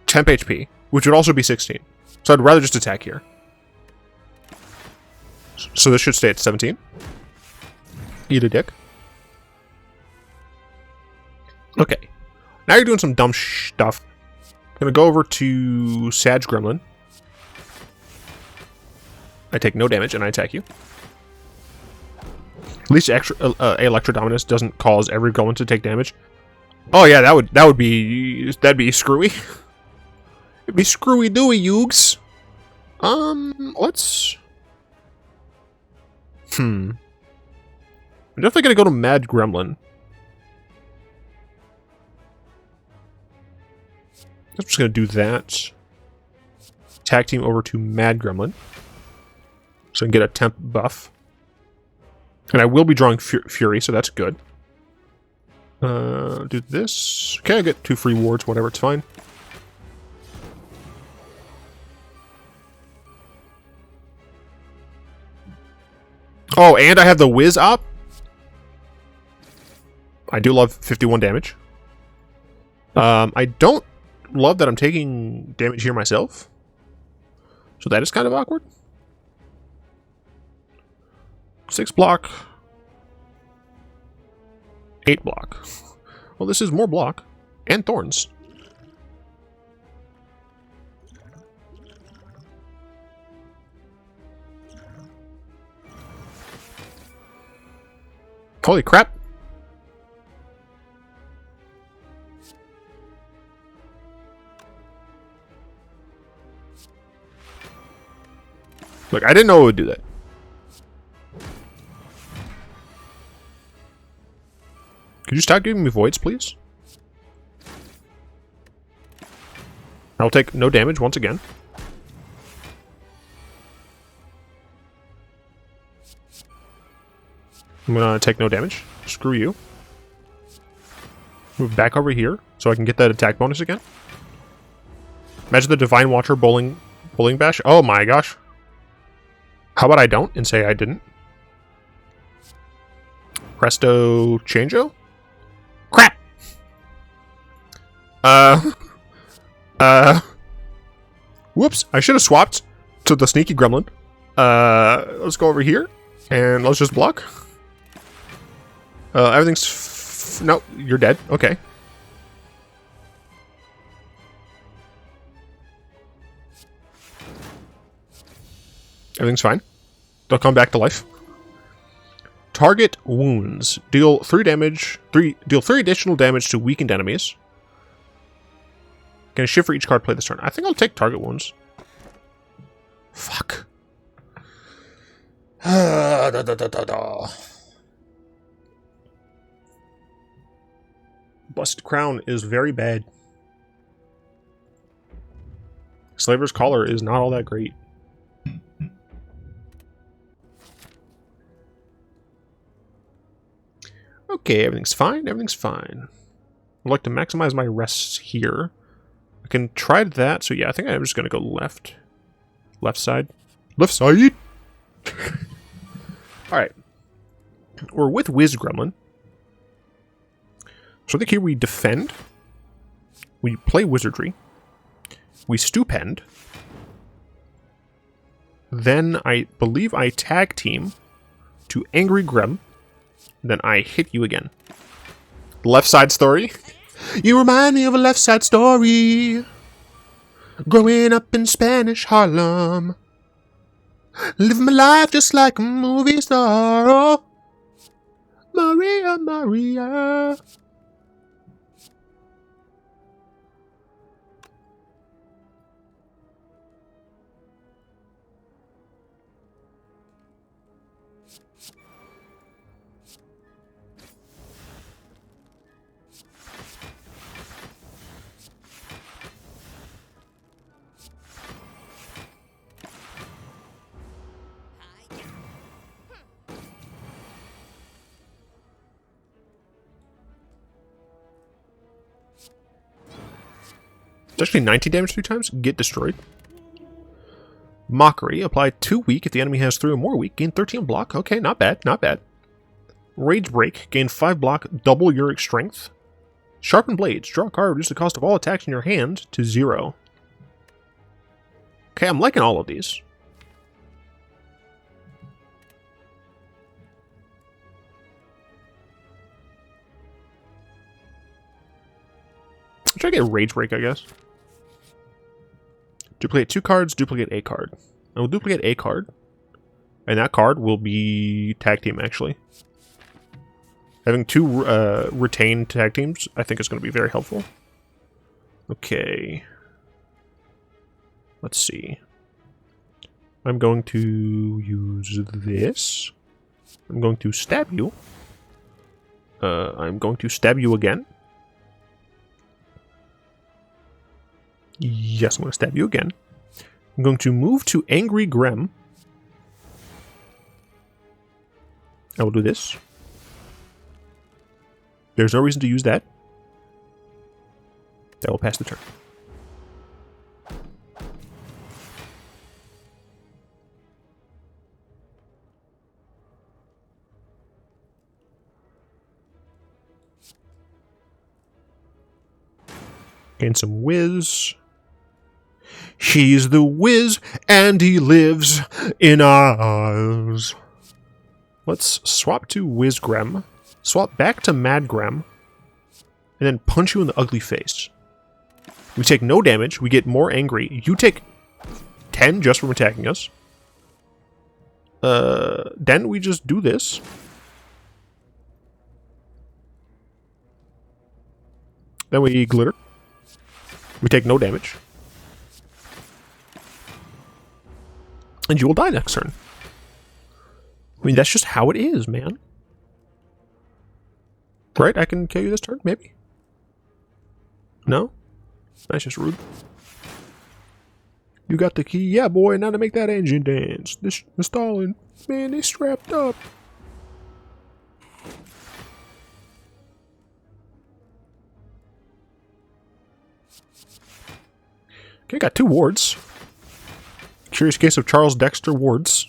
temp HP, which would also be 16. So I'd rather just attack here. So this should stay at 17. Eat a dick. Okay. Now you're doing some dumb stuff. I'm gonna go over to Sag Gremlin. I take no damage and I attack you. At least Electro Dominus doesn't cause every gremlin to take damage. Oh yeah, that'd be screwy. It'd be screwy dooey, Yugs. Let's. I'm definitely gonna go to Mad Gremlin. I'm just gonna do that. Tag team over to Mad Gremlin, so I can get a temp buff. And I will be drawing Fury, so that's good. Do this. Okay, I get 2 free wards, whatever, it's fine. Oh, and I have the Whiz op. I do love 51 damage. I don't love that I'm taking damage here myself. So that is kind of awkward. 6 block. 8 block. Well, this is more block. And thorns. Holy crap. Look, I didn't know it would do that. Could you stop giving me voids, please? I'll take no damage once again. I'm gonna take no damage. Screw you. Move back over here so I can get that attack bonus again. Imagine the Divine Watcher bowling bash. Oh my gosh. How about I don't and say I didn't? Presto changeo? Crap! Whoops, I should have swapped to the sneaky gremlin. Let's go over here and let's just block. Everything's nope, you're dead. Okay. Everything's fine. They'll come back to life. Target wounds. Deal 3 damage. Deal 3 additional damage to weakened enemies. Can shift for each card played this turn. I think I'll take target wounds. Fuck. Busted Crown is very bad. Slaver's Collar is not all that great. Okay, everything's fine. Everything's fine. I'd like to maximize my rests here. I can try that. So yeah, I think I'm just going to go left. Left side. Left side! Alright. We're with Wiz Gremlin. So I think here we defend. We play Wizardry. We stupend. Then I believe I tag team to Angry Grem. Then I hit you again. Left side story. You remind me of a left side story. Growing up in Spanish Harlem. Living my life just like a movie star. Oh, Maria, Maria. It's actually 19 damage 3 times. Get destroyed. Mockery. Apply 2 weak if the enemy has 3 or more weak. Gain 13 block. Okay, not bad. Not bad. Rage Break. Gain 5 block. Double Uric Strength. Sharpen Blades. Draw a card. Reduce the cost of all attacks in your hand to 0. Okay, I'm liking all of these. Try to get Rage Break, I guess. Duplicate 2 cards, duplicate a card. I will duplicate a card. And that card will be tag team, actually. Having 2 retained tag teams, I think is going to be very helpful. Okay. Let's see. I'm going to use this. I'm going to stab you. I'm going to stab you again. Yes, I'm going to stab you again. I'm going to move to Angry Grem. I will do this. There's no reason to use that. That will pass the turn. Gain some whiz. He's the whiz, and he lives in our eyes. Let's swap to Whiz Grem, swap back to Mad Grem, and then punch you in the ugly face. We take no damage, we get more angry. You take 10 just from attacking us. Then we just do this. Then we glitter. We take no damage. And you will die next turn. I mean, that's just how it is, man. Right? I can kill you this turn, maybe? No? That's just rude. You got the key? Yeah, boy, now to make that engine dance. This stalling. Man, they strapped up. Okay, got 2 wards. Curious case of Charles Dexter wards.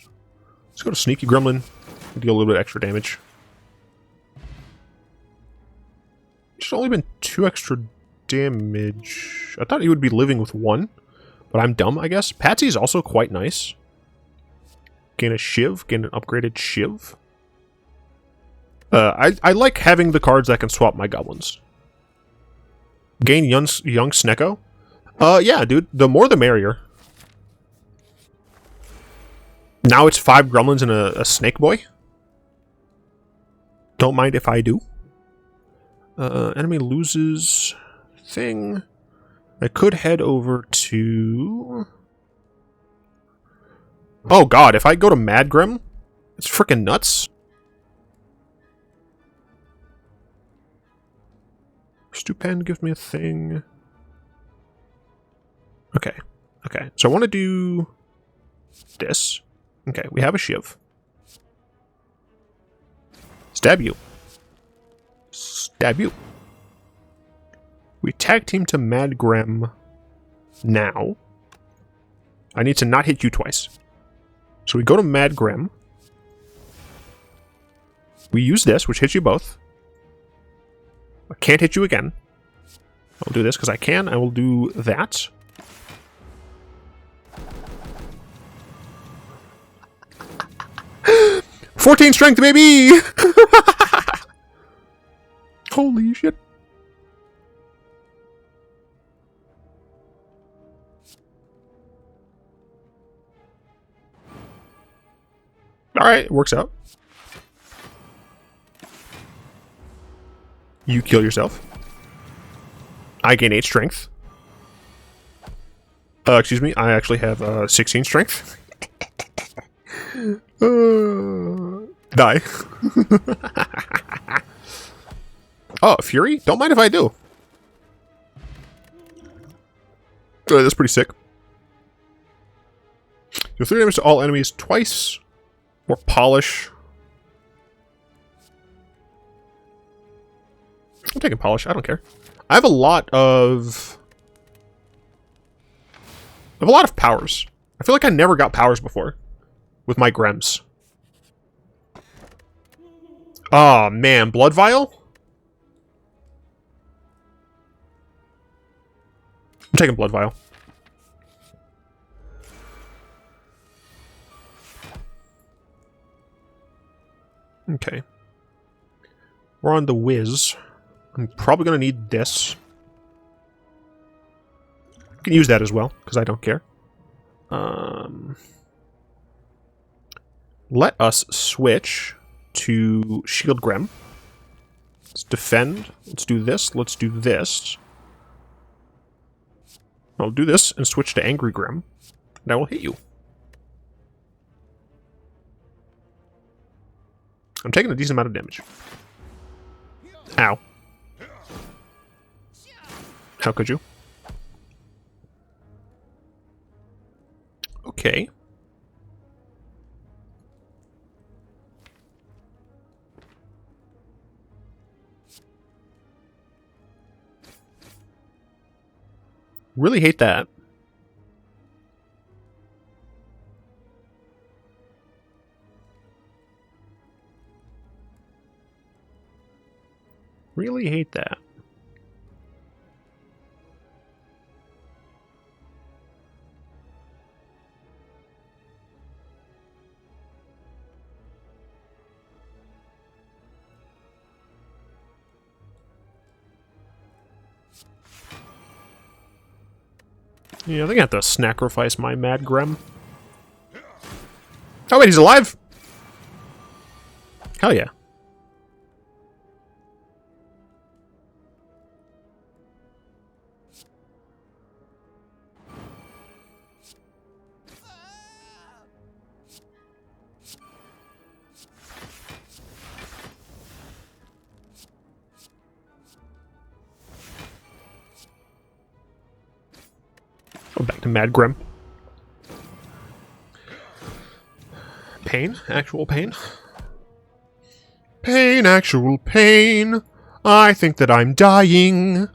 Let's go to Sneaky Gremlin. Deal a little bit extra damage. It's only been 2 extra damage. I thought he would be living with 1. But I'm dumb, I guess. Patsy is also quite nice. Gain a Shiv. Gain an upgraded Shiv. I like having the cards that can swap my goblins. Gain young Snecko. Yeah, dude. The more the merrier. Now it's 5 gremlins and a snake boy. Don't mind if I do. Enemy loses thing. I could head over to... Oh god, if I go to Mad Grem, it's freaking nuts. Stupend gives me a thing. Okay. Okay. So I want to do this. Okay, we have a Shiv. Stab you. Stab you. We tag team to Mad Grem now. I need to not hit you twice. So we go to Mad Grem. We use this, which hits you both. I can't hit you again. I'll do this because I can. I will do that. '14 strength, baby! Holy shit. Alright, it works out. You kill yourself. I gain 8 strength. Excuse me, I actually have 16 strength. Die. Oh, Fury? Don't mind if I do. That's pretty sick. Do 3 damage to all enemies twice. More polish. I'm taking polish. I don't care. I have a lot of powers. I feel like I never got powers before with my Grems. Oh man, Blood Vial? I'm taking Blood Vial. Okay. We're on the Whiz. I'm probably going to need this. I can use that as well, because I don't care. Let us switch to Shield Grem. Let's defend. Let's do this. Let's do this. I'll do this and switch to Angry Grem. And I will hit you. I'm taking a decent amount of damage. Ow. How could you? Okay. Really hate that. Really hate that. Yeah, I think I have to sacrifice my Mad Grem. Oh wait, he's alive! Hell yeah. Go back to Mad Grem. Pain? Actual pain? Pain, actual pain. I think that I'm dying.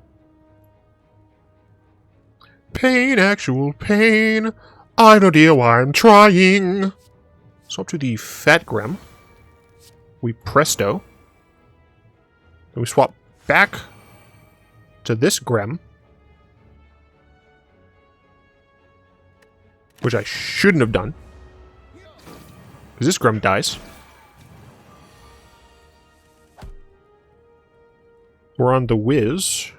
Pain, actual pain. I have no idea why I'm trying. So up to the Fat Grem. We presto. Then we swap back to this Grem. Which I shouldn't have done. Because this Grem dies. We're on the Whiz.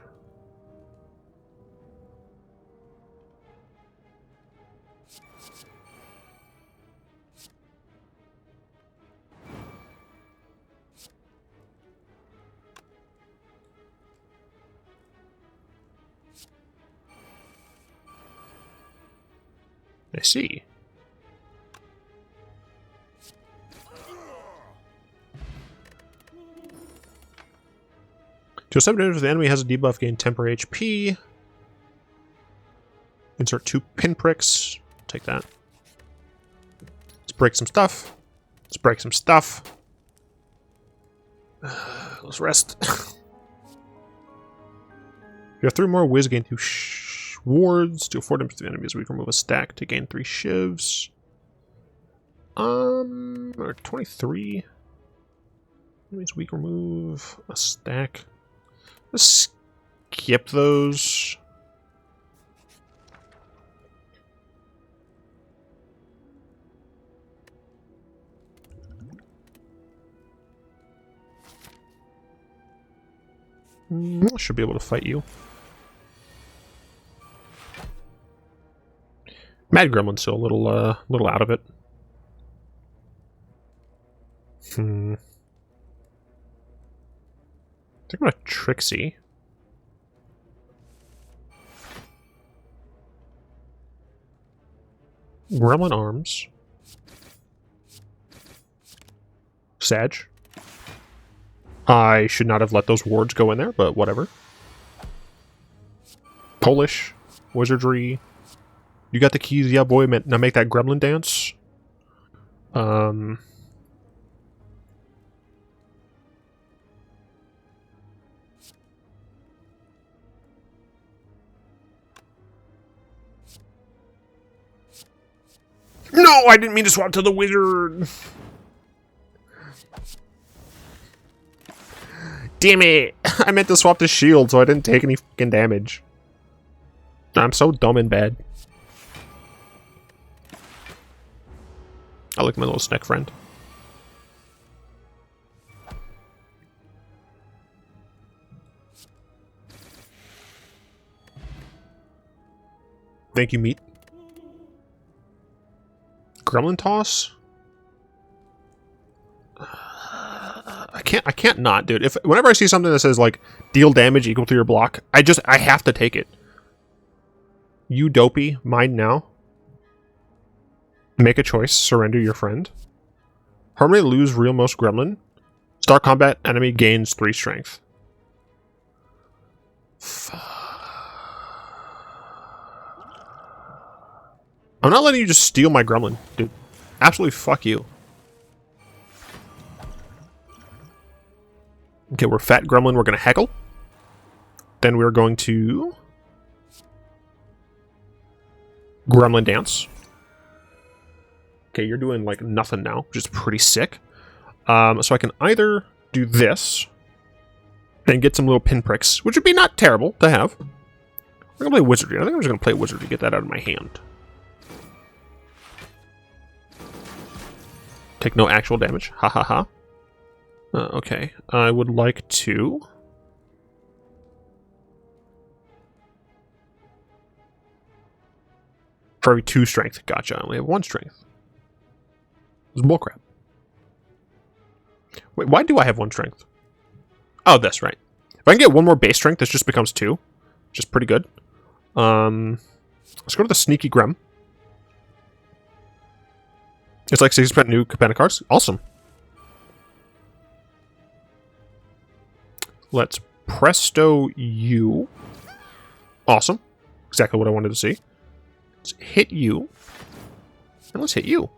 I see. To 7 damage, the enemy has a debuff, gain temporary HP. Insert 2 pinpricks. Take that. Let's break some stuff. Let's break some stuff. Let's rest. You have 3 more Whiz, gain 2 wards. Deal 4 damage to the enemies. We can remove a stack to gain 3 shivs. 23. Enemies we can remove a stack. Let's skip those. I should be able to fight you. Mad Gremlin's still a little out of it. I think I'm gonna Trixie. Gremlin Arms. Sag. I should not have let those wards go in there, but whatever. Polish. Wizardry. You got the keys, yeah boy. Now make that gremlin dance. No, I didn't mean to swap to the wizard. Damn it. I meant to swap to shield, so I didn't take any fucking damage. I'm so dumb and bad. I like my little snack friend. Thank you, meat. Gremlin toss? I can't not, dude. Whenever I see something that says like deal damage equal to your block, I have to take it. You dopey, mine now. Make a choice, surrender your friend. Permanently lose real most gremlin. Start combat, enemy gains 3 strength. I'm not letting you just steal my gremlin, dude. Absolutely fuck you. Okay, we're fat gremlin, we're gonna heckle. Then we're going to gremlin dance. Okay, you're doing like nothing now, which is pretty sick. So I can either do this and get some little pinpricks, which would be not terrible to have. We're gonna play wizardry. I think I'm just gonna play wizardry to get that out of my hand. Take no actual damage. Ha ha ha. Okay, I would like to... For every 2 strength. Gotcha, I only have 1 strength. This is bullcrap. Wait, why do I have 1 strength? Oh, that's right. If I can get 1 more base strength, this just becomes 2. Which is pretty good. Let's go to the Sneaky Grem. It's like 60% new Capenna cards. Awesome. Let's Presto you. Awesome. Exactly what I wanted to see. Let's hit you. And let's hit you.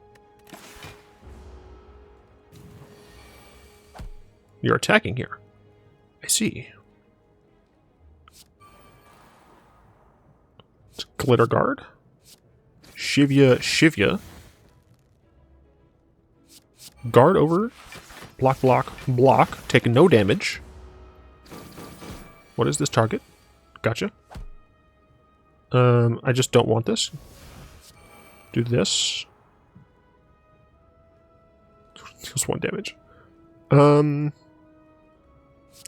You're attacking here. I see. Let's Glitter Guard. Shivya. Guard over. Block. Take no damage. What is this target? Gotcha. I just don't want this. Do this. Just 1 damage.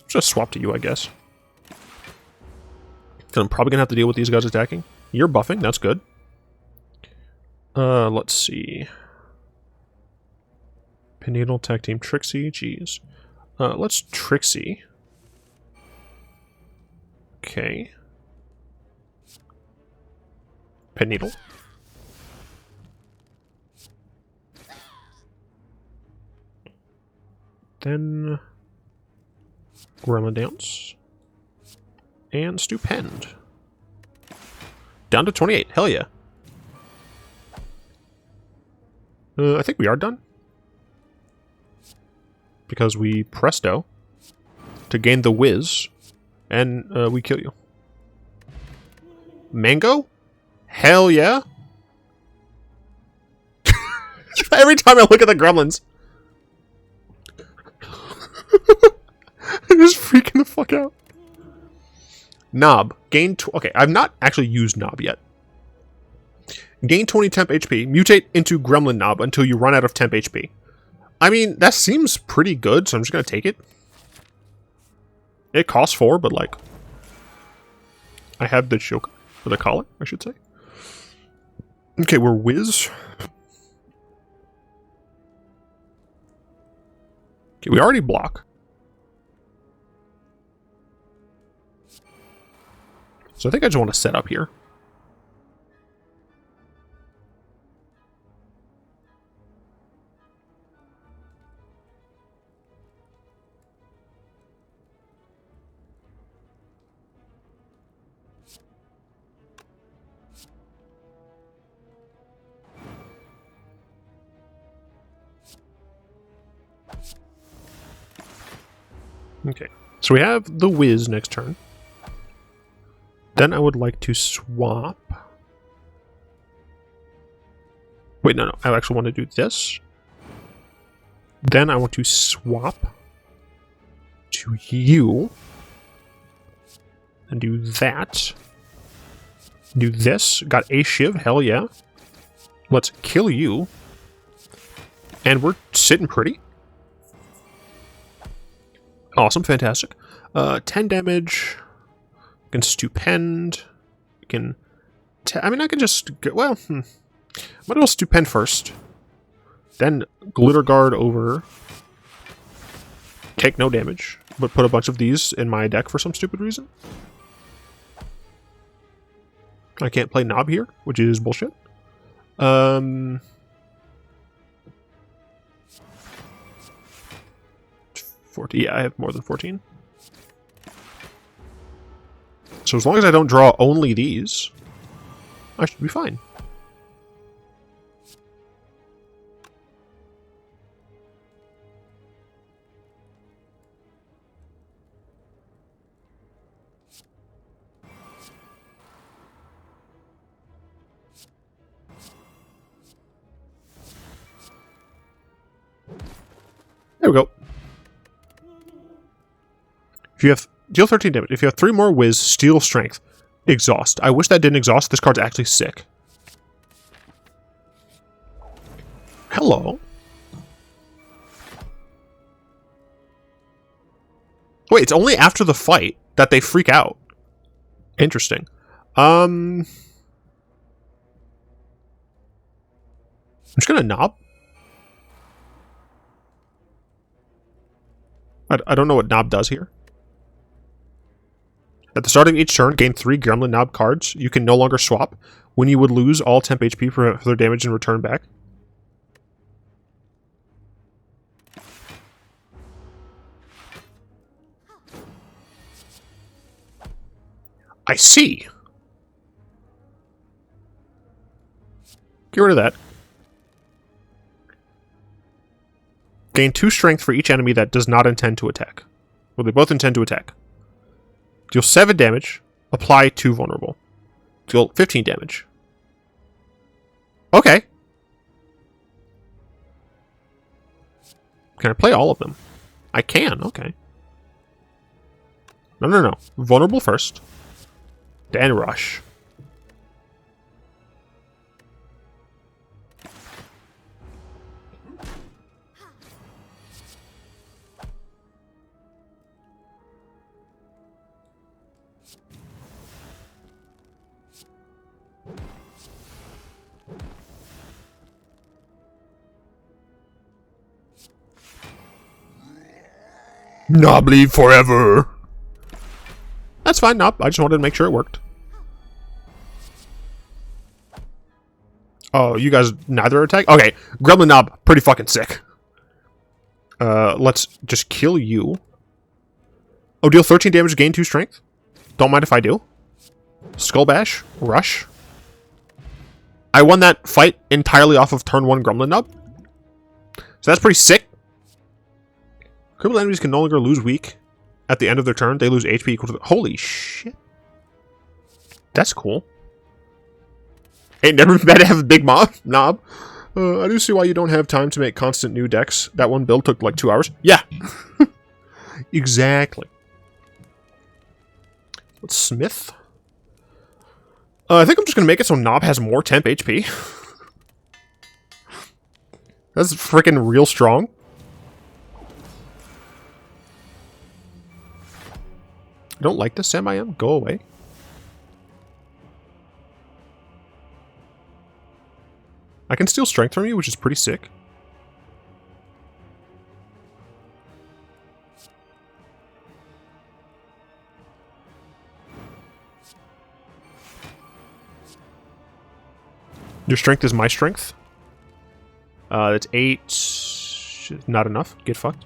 Just swap to you, I guess. Because I'm probably going to have to deal with these guys attacking. You're buffing, that's good. Let's see. Pinnacle Tag Team Trixie, jeez. Let's Trixie. Okay. Pin Needle. Then Gremlin Dance. And Stupend. Down to 28. Hell yeah. I think we are done. Because we Presto to gain the Whiz. And we kill you. Mango? Hell yeah. Every time I look at the gremlins. I'm just freaking the fuck out. Knob. Gain... Okay, I've not actually used Knob yet. Gain 20 temp HP. Mutate into Gremlin Knob until you run out of temp HP. I mean, that seems pretty good, so I'm just going to take it. It costs 4, but like... I have the choker. Or the collar, I should say. Okay, we're Whiz. Okay, we already block. So I think I just want to set up here. Okay, so we have the Wiz next turn. Then I would like to swap. Wait, no. I actually want to do this. Then I want to swap to you. And do that. Do this. Got a Shiv. Hell yeah. Let's kill you. And we're sitting pretty. Awesome. Fantastic. 10 damage. We can stupend. We can... I mean, I can just... Well, might as well stupend first. Then glitter guard over. Take no damage. But put a bunch of these in my deck for some stupid reason. I can't play Knob here, which is bullshit. 14. Yeah, I have more than 14. So as long as I don't draw only these, I should be fine. There we go. If you have deal 13 damage, if you have 3 more Wiz, steal strength, exhaust. I wish that didn't exhaust. This card's actually sick. Hello. Wait, it's only after the fight that they freak out. Interesting. I'm just gonna Knob. I don't know what Knob does here. At the start of each turn, gain 3 Gremlin Knob cards. You can no longer swap. When you would lose all temp HP for their damage and return back. I see. Get rid of that. Gain 2 strength for each enemy that does not intend to attack. Well, they both intend to attack. Deal 7 damage. Apply 2 vulnerable. Deal 15 damage. Okay. Can I play all of them? I can, okay. No. Vulnerable first. Then rush. Knob leave forever. That's fine, Knob. I just wanted to make sure it worked. Oh, you guys neither attack? Okay, Gremlin Knob, pretty fucking sick. Let's just kill you. Oh, deal 13 damage, gain 2 strength. Don't mind if I do. Skull Bash, Rush. I won that fight entirely off of turn 1 Gremlin Knob. So that's pretty sick. Crippled enemies can no longer lose weak at the end of their turn. They lose HP equal to the... Holy shit. That's cool. Ain't never been bad to have a big knob. I do see why you don't have time to make constant new decks. That one build took like 2 hours. Yeah. Exactly. Let's Smith. I think I'm just going to make it so Knob has more temp HP. That's freaking real strong. I don't like this, Sam. I am. Go away. I can steal strength from you, which is pretty sick. Your strength is my strength. That's 8. Not enough. Get fucked.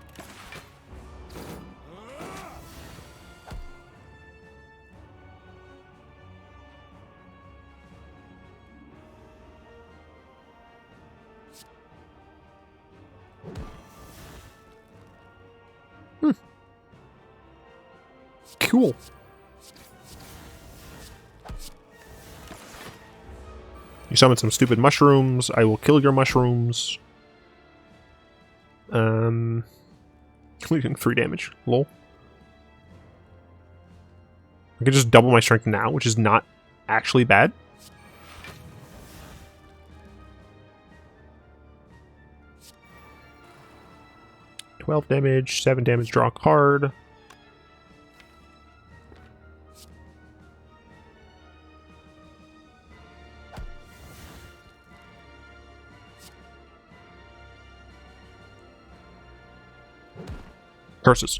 Cool. You summon some stupid mushrooms. I will kill your mushrooms. Only doing 3 damage. Lol. I can just double my strength now, which is not actually bad. $12 damage, 7 damage, draw a card. Curses.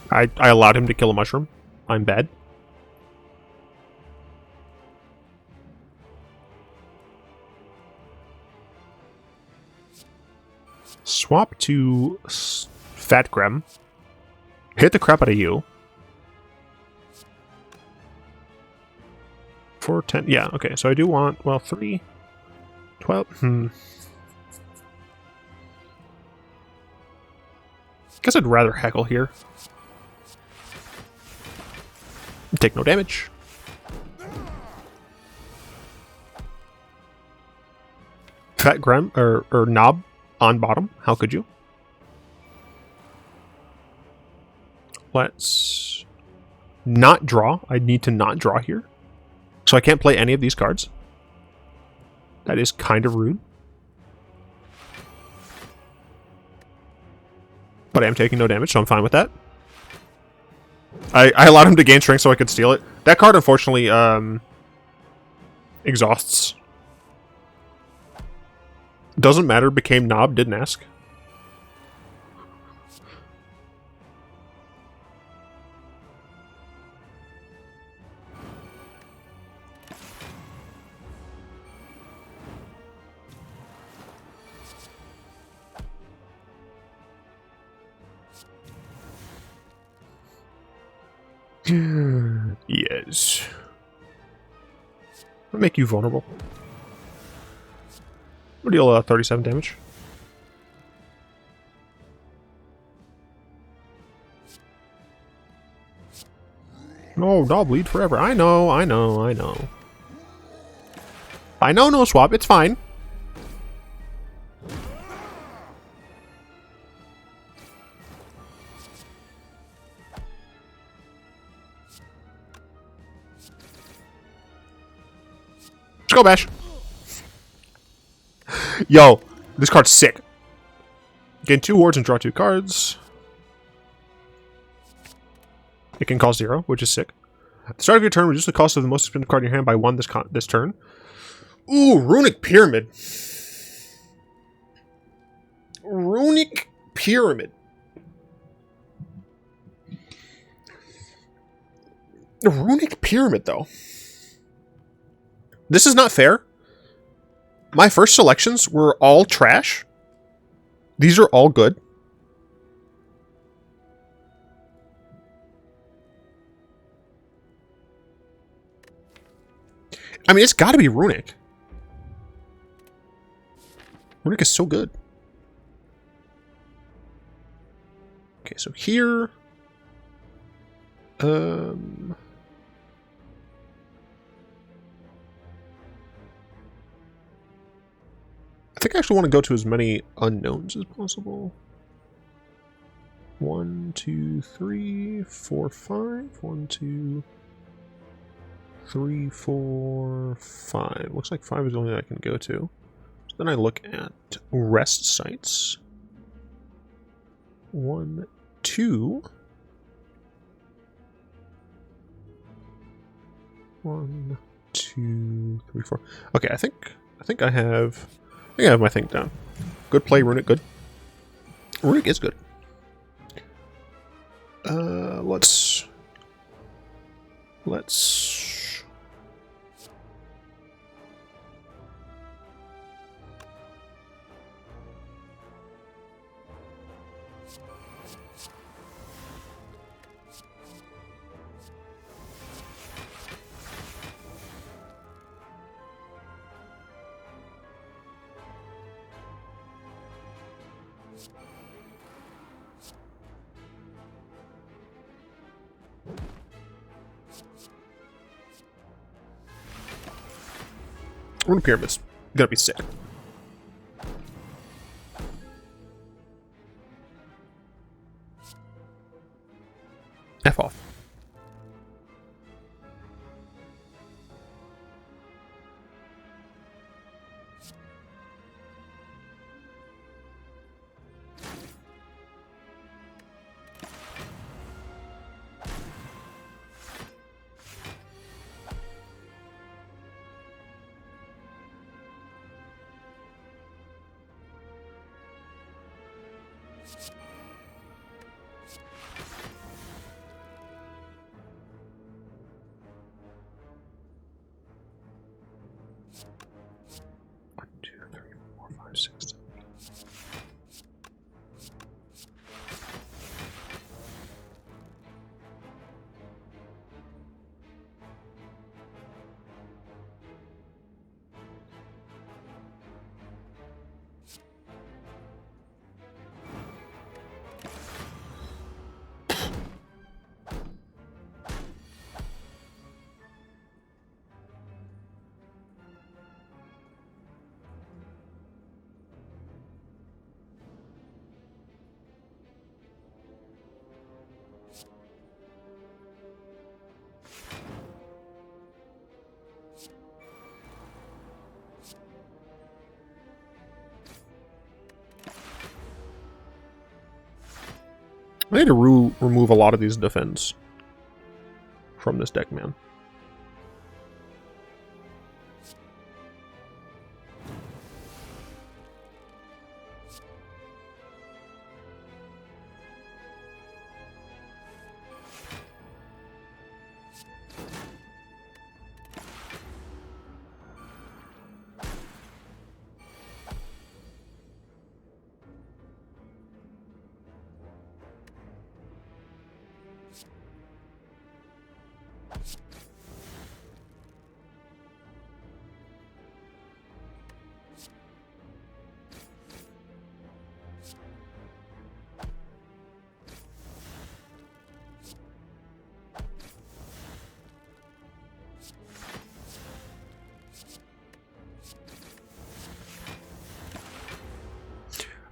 I allowed him to kill a mushroom. I'm bad. Swap to Fat Grem. Hit the crap out of you. For 10. Yeah, okay. So I do want, well, 3, 12. Guess I'd rather heckle here. Take no damage. Fat Grem, or Knob on bottom. How could you? Let's not draw. I need to not draw here. So I can't play any of these cards. That is kind of rude. But I am taking no damage, so I'm fine with that. I allowed him to gain strength so I could steal it. That card, unfortunately, exhausts. Doesn't matter, became Knob, didn't ask. Yes. I'll make you vulnerable. We'll deal 37 damage. No, I'll bleed forever. I know. I know, no swap. It's fine. Go bash. Yo, this card's sick. Gain 2 wards and draw 2 cards. It can cost 0, which is sick. At the start of your turn, reduce the cost of the most expensive card in your hand by 1 this turn. Ooh, Runic Pyramid. Runic Pyramid. The Runic Pyramid, though. This is not fair. My first selections were all trash. These are all good. I mean, it's got to be Runic. Runic is so good. Okay, so here... I think I actually want to go to as many unknowns as possible. 1, 2, 3, 4, 5. 1, 2, 3, 4, 5. Looks like 5 is the only I can go to. So then I look at rest sites. 1, 2. 1, 2, 3, 4. Okay, I think I have my thing down. Good play, Runic. Good. Runic is good. Let's. Rune pyramids. Gonna be sick. F off. One, two, three, four, five, six, seven. I need to remove a lot of these defense from this deck, man.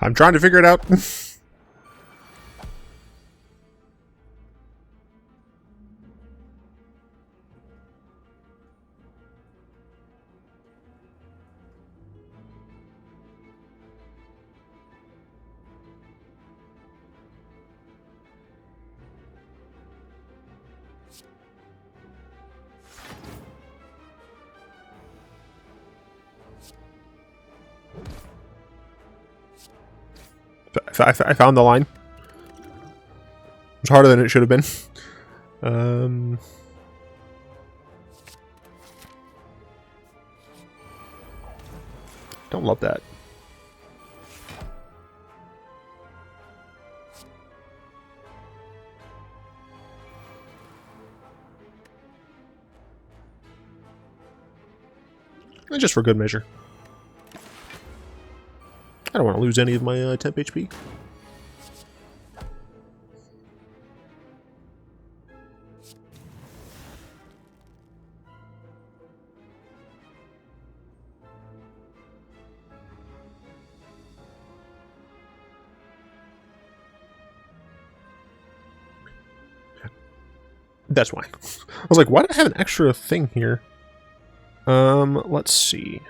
I'm trying to figure it out. I found the line. It was harder than it should have been. Don't love that. Just for good measure. I don't want to lose any of my temp HP. That's why. I was like, why do I have an extra thing here? Let's see.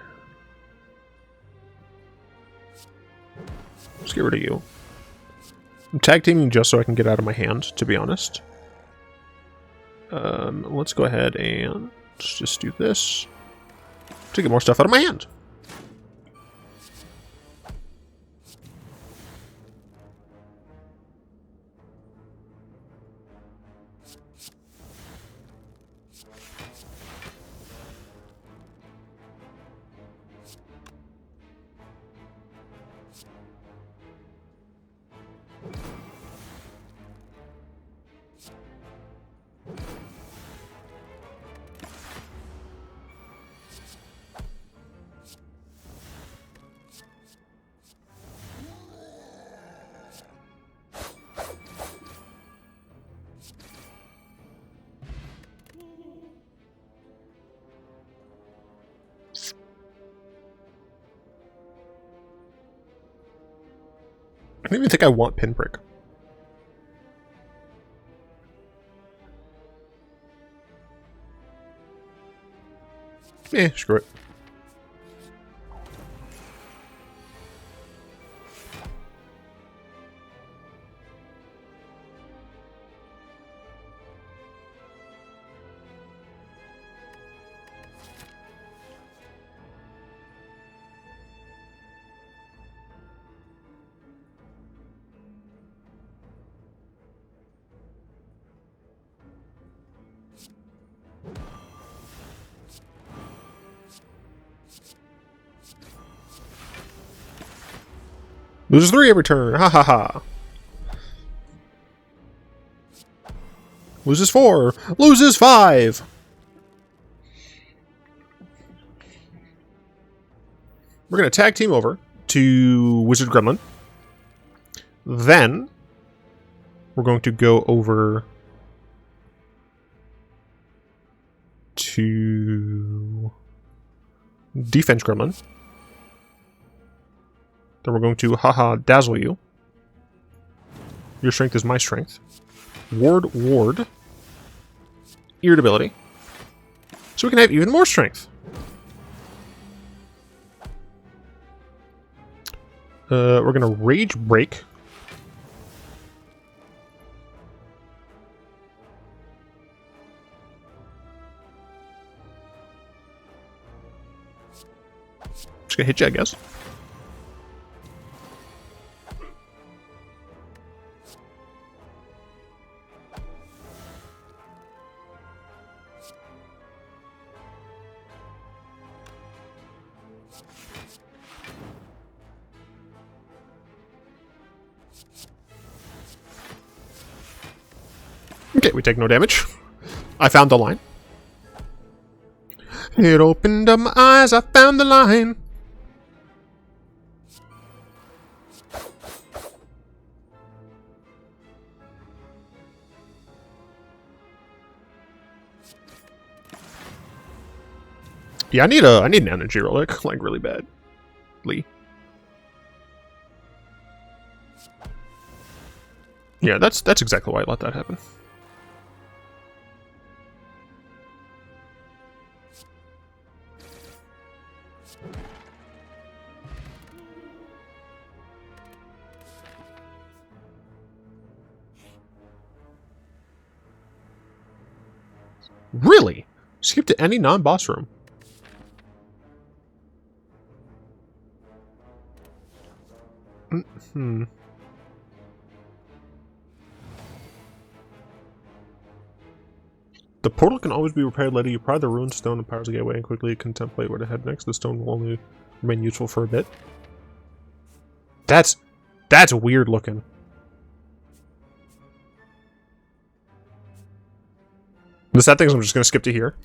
Let's get rid of you. I'm tag teaming just so I can get out of my hand, to be honest. Let's go ahead and just do this to get more stuff out of my hand. I don't even think I want pinprick. Screw it. Loses 3 every turn. Ha ha ha. Loses 4. Loses 5. We're going to tag team over to Wizard Gremlin. Then we're going to go over to Defense Gremlin. Then we're going to haha dazzle you. Your strength is my strength. Ward. Irritability. So we can have even more strength. We're gonna Rage Break. Just gonna hit you, I guess. Okay, we take no damage. I found the line. It opened up my eyes, I found the line. Yeah, I need an energy relic, like really badly. Yeah, that's exactly why I let that happen. Really? Skip to any non-boss room. The portal can always be repaired later. You pry the ruined stone and powers the gateway and quickly contemplate where to head next. The stone will only remain useful for a bit. That's weird looking. The sad thing is I'm just going to skip to here.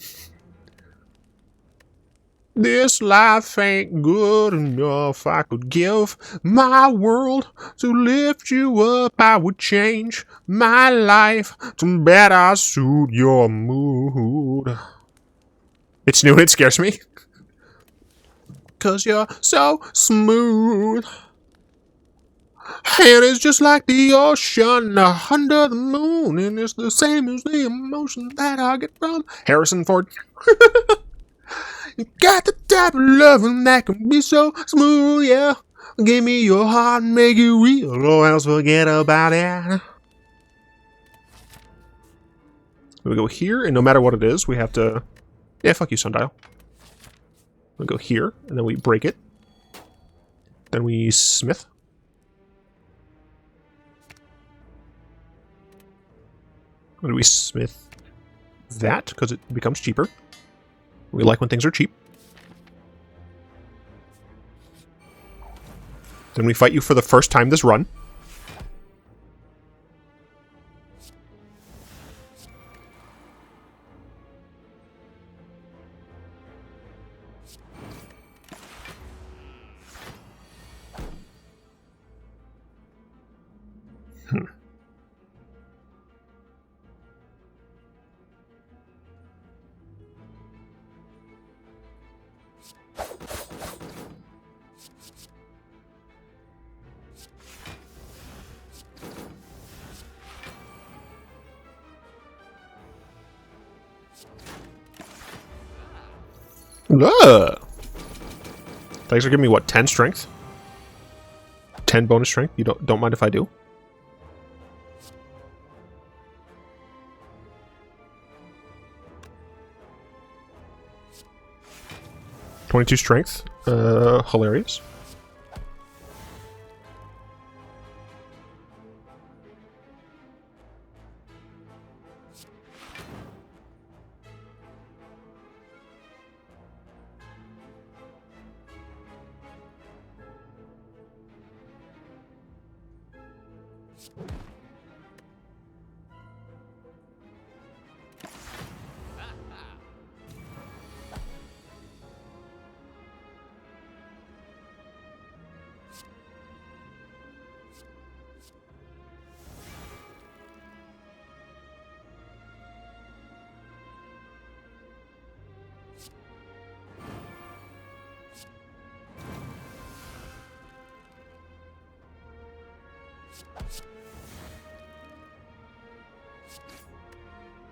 This life ain't good enough. I could give my world to lift you up. I would change my life to better suit your mood. It's new and it scares me. 'Cause you're so smooth. And it's just like the ocean under the moon. And it's the same as the emotion that I get from Harrison Ford. You got the type of loving that can be so smooth, yeah. Give me your heart and make it real, or else forget about it. We go here, and no matter what it is, we have to... Yeah, fuck you, sundial. We go here, and then we break it. Then we smith. Then we smith that, because it becomes cheaper. We like when things are cheap. Then we fight you for the first time this run. Ugh. Thanks for giving me what, 10 strength? 10 bonus strength? You don't mind if I do? $22 strength. Hilarious.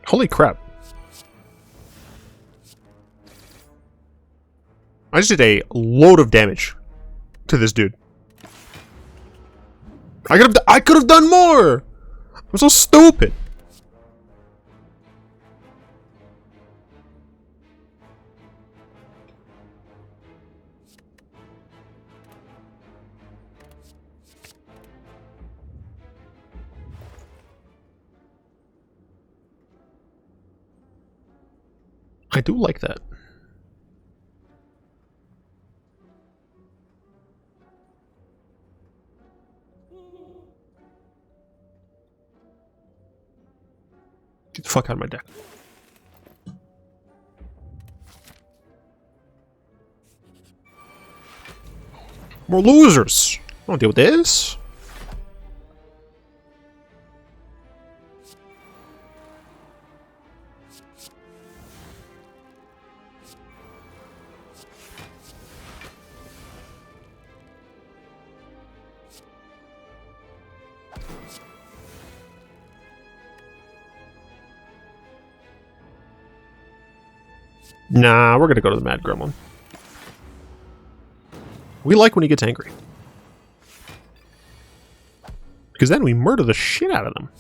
Holy crap. I just did a load of damage to this dude. I could have done more. I'm so stupid. I do like that. Get the fuck out of my deck. More losers. I don't deal with this. Nah, we're gonna go to the Mad Gremlin. We like when he gets angry. Because then we murder the shit out of them.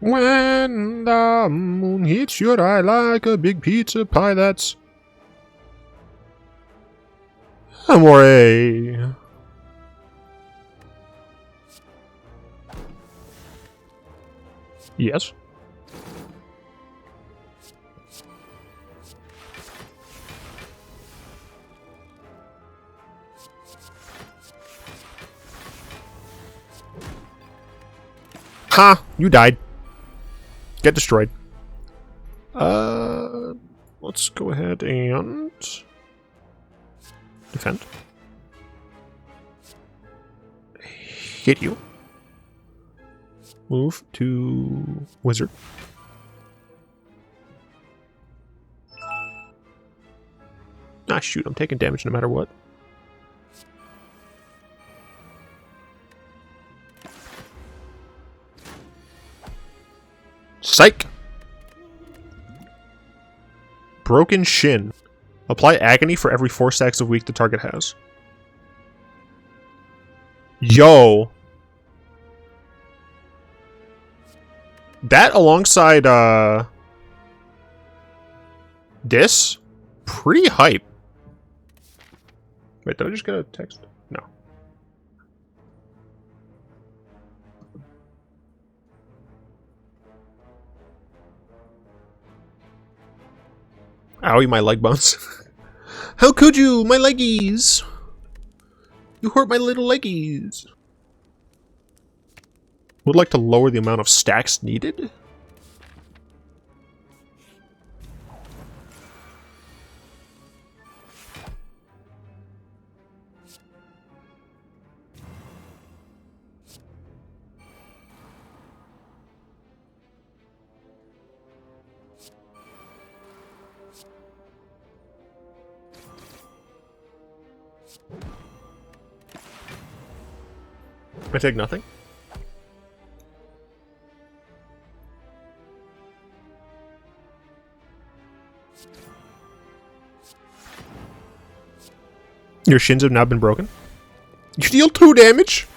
When the moon hits your eye like a big pizza pie, that's amore. Yes. Ha! You died. Get destroyed. Let's go ahead and defend. Hit you. Move to wizard. Ah, shoot, I'm taking damage no matter what. Psych! Broken Shin. Apply agony for every 4 stacks of weak the target has. Yo! That alongside, this? Pretty hype. Wait, did I just get a text? No. Owie, my leg bones. How could you? My leggies! You hurt my little leggies. Would like to lower the amount of stacks needed? I take nothing. Your shins have now been broken. You deal 2 damage.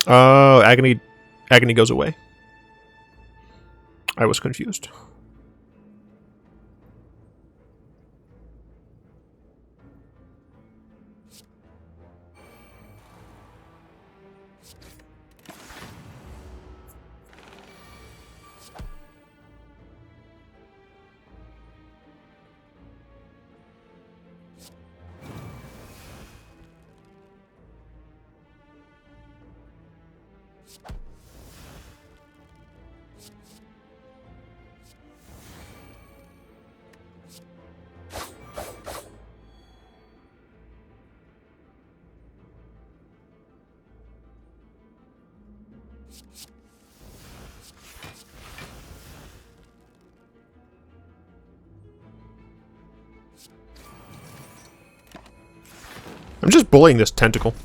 Oh, agony goes away. I was confused. I'm just bullying this tentacle.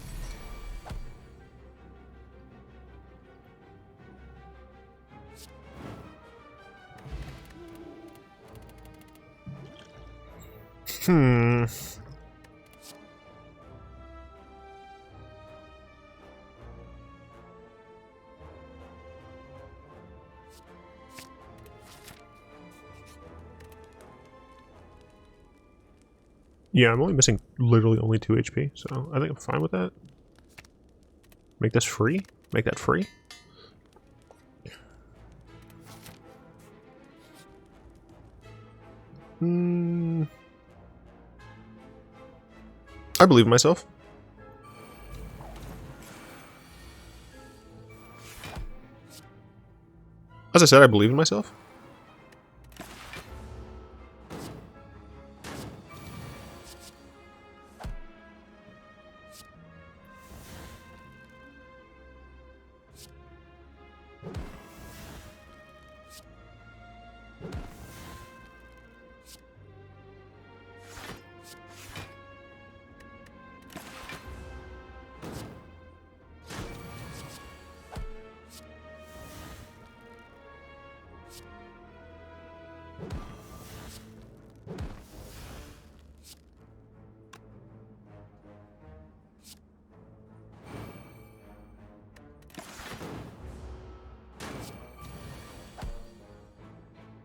Yeah, I'm only missing literally only 2 HP, so I think I'm fine with that. Make this free? Make that free? I believe in myself. As I said, I believe in myself.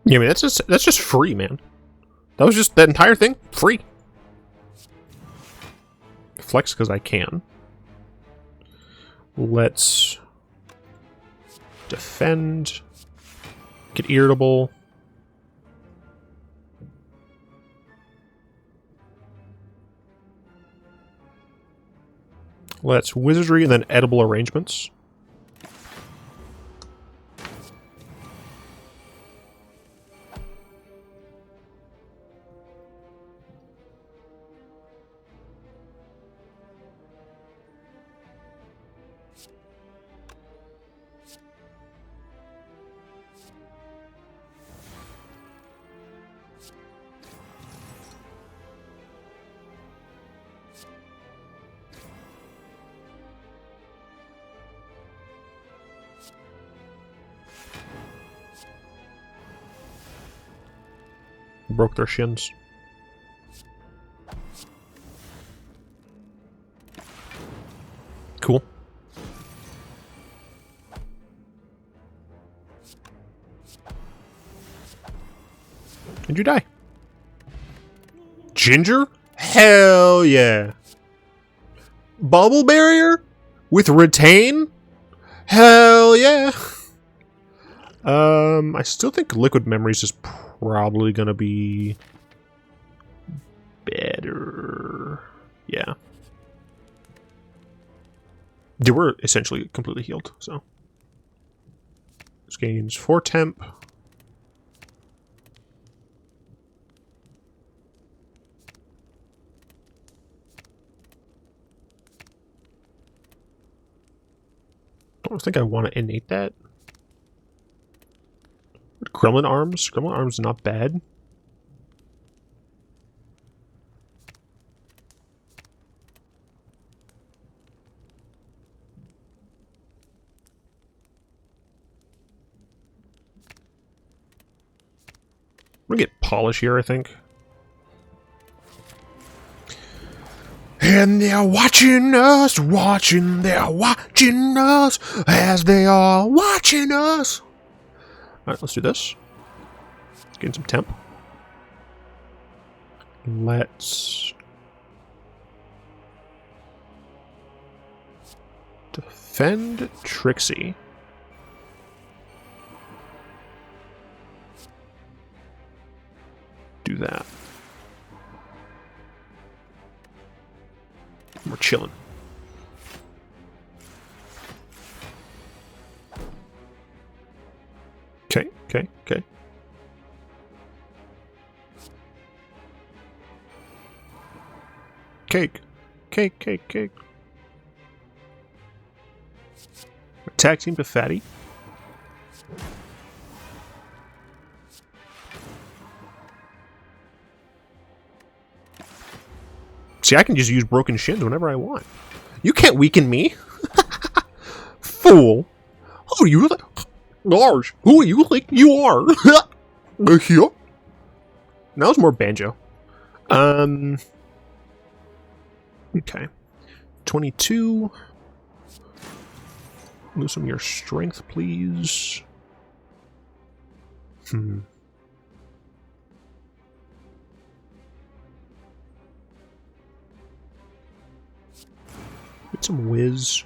Yeah, I mean that's just free, man. That was just that entire thing free. Flex because I can. Let's defend. Get irritable. Let's wizardry and then edible arrangements. Broke their shins. Cool. Did you die? Ginger? Hell yeah. Bubble barrier? With retain? Hell Hell yeah! I still think Liquid Memories is probably gonna be better. Yeah. They were essentially completely healed, so. This gains 4 temp. I don't think I want to innate that. Gremlin arms? Gremlin arms not bad. I'm gonna get polish here, I think. And they're watching us, they're watching us, as they are watching us. Alright, let's do this. Let's gain some temp. Let's defend Trixie. Do that. We're chilling. Okay, okay, okay. Cake. Cake, cake, cake. Attack team to Fatty. See, I can just use broken shins whenever I want. You can't weaken me. Fool. Who are you? Large. Who are you think you are? Here. That was more banjo. Okay. 22. Lose some of your strength, please. Get some whiz.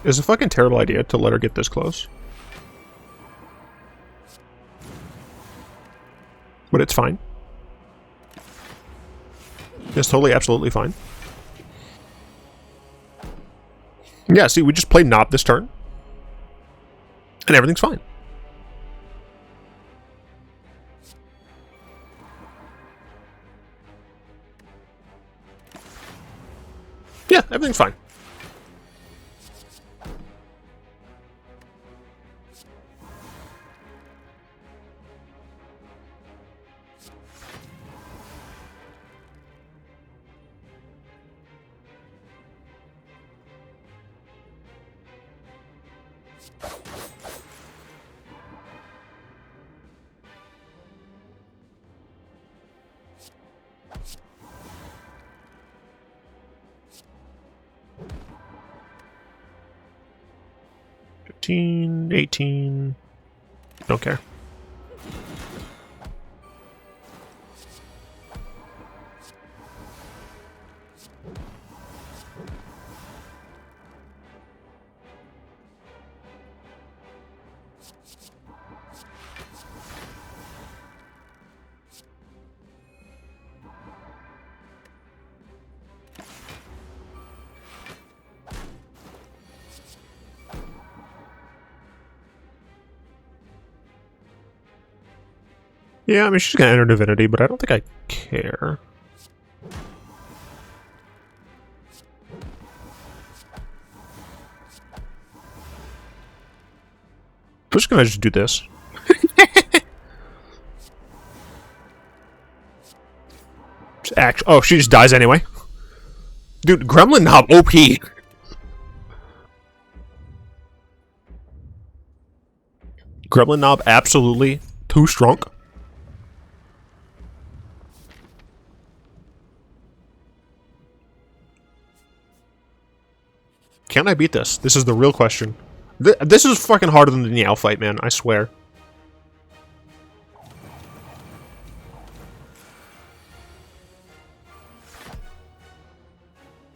It's a fucking terrible idea to let her get this close. But it's fine. It's totally, absolutely fine. Yeah, see, we just played Knob this turn. And everything's fine. Yeah, everything's fine. $15, $18. Don't care. Yeah, I mean, she's gonna enter Divinity, but I don't think I care. I'm just gonna do this. Oh, she just dies anyway. Dude, Gremlin Knob OP. Gremlin Knob absolutely too strong. Can I beat this? This is the real question. This is fucking harder than the Niao fight, man. I swear.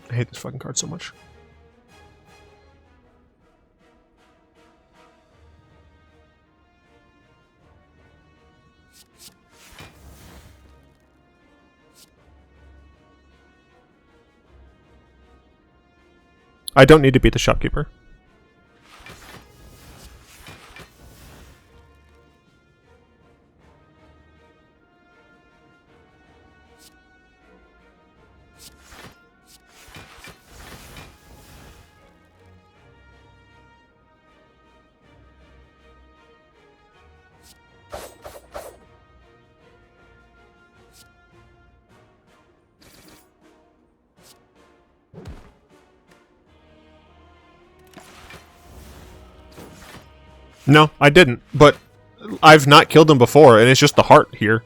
I hate this fucking card so much. I don't need to beat the shopkeeper. No, I didn't, but I've not killed him before, and it's just the heart here.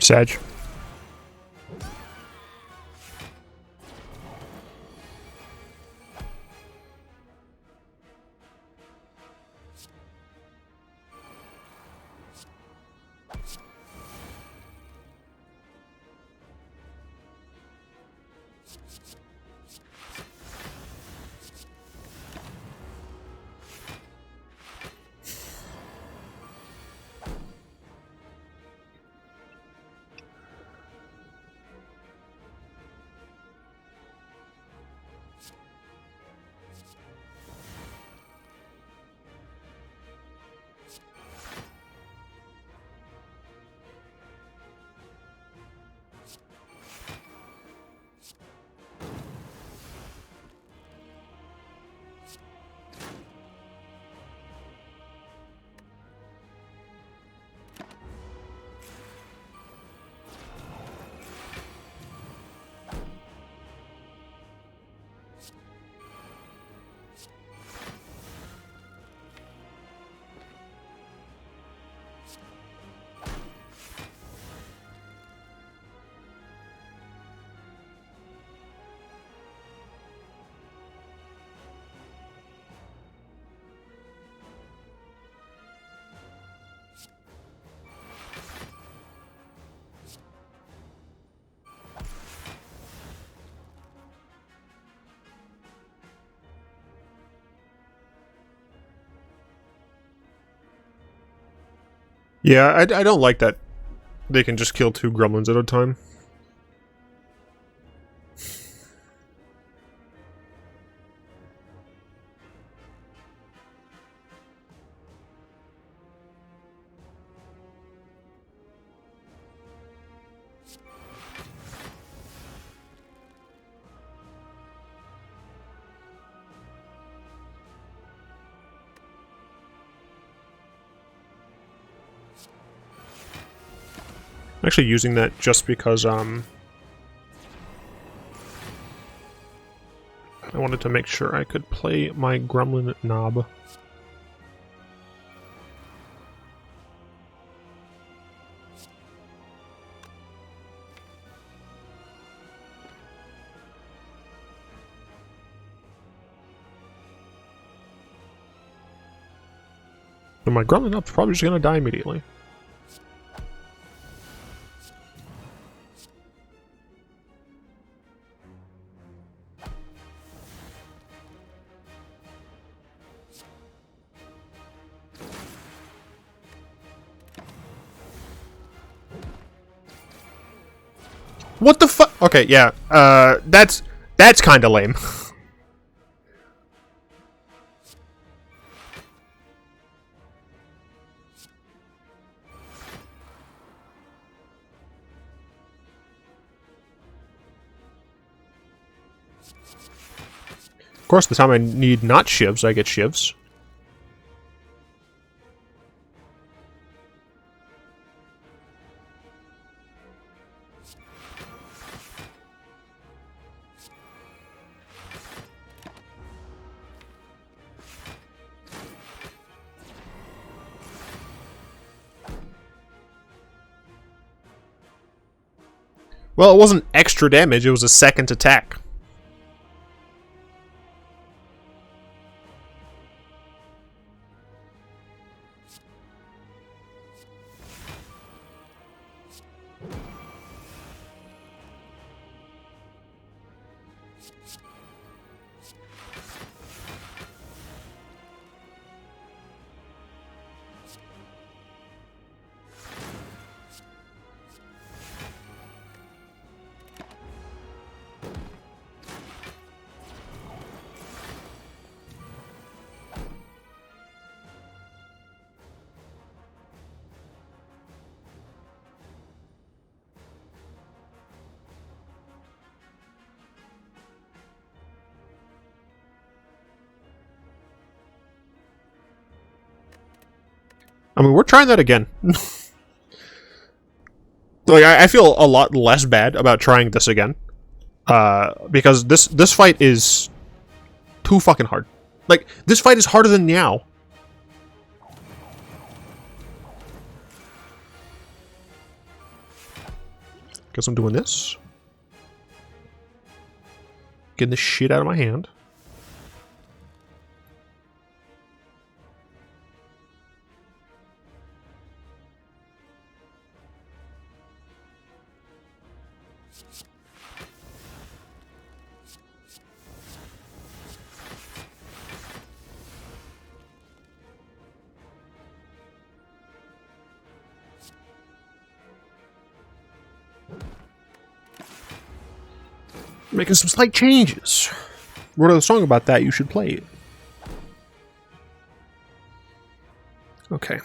Sag. Yeah, I don't like that they can just kill 2 gremlins at a time. I'm actually using that just because, I wanted to make sure I could play my Gremlin knob. And my Gremlin knob's probably just gonna die immediately. What the fuck? Okay, yeah. That's kind of lame. Of course, the time I need not shivs, I get shivs. Well, it wasn't extra damage, it was a second attack. I mean, we're trying that again. Like, I feel a lot less bad about trying this again. Because this fight is too fucking hard. Like, this fight is harder than Meow. Guess I'm doing this. Getting the shit out of my hand. Making some slight changes. Wrote a song about that, you should play it. Okay.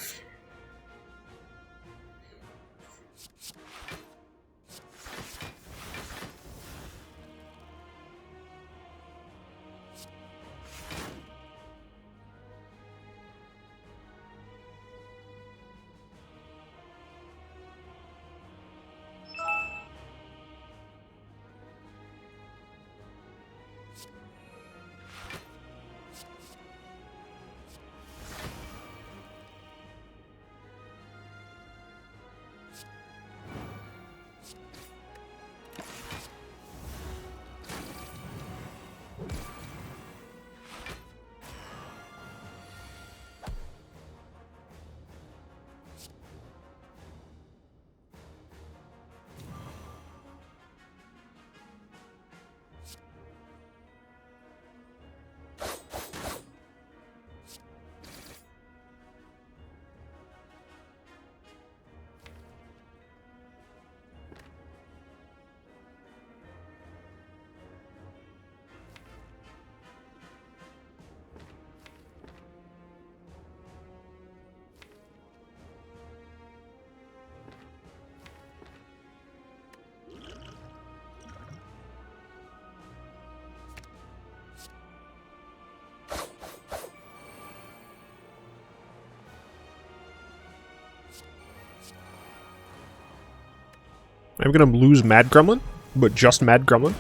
I'm gonna lose Mad Gremlin, but just Mad Gremlin.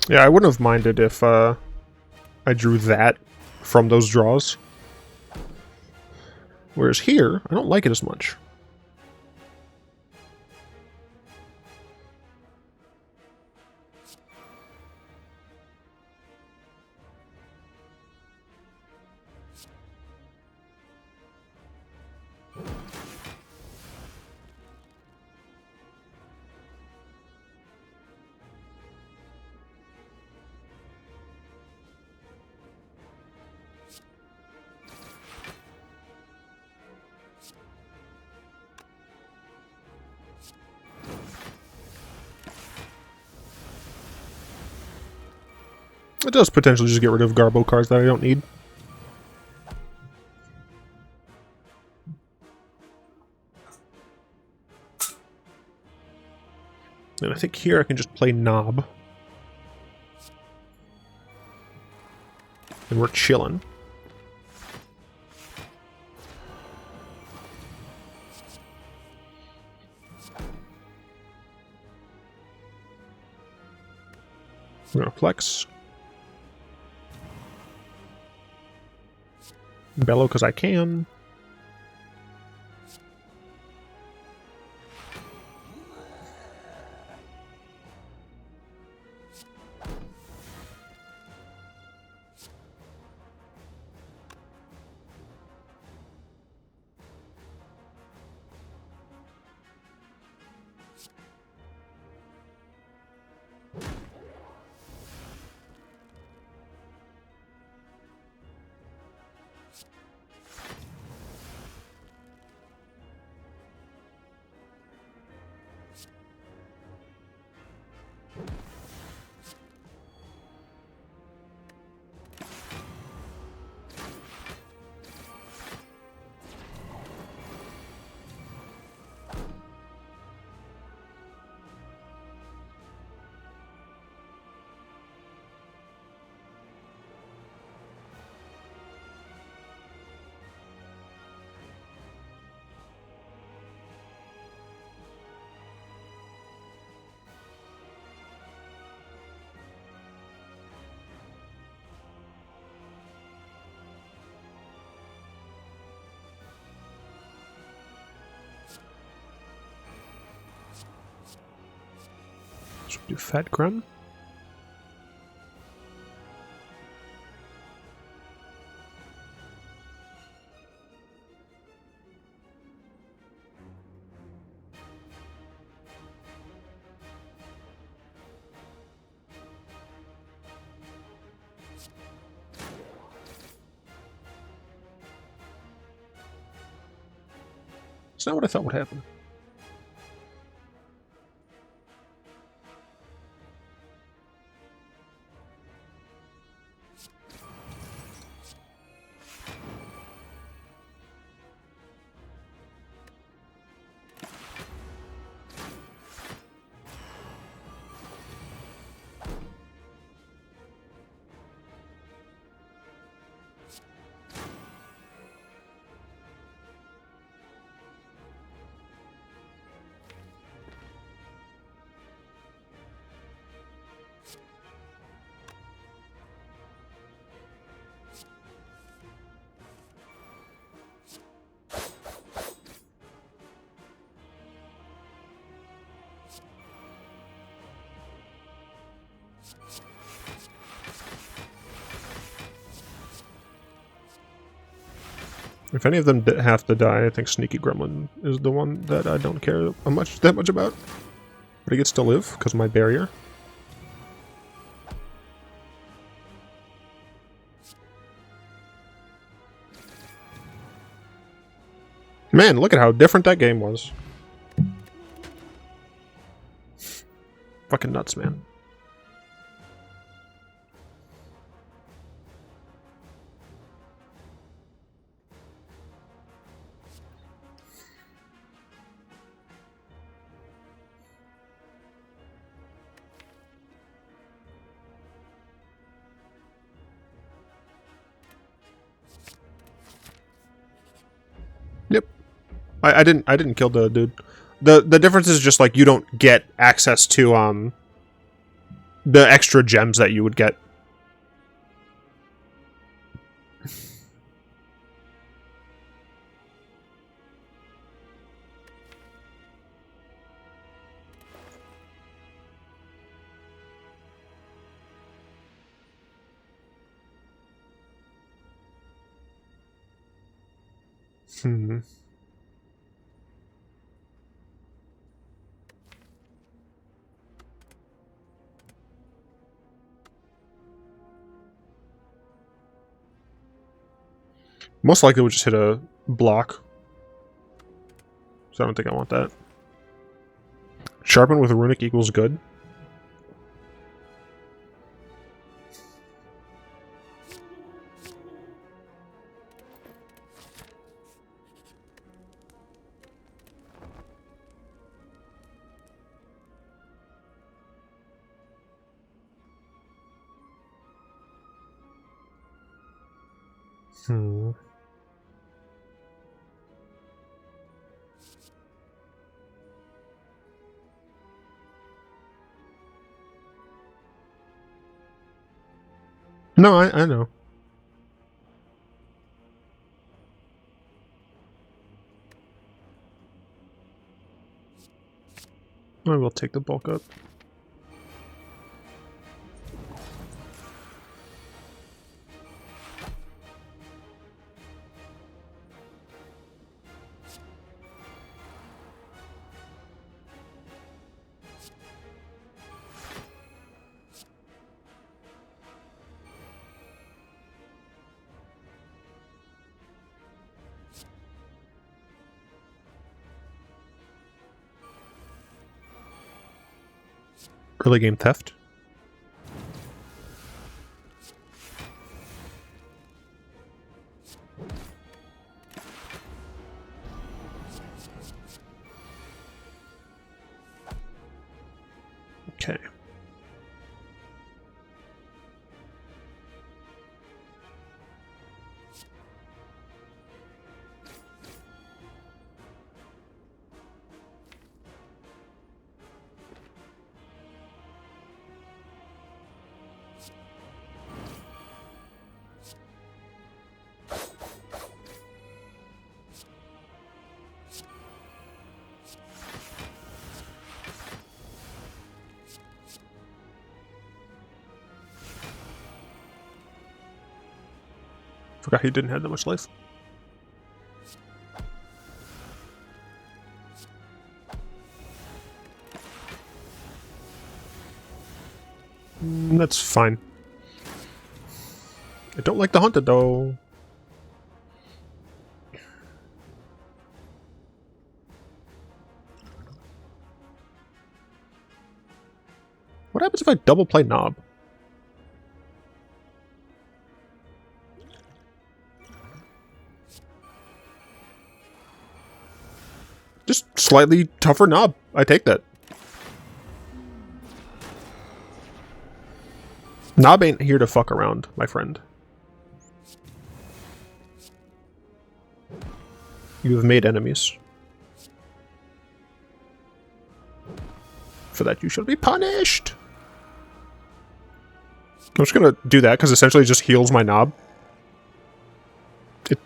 Yeah, I wouldn't have minded if I drew that from those draws. Whereas here, I don't like it as much. It does potentially just get rid of Garbo cards that I don't need. And I think here I can just play Knob. And we're chilling. We're gonna flex. Bellow because I can. So we do Fat Grun. It's not what I thought would happen. If any of them have to die, I think Sneaky Gremlin is the one that I don't care that much about. But he gets to live because of my barrier. Man, look at how different that game was. Fucking nuts, man. Yep. I didn't kill the dude. The difference is just like you don't get access to the extra gems that you would get. Hmm. Most likely we'll just hit a block. So I don't think I want that. Sharpen with runic equals good. Hmm. No, I know. I will take the bulk up. Early game theft. Okay. Forgot he didn't have that much life. That's fine. I don't like the hunted though. What happens if I double play Knob? Just slightly tougher Knob. I take that. Knob ain't here to fuck around, my friend. You have made enemies. For that you shall be punished. I'm just gonna do that because essentially it just heals my Knob.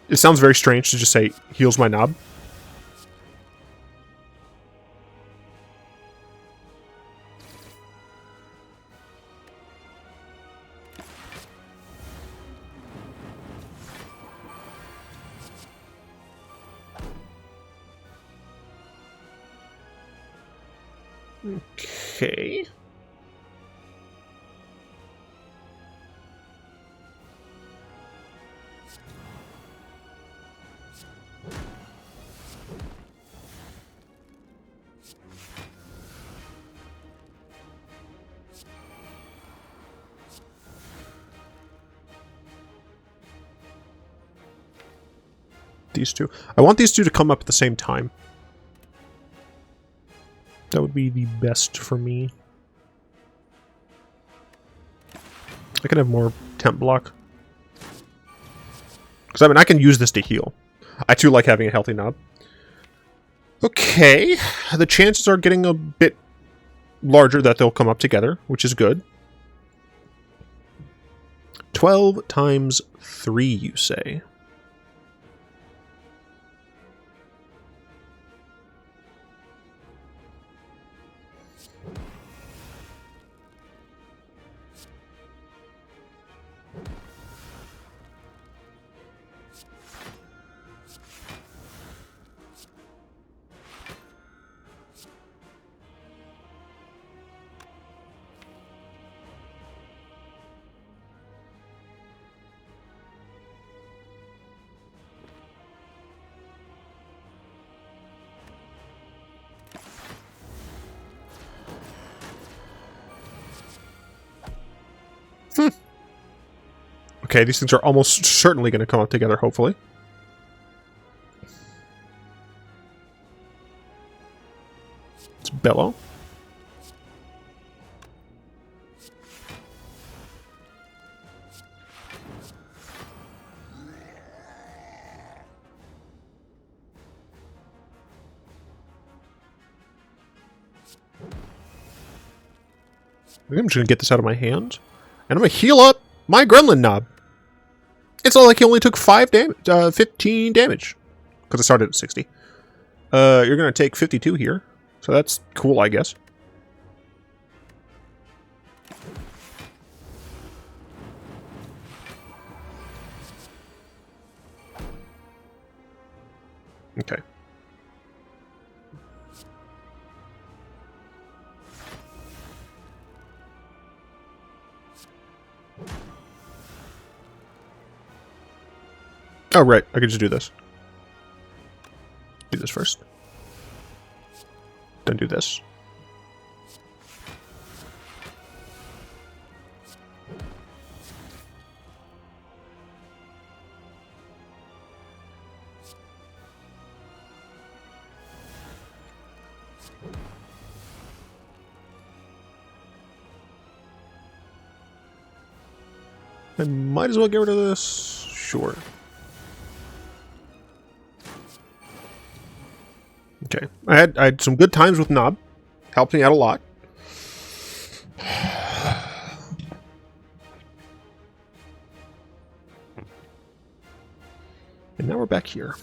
It sounds very strange to just say heals my Knob. Okay. these two. I want these two to come up at the same time. That would be the best for me. I can have more temp block. Because, I mean, I can use this to heal. I, too, like having a healthy knob. Okay. The chances are getting a bit larger that they'll come up together, which is good. 12 times 3, you say? Okay, these things are almost certainly going to come up together, hopefully. It's Bellow. I'm just going to get this out of my hand. And I'm going to heal up my Gremlin knob. It's all like he only took 15 damage. Because I started at 60. You're going to take 52 here. So that's cool, I guess. Okay. Oh, right. I could just do this. Do this first. Then do this. I might as well get rid of this. Sure. Okay. I had some good times with Knob. Helped me out a lot. And now we're back here.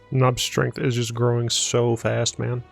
Knob strength is just growing so fast, man.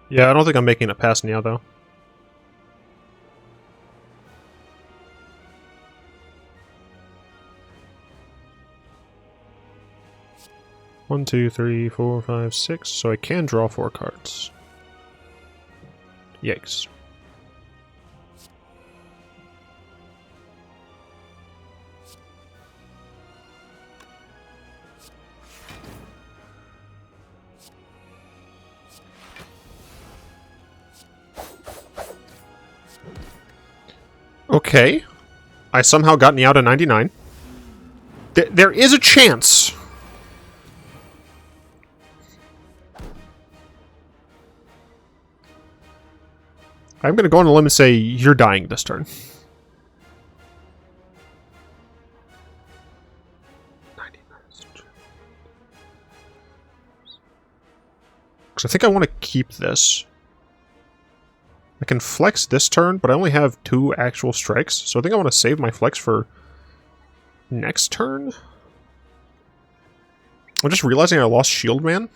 Yeah, I don't think I'm making it past now, though. One, two, three, four, five, six. So I can draw 4 cards. Yikes. Okay. I somehow got me out of 99. There is a chance. I'm going to go on a limb and say you're dying this turn. 99. Because I think I want to keep this. I can flex this turn, but I only have 2 actual strikes, so I think I want to save my flex for next turn. I'm just realizing I lost Shield Man,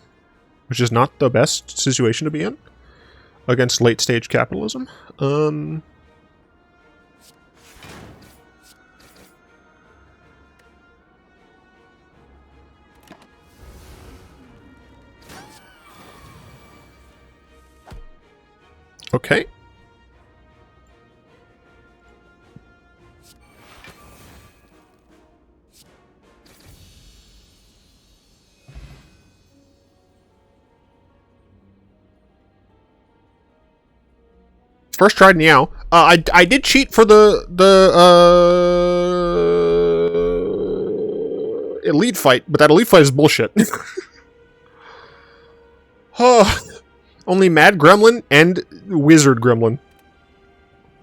which is not the best situation to be in against late-stage capitalism. Okay. First tried Meow. I did cheat for the elite fight, but that elite fight is bullshit. Oh, only Mad Gremlin and Wizard Gremlin.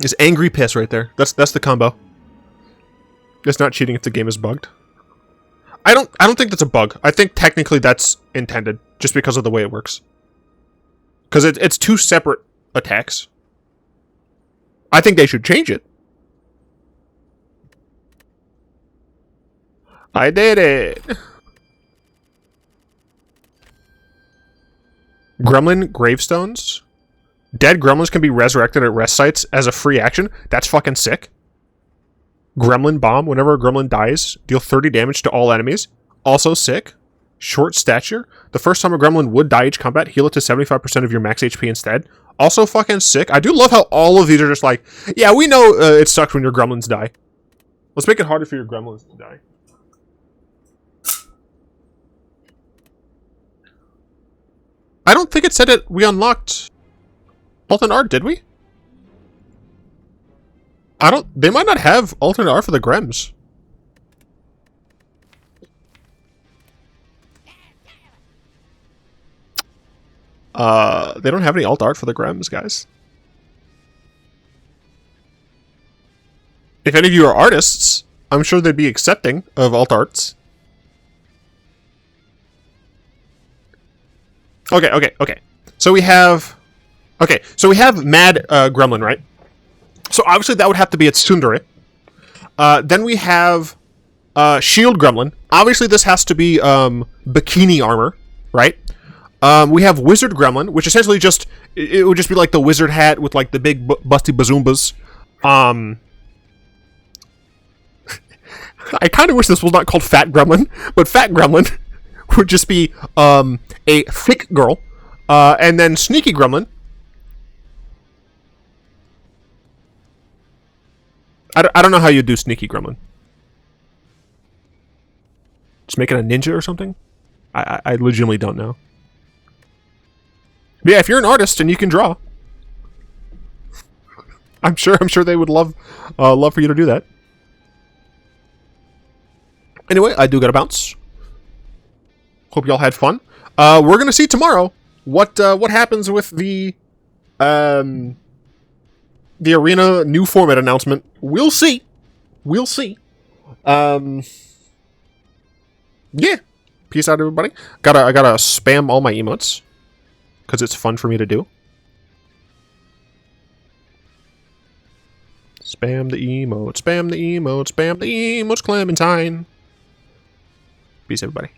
Is Angry Piss right there. That's the combo. It's not cheating if the game is bugged. I don't think that's a bug. I think technically that's intended, just because of the way it works. Because it's 2 separate attacks. I think they should change it. I did it! Gremlin Gravestones. Dead gremlins can be resurrected at rest sites as a free action. That's fucking sick. Gremlin Bomb. Whenever a gremlin dies, deal 30 damage to all enemies. Also sick. Short stature. The first time a gremlin would die each combat, heal it to 75% of your max HP instead. Also fucking sick. I do love how all of these are just like, yeah, we know it sucks when your gremlins die. Let's make it harder for your gremlins to die. I don't think it said it. We unlocked alternate art, did we? I don't. They might not have alternate art for the Grems. They don't have any alt art for the Grems, guys. If any of you are artists, I'm sure they'd be accepting of alt arts. Okay. So we have... Okay, so we have Mad Gremlin, right? So obviously that would have to be its Tsundere. Then we have Shield Gremlin. Obviously this has to be Bikini Armor, right? We have Wizard Gremlin, which essentially just... It would just be like the wizard hat with like the big busty bazoombas. I kind of wish this was not called Fat Gremlin, but Fat Gremlin would just be a thick girl. And then Sneaky Gremlin. I don't know how you do Sneaky Gremlin. Just make it a ninja or something? I legitimately don't know. But yeah, if you're an artist and you can draw, I'm sure they would love for you to do that. Anyway, I do gotta bounce. Hope y'all had fun. We're gonna see tomorrow what happens with the arena new format announcement. We'll see. Yeah. Peace out, everybody. I gotta spam all my emotes because it's fun for me to do. Spam the emotes, spam the emotes, spam the emotes, Clementine. Peace, everybody.